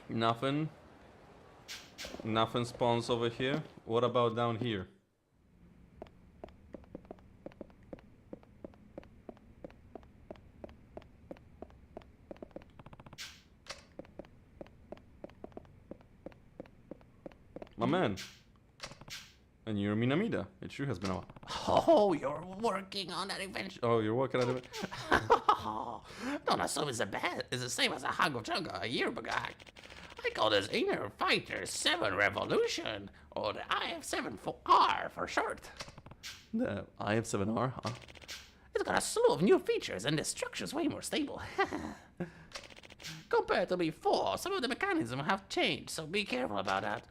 Nothing. Nothing spawns over here. What about down here? My man. And you're Minamida. It sure has been a while. Oh, you're working on that invention. Oh, you're working on it? Don't assume it's the same as a Hago Chunga a year back. I call this Inner Fighter 7 Revolution, or the IF-7R for short. The IF-7R, huh? It's got a slew of new features and the structure's way more stable. Compared to before, some of the mechanisms have changed, so be careful about that.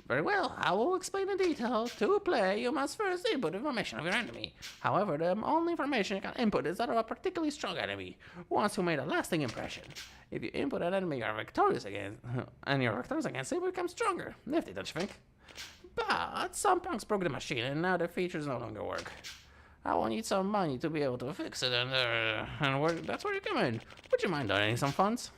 Very well, I will explain in detail. To play, you must first input information of your enemy. However, the only information you can input is that of a particularly strong enemy, once who made a lasting impression. If you input an enemy you are victorious against, and you're victorious against, it becomes stronger. Nifty, don't you think? But some punks broke the machine, and now the features no longer work. I will need some money to be able to fix it, and that's where you come in. Would you mind donating some funds?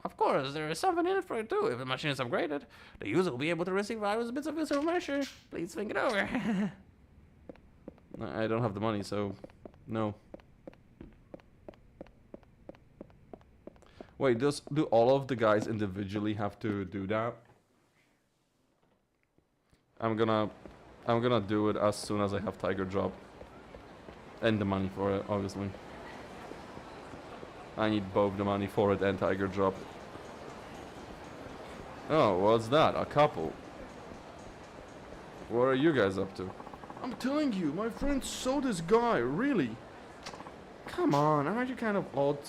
Of course, there is something in it for it too. If the machine is upgraded, the user will be able to receive various bits of useful information. Please think it over. I don't have the money, so no. Wait, do all of the guys individually have to do that? I'm gonna do it as soon as I have Tiger Drop. And the money for it, obviously. I need both the money for it and Tiger Drop. Oh, what's that? A couple. What are you guys up to? I'm telling you, my friend saw this guy, really. Come on, aren't you kind of old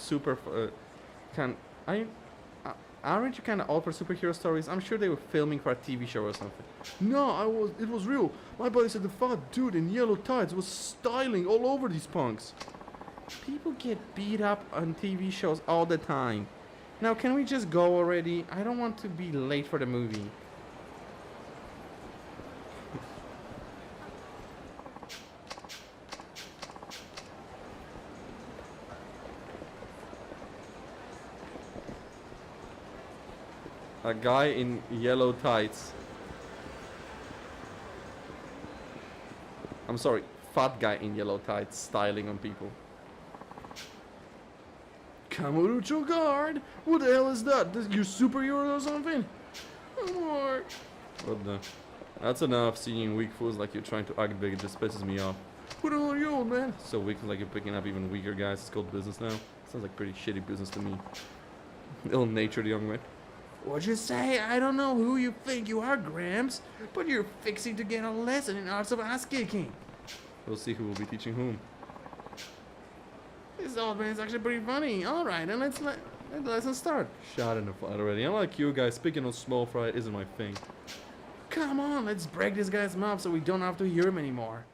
aren't you kind of old for superhero stories? I'm sure they were filming for a TV show or something. No, it was real. My buddy said the fat dude in yellow tights was styling all over these punks. People get beat up on TV shows all the time. Now, can we just go already? I don't want to be late for the movie. A guy in yellow tights. I'm sorry, fat guy in yellow tights styling on people. Kamurocho guard? What the hell is that? You superhero or something? More. What the? That's enough. Seeing weak fools like you're trying to act big, it just pisses me off. What the hell are you, old man? So weak, like you're picking up even weaker guys. It's called business now. Sounds like pretty shitty business to me. Ill-natured young man. What'd you say? I don't know who you think you are, Gramps, but you're fixing to get a lesson in arts of ass-kicking. We'll see who will be teaching whom. This old man's actually pretty funny. All right, then let the lesson start. Shot in the flat already. Unlike you guys, speaking of small fry isn't my thing. Come on, let's break this guy's mouth so we don't have to hear him anymore.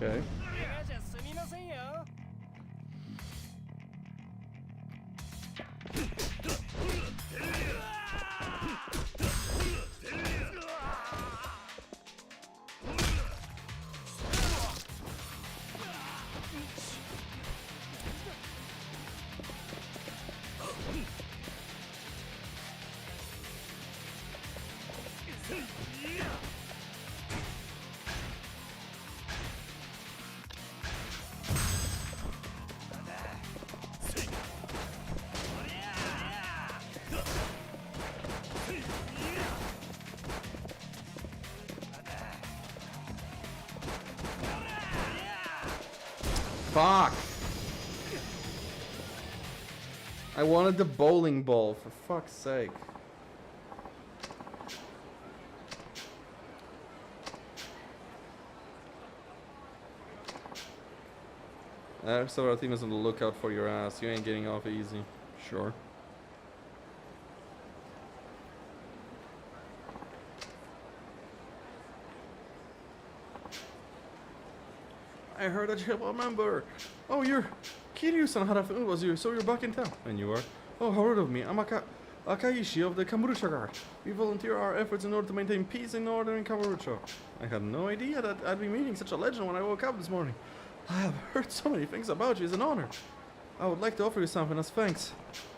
Okay. Fuck! I wanted the bowling ball, for fuck's sake. So our team is on the lookout for your ass. You ain't getting off easy. Sure. I heard that you're a member. Oh, you're Kiryu-san. It was you. So you're back in town. And you are? Oh, how rude of me. I'm Akaishi of the Kamurocho Guard. We volunteer our efforts in order to maintain peace in northern Kamurocho. I had no idea that I'd be meeting such a legend when I woke up this morning. I have heard so many things about you. It's an honor. I would like to offer you something as thanks.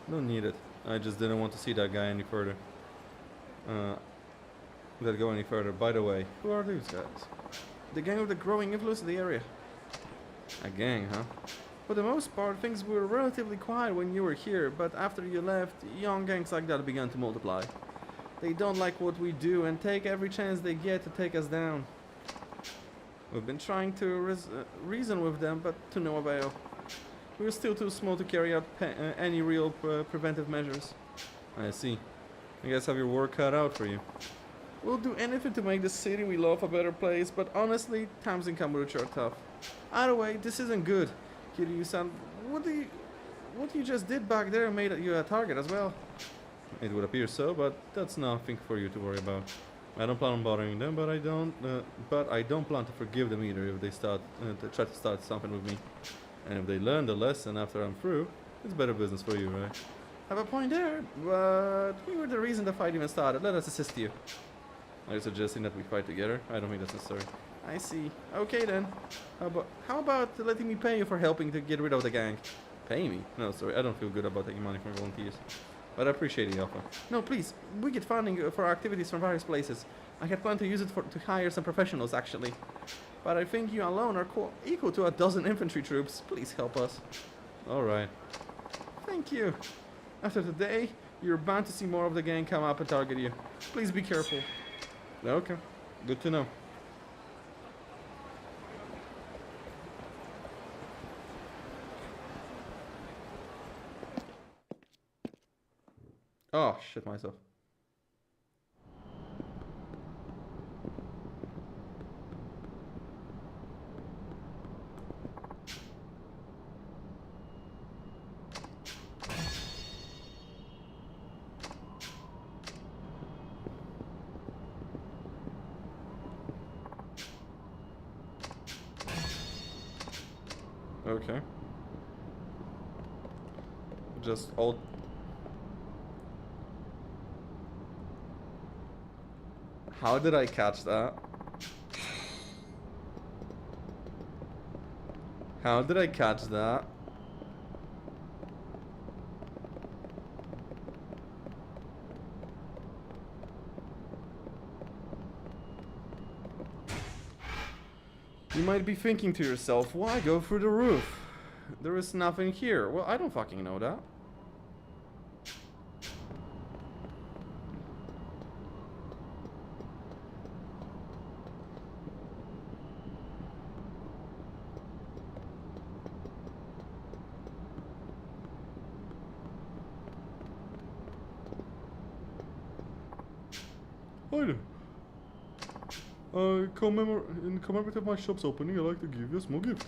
Don't need it. I just didn't want to see that guy any further. That go any further. By the way, who are these guys? The gang with the growing influence in the area. A gang, huh? For the most part, things were relatively quiet when you were here, but after you left, young gangs like that began to multiply. They don't like what we do and take every chance they get to take us down. We've been trying to reason with them, but to no avail. We're still too small to carry out any real preventive measures. I see. You guys have your work cut out for you. We'll do anything to make the city we love a better place, but honestly, times in Kamurocho are tough. Either way, this isn't good. Kiryu-san, what you just did back there made you a target as well. It would appear so, but that's nothing for you to worry about. I don't plan on bothering them, but I don't plan to forgive them either if they start to try to start something with me. And if they learn the lesson after I'm through, it's better business for you, right? Have a point there, but we were the reason the fight even started. Let us assist you. Are you suggesting that we fight together? I don't think that's necessary. I see. Okay then. How about letting me pay you for helping to get rid of the gang? Pay me? No, sorry, I don't feel good about taking money from volunteers. But I appreciate the offer. No, please. We get funding for our activities from various places. I had planned to use it to hire some professionals, actually. But I think you alone are equal to a dozen infantry troops. Please help us. Alright. Thank you. After today, you're bound to see more of the gang come up and target you. Please be careful. Okay. Good to know. Oh, shit myself. Okay. Just all... How did I catch that? How did I catch that? You might be thinking to yourself, why go through the roof? There is nothing here. Well, I don't fucking know that. Hi there. In commemorative of my shop's opening, I'd like to give you a small gift.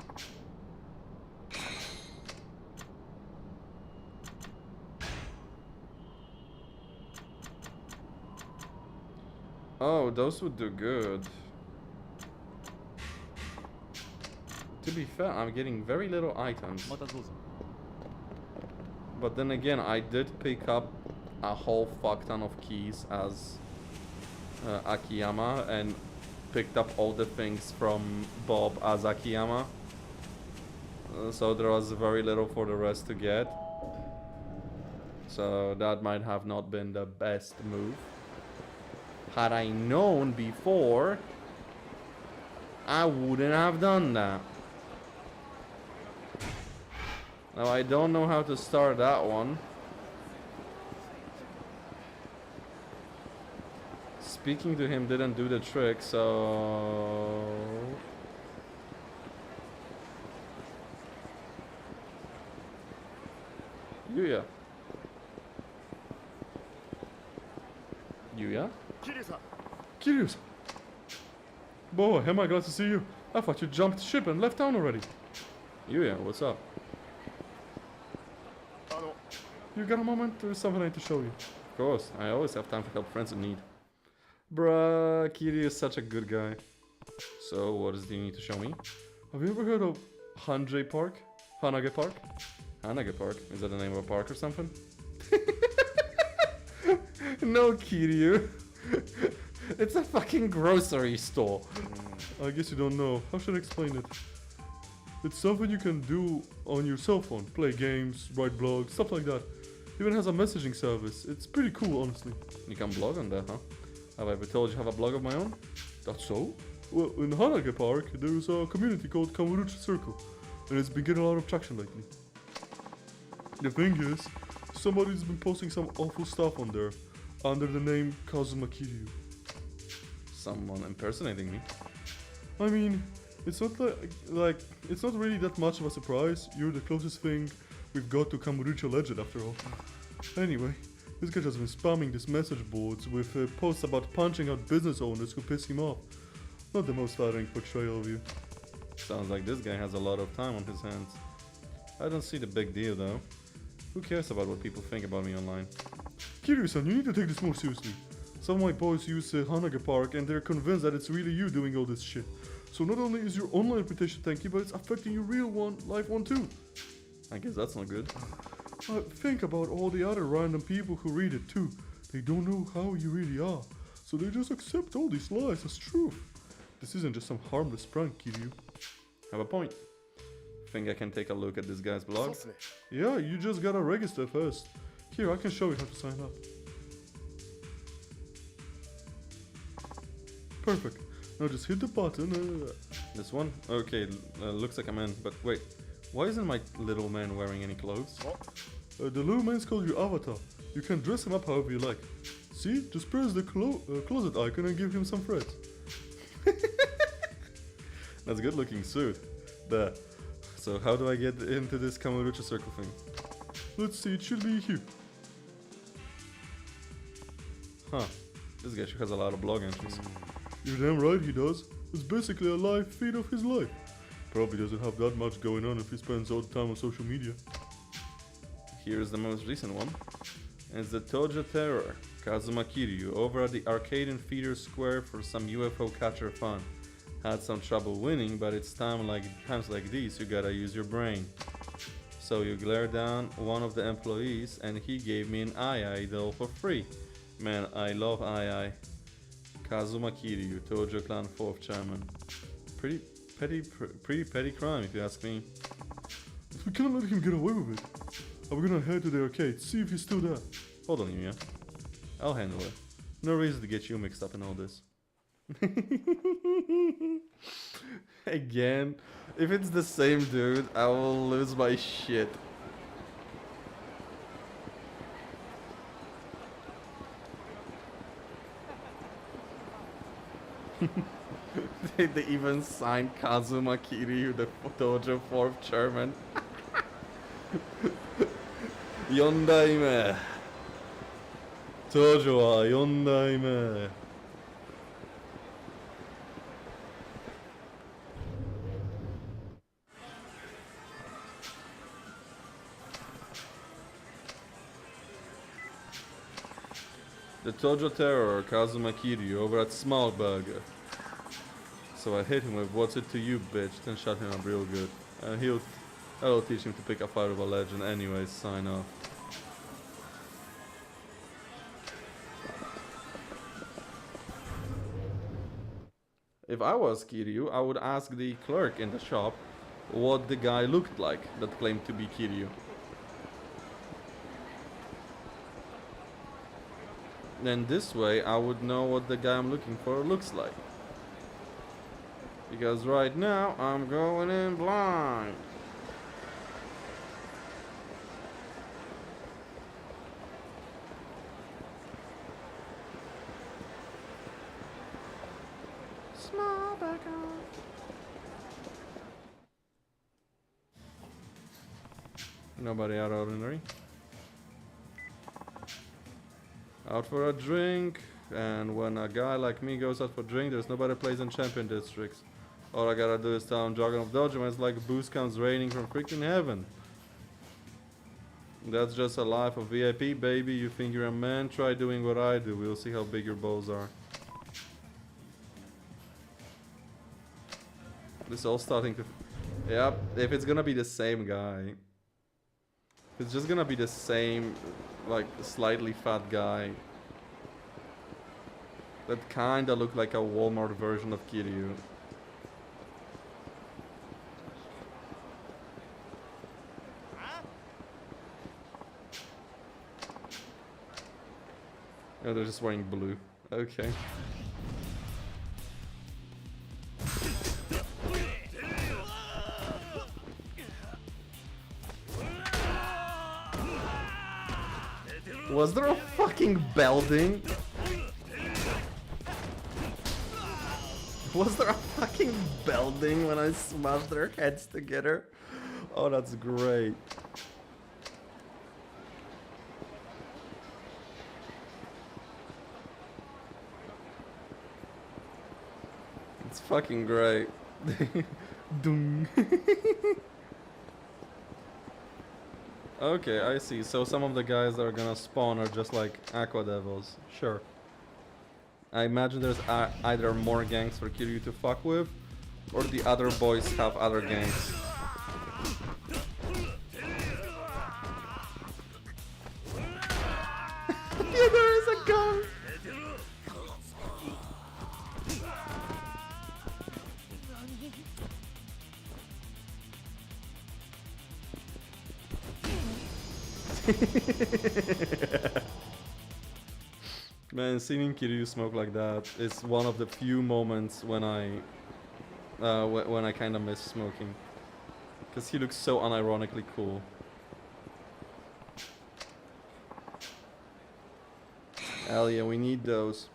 Oh, those would do good. To be fair, I'm getting very little items. But then again, I did pick up a whole fuck ton of keys as Akiyama and picked up all the things from Bob as Akiyama. So there was very little for the rest to get. So that might have not been the best move. Had I known before, I wouldn't have done that. Now I don't know how to start that one. Speaking to him didn't do the trick, so... Yuya. Yuya? Kiryu-san. Boy, am I glad to see you. I thought you jumped ship and left town already. Yuya, what's up? You got a moment? There's something I need to show you. Of course, I always have time to help friends in need. Bruh, Kiryu is such a good guy. So, what does he need to show me? Have you ever heard of Hanage Park? Hanage Park? Hanage Park? Is that the name of a park or something? No, Kiryu. It's a fucking grocery store. I guess you don't know. How should I explain it? It's something you can do on your cell phone. Play games, write blogs, stuff like that. Even has a messaging service. It's pretty cool, honestly. You can blog on that, huh? Have I ever told you I have a blog of my own? That's so? Well, in Hanage Park, there's a community called Kamurocho Circle, and it's been getting a lot of traction lately. The thing is, somebody's been posting some awful stuff on there, under the name Kazuma Kiryu. Someone impersonating me? I mean, it's not like it's not really that much of a surprise. You're the closest thing we've got to Kamurocho legend after all. Anyway, this guy has been spamming these message boards with posts about punching out business owners who piss him off. Not the most flattering portrayal of you. Sounds like this guy has a lot of time on his hands. I don't see the big deal though. Who cares about what people think about me online? Kiryu-san, you need to take this more seriously. Some of my boys use Hanage Park and they're convinced that it's really you doing all this shit. So not only is your online reputation tanky, but it's affecting your real one, life one too. I guess that's not good. Think about all the other random people who read it too. They don't know how you really are, so they just accept all these lies as truth. This isn't just some harmless prank, Kiryu. Have a point. Think I can take a look at this guy's blog? Yeah, you just gotta register first. Here, I can show you how to sign up. Perfect. Now just hit the button. This one? Okay, looks like I'm in. But wait, why isn't my little man wearing any clothes? The little man's called your avatar. You can dress him up however you like. See? Just press the closet icon and give him some threads. That's a good looking suit. There. So how do I get into this Kamurocho Circle thing? Let's see, it should be here. Huh. This guy sure has a lot of blog entries. You're damn right he does. It's basically a live feed of his life. Probably doesn't have that much going on if he spends all the time on social media. Here's the most recent one. It's the Tojo Terror, Kazuma Kiryu, over at the arcade in Feeder Square for some UFO catcher fun. Had some trouble winning, but it's times like these you gotta use your brain. So you glare down one of the employees and he gave me an Ai doll for free. Man, I love Ai. Kazuma Kiryu, Tojo Clan 4th chairman. Pretty petty crime if you ask me. We can't let him get away with it. I'm gonna head to the arcade, see if he's still there. Hold on, Yuya. I'll handle it. No reason to get you mixed up in all this. Again, if it's the same dude, I will lose my shit. They even signed Kazuma Kiryu, the Dojo 4th chairman. 4代目 Tojo は4代目 The Tojo Terror, Kazuma Kiryu, over at Small Burger. So I hit him with "What's it to you, bitch?" then shut him up real good. That'll teach him to pick a fight with a legend anyways, sign off. If I was Kiryu, I would ask the clerk in the shop what the guy looked like that claimed to be Kiryu. Then this way I would know what the guy I'm looking for looks like. Because right now I'm going in blind. Small burger. Nobody out ordinary. Out for a drink, and when a guy like me goes out for a drink, there's nobody plays in champion districts. All I gotta do is tell him jogging off dojo, and it's like booze comes raining from freaking heaven. That's just a life of VIP, baby. You think you're a man? Try doing what I do. We'll see how big your balls are. This is all starting to... Yep, if it's gonna be the same guy. It's just gonna be the same, like, slightly fat guy. That kinda looked like a Walmart version of Kiryu. Oh, they're just wearing blue. Okay. Was there a fucking building? Was there a fucking building when I smashed their heads together? Oh, that's great. It's fucking great. Dung. Okay, I see. So some of the guys that are gonna spawn are just like Aqua Devils. Sure. I imagine there's either more gangs for Kiryu to fuck with, or the other boys have other gangs. Yeah, there is a gun! Man, seeing Kiryu smoke like that is one of the few moments when I kind of miss smoking, because he looks so unironically cool. Hell yeah, we need those.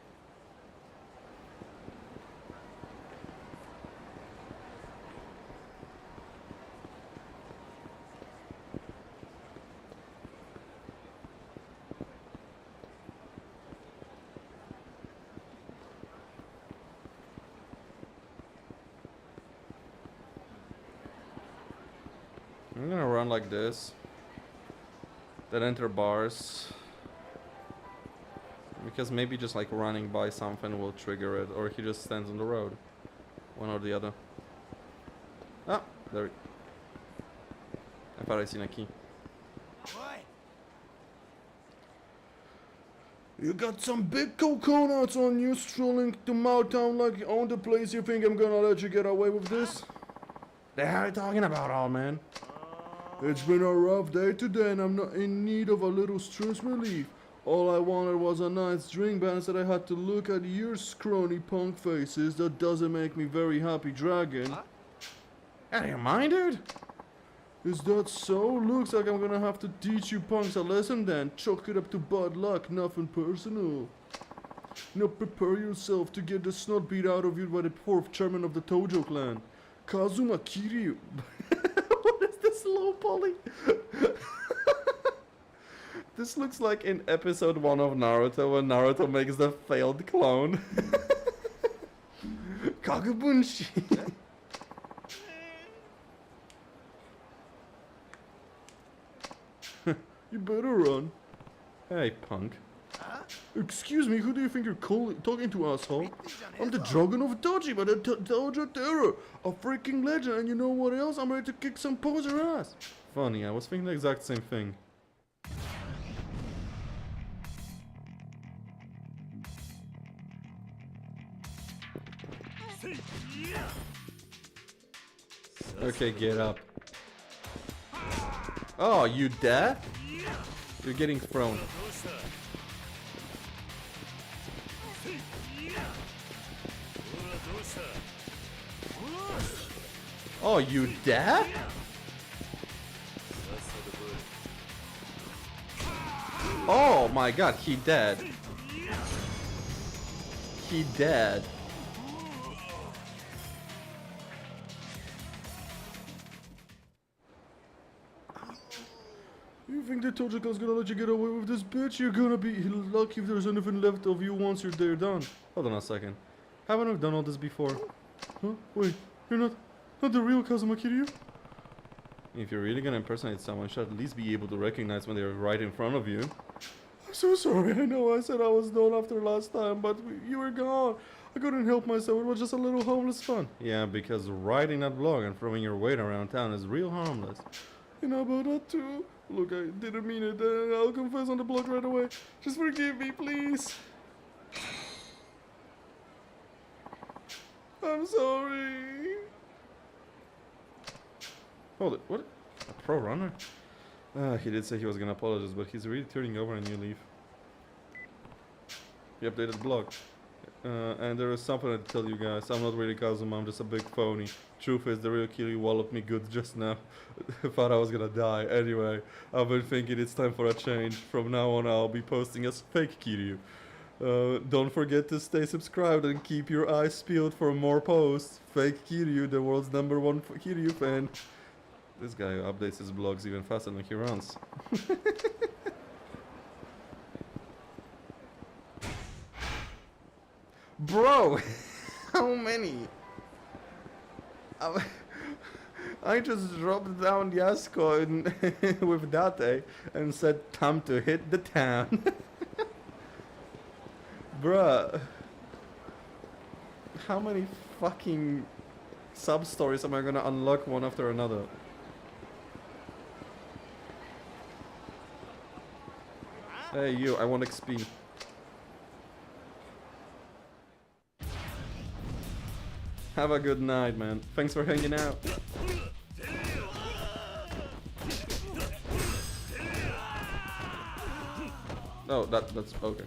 I'm gonna run like this, then enter bars, because maybe just like running by something will trigger it, or he just stands on the road, one or the other. Ah, there. I thought I seen a key. You got some big coconuts on you, strolling to Mowtown like you own the place. You think I'm gonna let you get away with this? The hell are you talking about, old man? It's been a rough day today and I'm not in need of a little stress relief. All I wanted was a nice drink, but instead I had to look at your scrawny punk faces. That doesn't make me very happy, Dragon. Out of your mind, dude? Is that so? Looks like I'm gonna have to teach you punks a lesson then. Chalk it up to bad luck, nothing personal. Now prepare yourself to get the snot beat out of you by the fourth chairman of the Tojo clan, Kazuma Kiryu. What is this low poly? This looks like in episode 1 of Naruto when Naruto makes the failed clone. Kagabunshi. You better run. Hey, punk. Excuse me, who do you think you're talking to, asshole? I'm the Dragon of Doji by the Dojo Terror, a freaking legend, and you know what else? I'm ready to kick some poser ass. Funny, I was thinking the exact same thing. Okay, get up. Oh, you dead? You're getting thrown. Oh, you dead? Oh my god, he dead. He dead. You think the Tojoka's gonna let you get away with this, bitch? You're gonna be lucky if there's anything left of you once you're there done. Hold on a second. Haven't I done all this before? Huh? Wait, you're not the real Kazuma Kiryu? If you're really gonna impersonate someone, you should at least be able to recognize when they're right in front of you. I'm so sorry, I know I said I was done after last time, but you were gone. I couldn't help myself, it was just a little harmless fun. Yeah, because writing that blog and throwing your weight around town is real harmless. You know about that too? Look, I didn't mean it, I'll confess on the blog right away. Just forgive me, please. I'm sorry. Hold it, what? A pro runner? He did say he was gonna apologize, but he's really turning over a new leaf. He updated the blog. And there is something to tell you guys. I'm not really Kazuma, I'm just a big phony. Truth is, the real Kiryu walloped me good just now. Thought I was gonna die. Anyway, I've been thinking it's time for a change. From now on, I'll be posting as fake Kiryu. Don't forget to stay subscribed and keep your eyes peeled for more posts. Fake Kiryu, the world's #1 Kiryu fan. This guy updates his blogs even faster than he runs. Bro, how many? I just dropped down Yasuko with Date and said time to hit the town. Bruh. How many fucking sub-stories am I gonna unlock one after another? Hey you, I want XP. Have a good night, man. Thanks for hanging out. Oh, that's okay.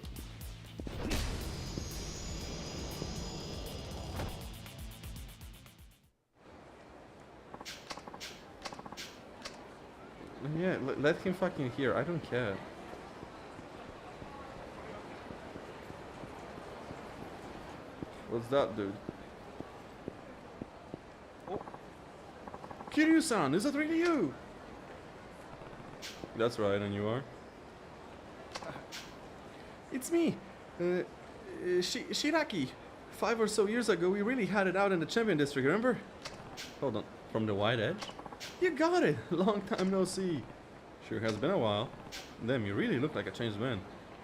Yeah, let him fucking hear. I don't care. What's that, dude? Oh. Kiryu-san, is that really you? That's right, and you are? It's me, Shiraki. 5 or so years ago, we really had it out in the Champion District, remember? Hold on, from the White Edge? You got it! Long time no see. Sure has been a while. Damn, you really look like a changed man.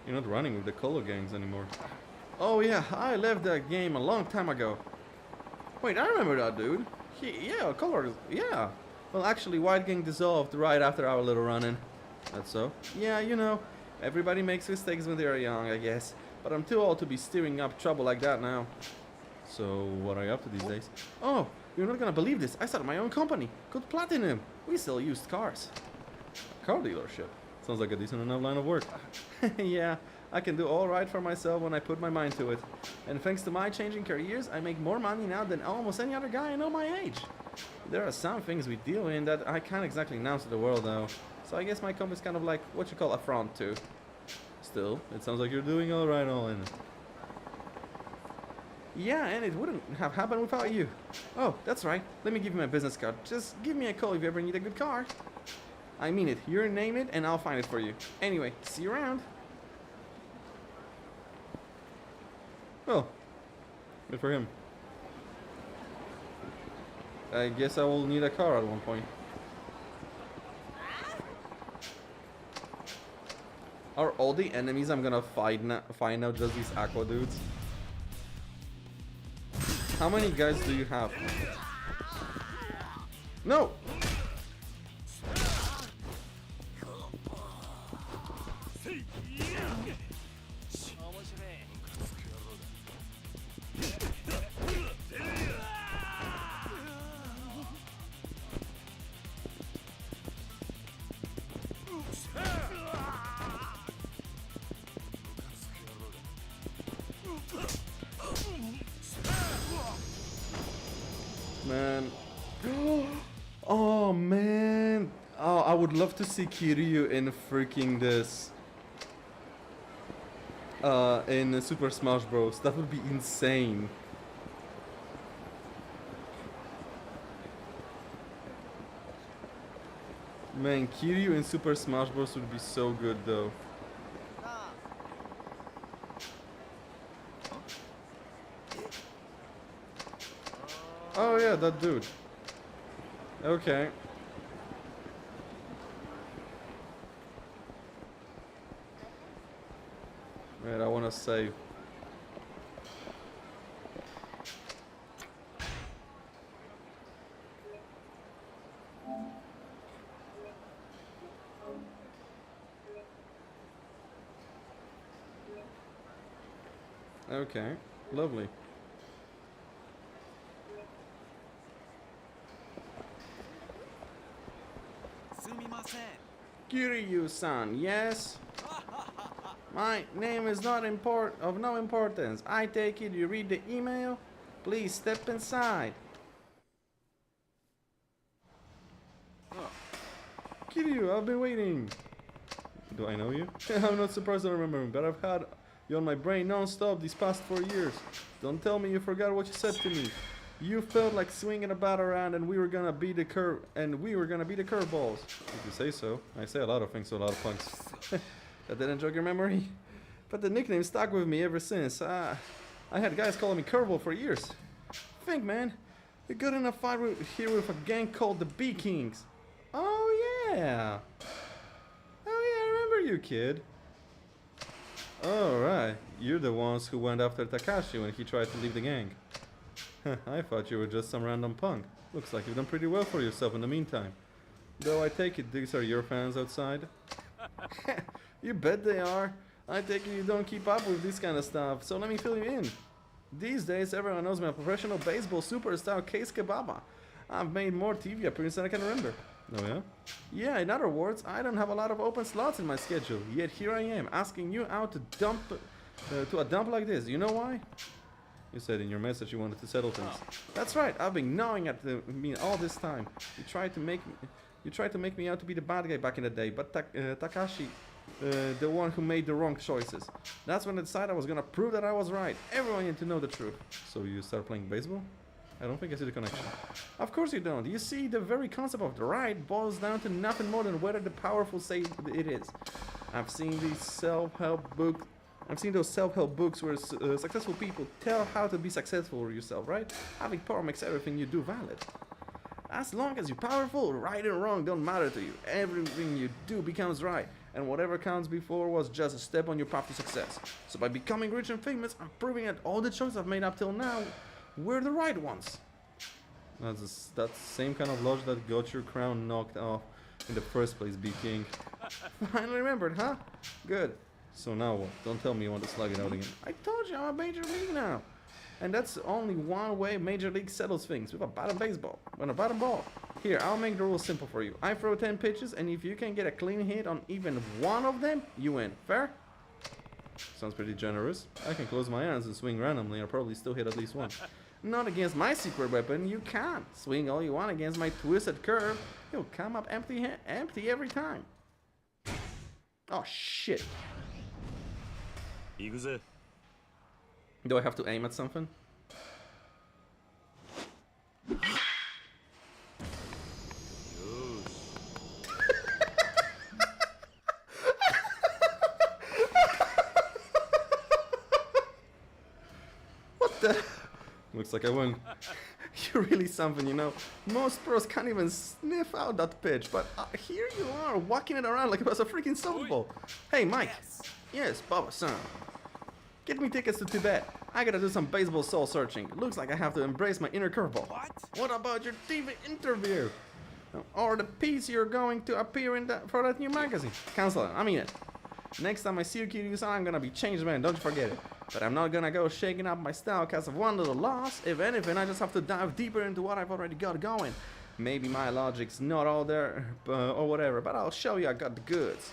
You're not running with the Colo gangs anymore. Oh yeah, I left that game a long time ago. Wait, I remember that dude. Yeah, Color, yeah. Well, actually, White Gang dissolved right after our little run-in. That's so? Yeah, you know, everybody makes mistakes when they are young, I guess. But I'm too old to be stirring up trouble like that now. So, what are you up to these days? Oh, you're not gonna believe this. I started my own company, called Platinum. We sell used cars. Car dealership. Sounds like a decent enough line of work. Yeah, I can do all right for myself when I put my mind to it. And thanks to my changing careers, I make more money now than almost any other guy I know my age. There are some things we deal in that I can't exactly announce to the world though. So I guess my company's kind of like what you call a front too. Still, it sounds like you're doing all right all in. Yeah, and it wouldn't have happened without you. Oh, that's right. Let me give you my business card. Just give me a call if you ever need a good car. I mean it. You name it and I'll find it for you. Anyway, see you around. Well, good for him. I guess I will need a car at one point. Are all the enemies I'm gonna find now just these aqua dudes? How many guys do you have? No! Man. Oh man. Oh, I would love to see Kiryu in freaking this. In Super Smash Bros. That would be insane. Man, Kiryu in Super Smash Bros. Would be so good though. Oh yeah, that dude. Okay. Wait, I wanna save. Okay, lovely. Kiryu-san, yes? My name is not of no importance. I take it you read the email? Please step inside. Kiryu, I've been waiting. Do I know you? I'm not surprised I remember, but I've had you on my brain non-stop these past 4 years. Don't tell me you forgot what you said to me. You felt like swinging a bat around, and we were gonna be the curveballs. If you say so. I say a lot of things to a lot of punks. That didn't jog your memory? But the nickname stuck with me ever since. I had guys calling me Curveball for years. Think, man, we got in a fight here with a gang called the Bee Kings. Oh yeah. Oh yeah, I remember you, kid. Alright, you're the ones who went after Takashi when he tried to leave the gang. I thought you were just some random punk. Looks like you've done pretty well for yourself in the meantime. Though I take it these are your fans outside? You bet they are. I take it you don't keep up with this kind of stuff, so let me fill you in. These days everyone knows me as a professional baseball superstar Keisuke Baba. I've made more TV appearances than I can remember. Oh yeah? Yeah, in other words, I don't have a lot of open slots in my schedule, yet here I am, asking you out to a dump like this. You know why? You said in your message you wanted to settle things. That's right, I've been gnawing at me all this time. You tried to make me out to be the bad guy back in the day, but Takashi, the one who made the wrong choices. That's when I decided I was gonna prove that I was right. Everyone needed to know the truth. So you start playing baseball? I don't think I see the connection. Of course you don't. You see, the very concept of the right boils down to nothing more than whether the powerful say it is. I've seen these self-help books. I've seen those self-help books where successful people tell how to be successful for yourself, right? Having power makes everything you do valid. As long as you're powerful, right and wrong don't matter to you. Everything you do becomes right, and whatever comes before was just a step on your path to success. So by becoming rich and famous, I'm proving that all the choices I've made up till now were the right ones. That's the same kind of logic that got your crown knocked off in the first place, Bee King. Finally remembered, huh? Good. So now what? Don't tell me you want to slug it out again. I told you I'm a major league now. And that's only one way Major League settles things, with a bat and baseball. With a bat and ball. Here, I'll make the rules simple for you. I throw 10 pitches, and if you can get a clean hit on even one of them, you win. Fair? Sounds pretty generous. I can close my eyes and swing randomly, and I'll probably still hit at least one. Not against my secret weapon, you can't. Swing all you want against my twisted curve. You'll come up empty every time. Oh, shit. Do I have to aim at something? What the? Looks like I won. You're really something, you know. Most pros can't even sniff out that pitch, but here you are, walking it around like it was a freaking softball. Hey, Mike. Yes, Baba-san. Get me tickets to Tibet. I gotta do some baseball soul searching. Looks like I have to embrace my inner curveball. What about your TV interview? Or the piece you're going to appear in for that new magazine? Cancel it, I mean it. Next time I see you, Kiryu-san, I'm gonna be changed man, don't you forget it. But I'm not gonna go shaking up my style because of one little loss. If anything, I just have to dive deeper into what I've already got going. Maybe my logic's not all there, or whatever, but I'll show you I got the goods.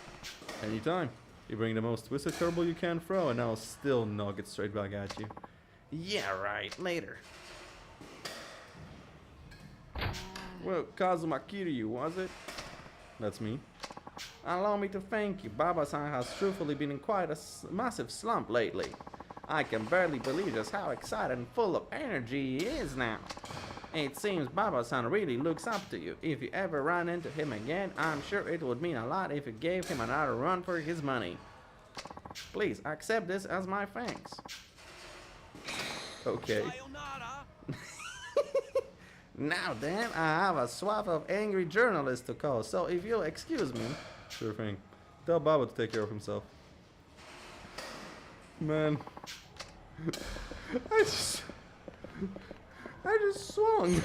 Anytime. You bring the most twisted curveball you can throw, and I'll still knock it straight back at you. Yeah, right. Later. Well, Kazuma Kiryu, was it? That's me. Allow me to thank you. Baba-san has truthfully been in quite a massive slump lately. I can barely believe just how excited and full of energy he is now. It seems Baba-san really looks up to you. If you ever run into him again, I'm sure it would mean a lot if you gave him another run for his money. Please accept this as my thanks. Okay. Now then, I have a swath of angry journalists to call, so if you'll excuse me... Sure thing. Tell Baba to take care of himself. Man. I just swung.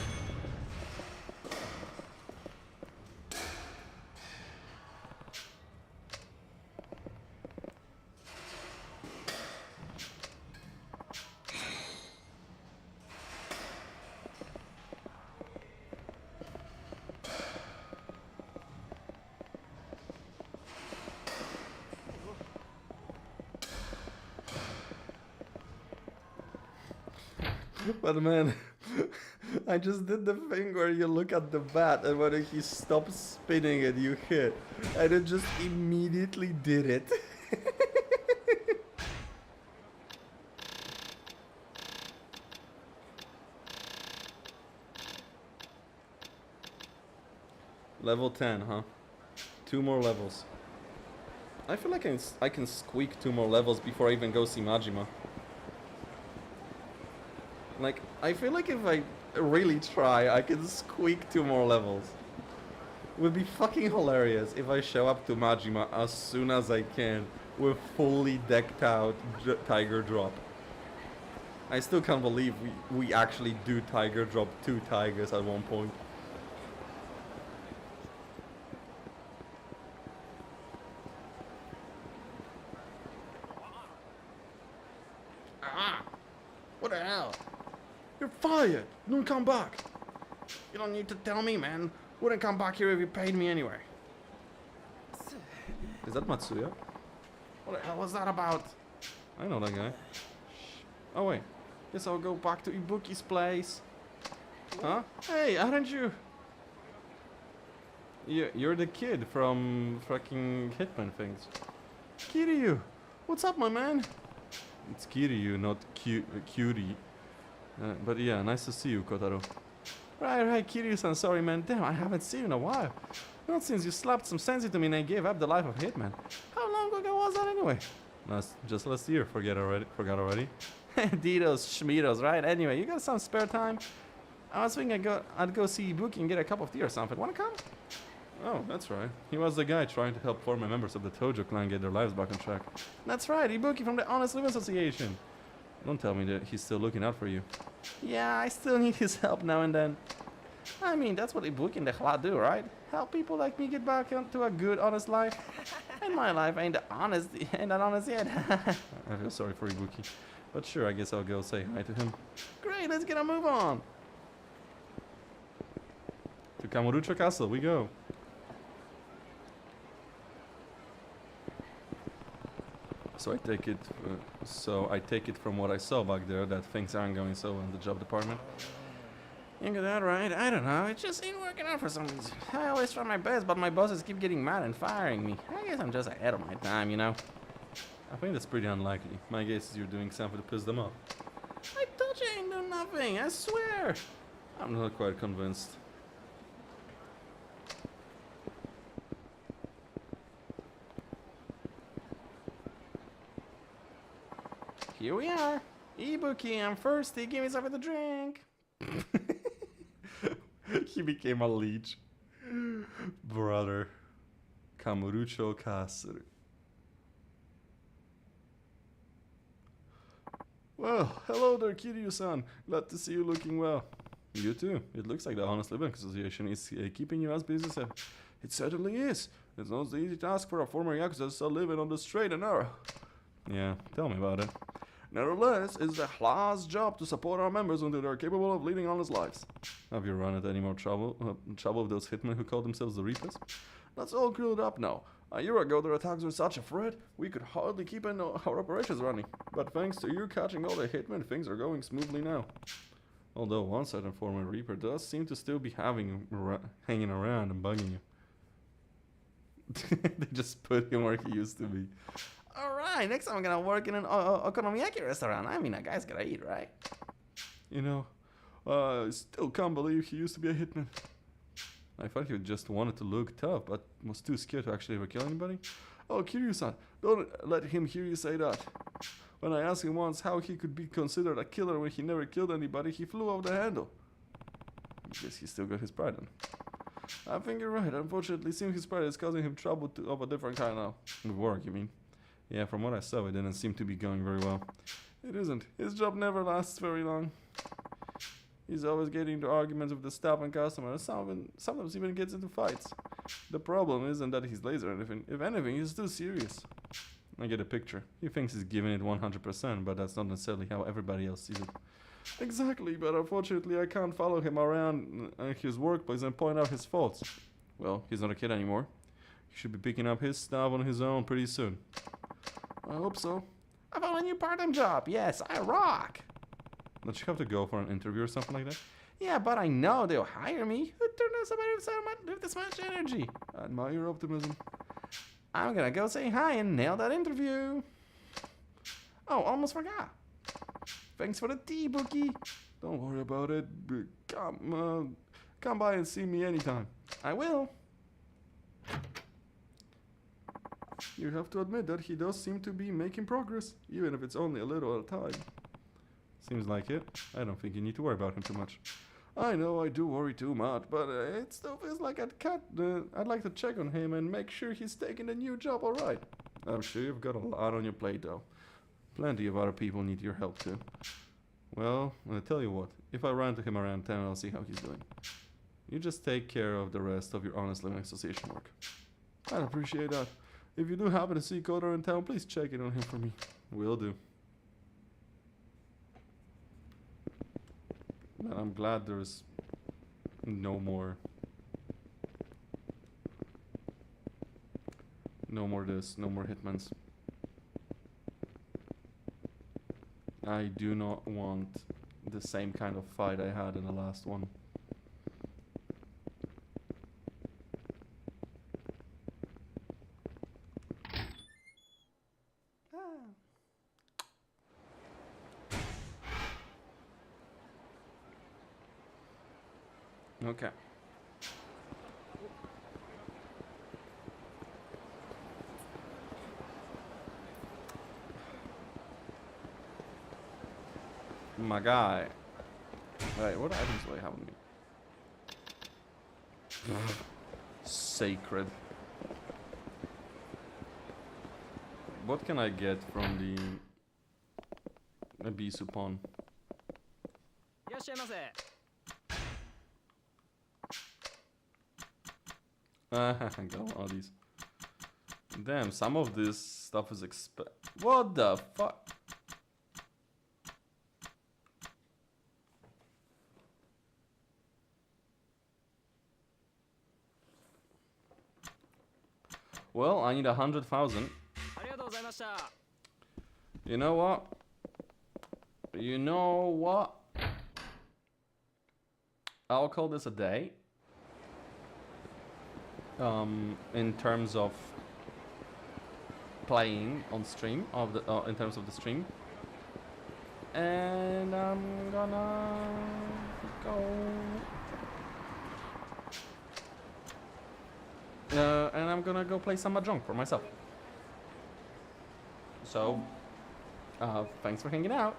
But man, I just did the thing where you look at the bat and when he stops spinning it, you hit. And it just immediately did it. Level 10, huh? 2 more levels. I feel like I can squeak 2 more levels before I even go see Majima. Like, I feel like if I really try, I can squeak 2 more levels. It would be fucking hilarious if I show up to Majima as soon as I can with fully decked out Tiger Drop. I still can't believe we actually do Tiger Drop 2 tigers at one point. What the hell? You're fired. Don't come back. You don't need to tell me, man. Wouldn't come back here if you paid me anyway. Is that Matsuya? What the hell was that about? I know that guy. Oh wait, guess I'll go back to Ibuki's place. Huh? Hey, aren't you? You're the kid from fucking Hitman things. Kiryu! What's up, my man? It's Kiryu, not Cutie. But yeah, nice to see you, Kotaro. Right, Kiryu-san, sorry man. Damn, I haven't seen you in a while. Not since you slapped some sense into me and I gave up the life of Hitman. How long ago was that anyway? Just last year, forgot already. Ditos, schmitos, right? Anyway, you got some spare time? I was thinking I'd go see Ibuki and get a cup of tea or something. Wanna come? Oh, that's right. He was the guy trying to help former members of the Tojo clan get their lives back on track. That's right, Ibuki from the Honest Living Association. Don't tell me that he's still looking out for you. Yeah, I still need his help now and then. I mean, that's what Ibuki and the Hla do, right? Help people like me get back into a good, honest life. And my life ain't that honest yet. I feel sorry for Ibuki. But sure, I guess I'll go say hi to him. Great, let's get a move on. To Kamurocho Castle, we go. So I take it from what I saw back there that things aren't going so well in the job department. You got that right? I don't know. It just ain't working out for some reason. I always try my best, but my bosses keep getting mad and firing me. I guess I'm just ahead of my time, you know. I think that's pretty unlikely. My guess is you're doing something to piss them off. I told you I ain't doing nothing. I swear. I'm not quite convinced. Here we are. Ibuki, I'm thirsty. Give me something to drink. He became a leech. Brother. Kamurocho Castle. Well, hello there, Kiryu-san. Glad to see you looking well. You too. It looks like the Honest Living Association is keeping you as busy as ever. It certainly is. It's not an easy task for a former Yakuza to start living on the straight and narrow. Yeah, tell me about it. Nevertheless, it's the Hla's job to support our members until they're capable of leading honest lives. Have you run into any more trouble with those hitmen who call themselves the Reapers? That's all cleared up now. A year ago, their attacks were such a threat, we could hardly keep our operations running. But thanks to you catching all the hitmen, things are going smoothly now. Although one certain former Reaper does seem to still be hanging around and bugging you. They just put him where he used to be. Alright, next time I'm gonna work in an okonomiyaki restaurant. I mean, a guy's gotta eat, right? You know, I still can't believe he used to be a hitman. I thought he just wanted to look tough, but was too scared to actually ever kill anybody. Oh, Kiryu-san, don't let him hear you say that. When I asked him once how he could be considered a killer when he never killed anybody, he flew off the handle. I guess he still got his pride on. I think you're right. Unfortunately, seeing his pride is causing him trouble of a different kind now. With work, you mean? Yeah, from what I saw, it didn't seem to be going very well. It isn't. His job never lasts very long. He's always getting into arguments with the staff and customers, sometimes even gets into fights. The problem isn't that he's lazy or anything. If anything, he's too serious. I get a picture. He thinks he's giving it 100%, but that's not necessarily how everybody else sees it. Exactly, but unfortunately I can't follow him around his workplace and point out his faults. Well, he's not a kid anymore. He should be picking up his stuff on his own pretty soon. I hope so. I found a new part-time job. Yes, I rock. Don't you have to go for an interview or something like that? Yeah, but I know they'll hire me. Who turned out somebody with this much energy? I admire your optimism. I'm gonna go say hi and nail that interview. Oh, almost forgot. Thanks for the tea, Bookie. Don't worry about it. Come by and see me anytime. I will. You have to admit that he does seem to be making progress, even if it's only a little at a time. Seems like it. I don't think you need to worry about him too much. I know I do worry too much, but it still feels like I'd like to check on him and make sure he's taking the new job alright. I'm sure you've got a lot on your plate though. Plenty of other people need your help too. Well, I'll tell you what, if I run into him around town, I'll see how he's doing. You just take care of the rest of your Honest Living Association work. I'd appreciate that. If you do happen to see Kotar in town, please check in on him for me. Will do. Man, I'm glad there's no more hitmans. I do not want the same kind of fight I had in the last one. Okay. My guy. Wait, what items do I have on me? Sacred. What can I get from the Abisu pawn? Got all these. Damn, some of this stuff is What the fuck? Well, I need 100,000. You know what? You know what? I'll call this a day. In terms of playing on stream, in terms of the stream, and I'm gonna go. And I'm gonna go play some mahjong for myself. So, thanks for hanging out.